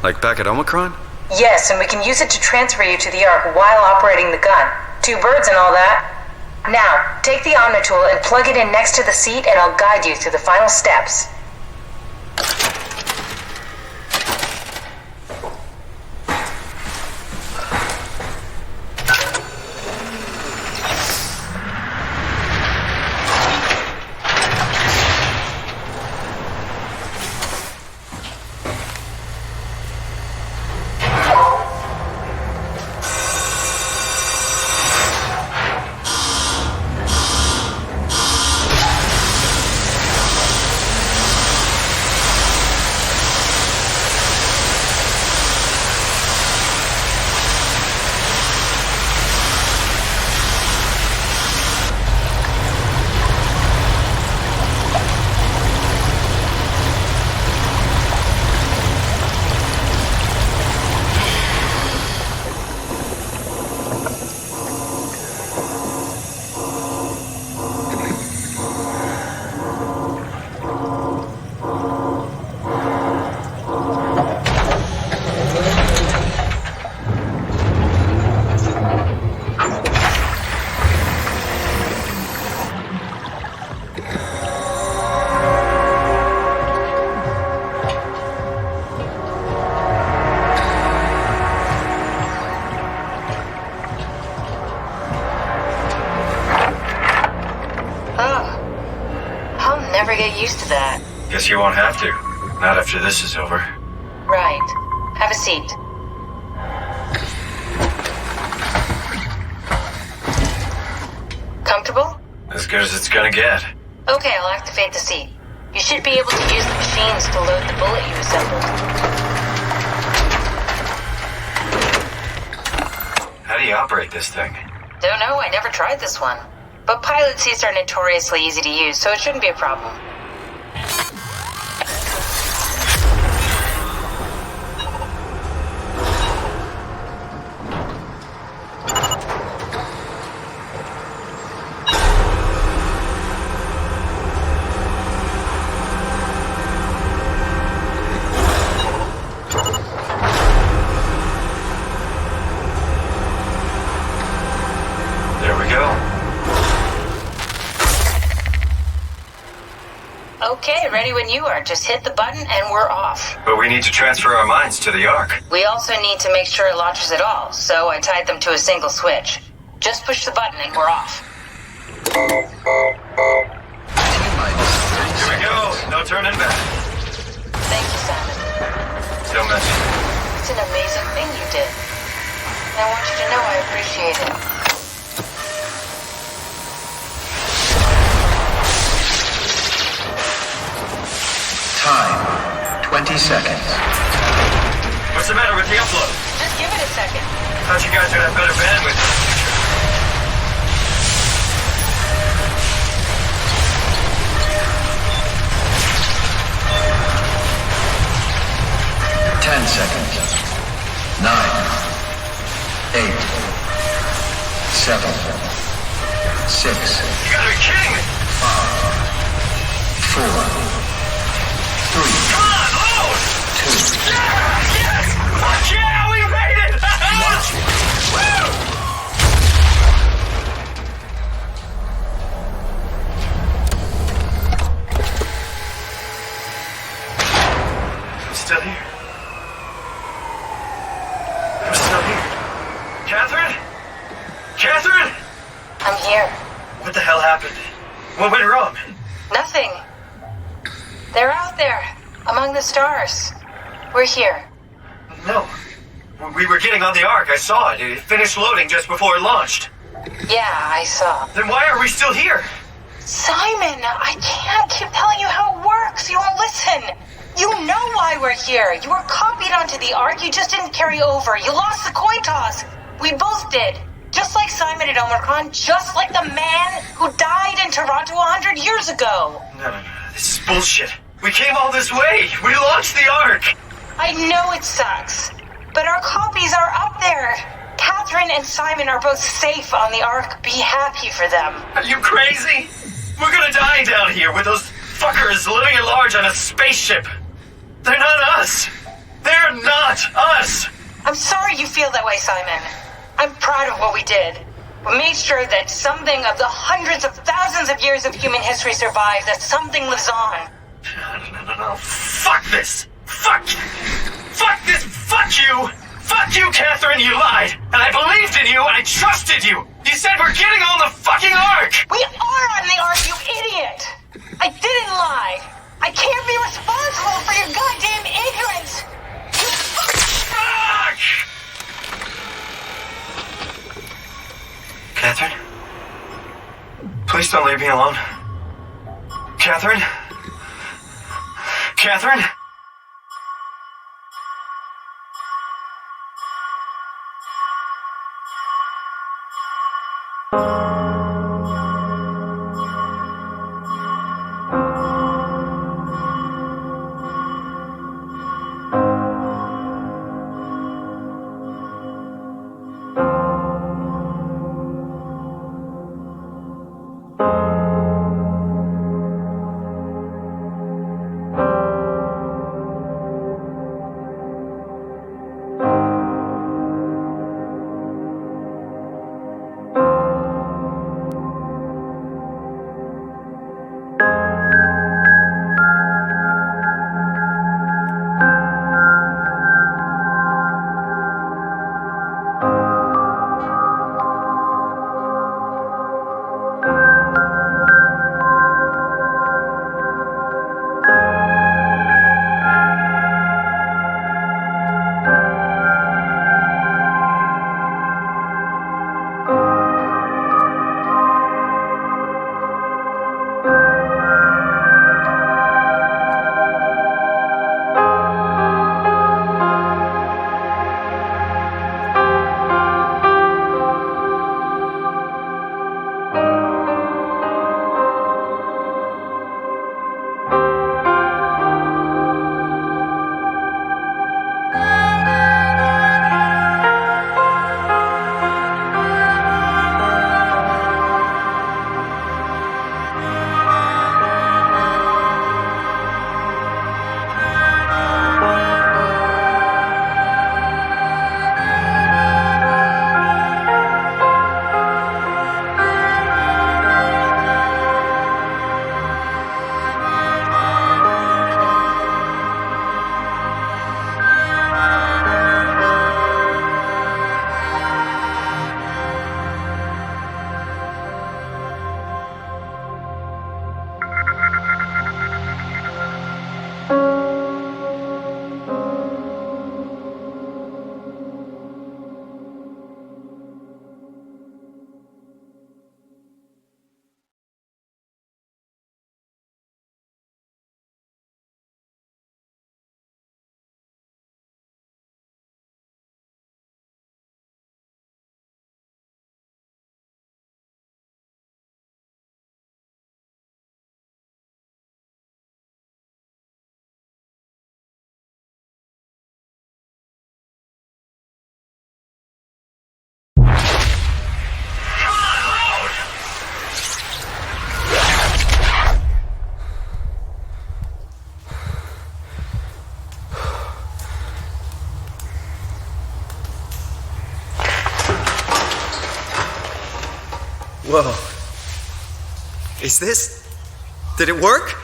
Speaker 1: Like back at Omicron?
Speaker 11: Yes, and we can use it to transfer you to the Ark while operating the gun. 2 birds and all that. Now, take the Omnitool and plug it in next to the seat and I'll guide you through the final steps. never get used to that.
Speaker 10: Guess you won't have to. Not after this is over.
Speaker 11: Right. Have a seat. Comfortable?
Speaker 10: As good as it's gonna get.
Speaker 11: Okay, I'll activate the seat. You should be able to use the machines to load the bullet you assembled.
Speaker 10: How do you operate this thing?
Speaker 11: Don't know, I never tried this one. But pilot seats are notoriously easy to use, so it shouldn't be a problem.
Speaker 10: There we go.
Speaker 11: Okay, ready when you are. Just hit the button and we're off.
Speaker 10: But we need to transfer our minds to the Ark.
Speaker 11: We also need to make sure it launches at all, so I tied them to a single switch. Just push the button and we're off.
Speaker 10: Here we go. No turning back.
Speaker 11: Thank you, Simon.
Speaker 10: Don't mention it.
Speaker 11: It's an amazing thing you did. And I want you to know I appreciate it.
Speaker 9: Time, 20 seconds.
Speaker 10: What's the matter with the upload?
Speaker 11: Just give it a second.
Speaker 10: Thought you guys would have better bandwidth.
Speaker 9: 10 seconds. 9, 8, 7, 6.
Speaker 10: You gotta be kidding me!
Speaker 9: 5, 4, 3.
Speaker 10: Come on, load!
Speaker 9: 2.
Speaker 10: Yes! Fuck yeah, we made it! Woo! I'm still here. I'm still here. Catherine? Catherine?
Speaker 11: I'm here.
Speaker 10: What the hell happened? What went wrong?
Speaker 11: Nothing. They're out there, among the stars. We're here.
Speaker 10: No. We were getting on the Ark. I saw it. It finished loading just before it launched.
Speaker 11: Yeah, I saw.
Speaker 10: Then why are we still here?
Speaker 11: Simon, I can't keep telling you how it works. You won't listen. You know why we're here. You were copied onto the Ark. You just didn't carry over. You lost the coin toss. We both did. Just like Simon at Omicron, just like the man who died in Toronto 100 years ago.
Speaker 10: No. This is bullshit. We came all this way. We launched the Ark.
Speaker 11: I know it sucks, but our copies are up there. Catherine and Simon are both safe on the Ark. Be happy for them.
Speaker 10: Are you crazy? We're gonna die down here with those fuckers living at large on a spaceship. They're not us. They're not us.
Speaker 11: I'm sorry you feel that way, Simon. I'm proud of what we did. We made sure that something of the hundreds of thousands of years of human history survives, that something lives on.
Speaker 10: No. Fuck this. Fuck this. Fuck you. Fuck you, Catherine. You lied. And I believed in you and I trusted you. You said we're getting on the fucking Ark.
Speaker 11: We are on the Ark, you idiot. I didn't lie. I can't be responsible for your goddamn ignorance.
Speaker 10: Fuck! Catherine? Please don't leave me alone. Catherine? Catherine?
Speaker 1: Whoa. Is this... Did it work?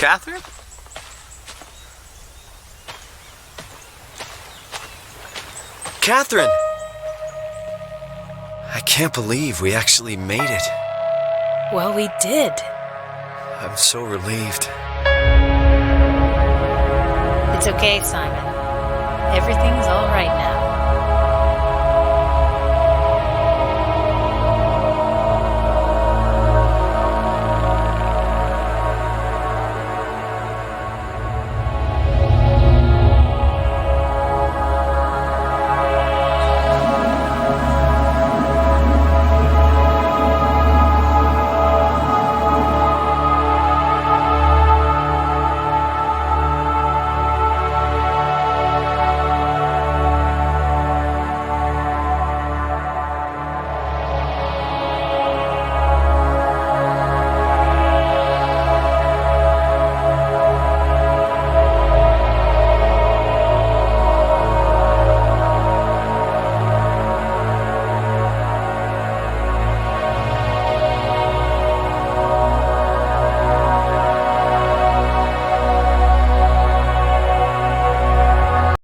Speaker 1: Catherine? Catherine! I can't believe we actually made it.
Speaker 19: Well, we did.
Speaker 1: I'm so relieved.
Speaker 19: It's okay, Simon. Everything's all right now.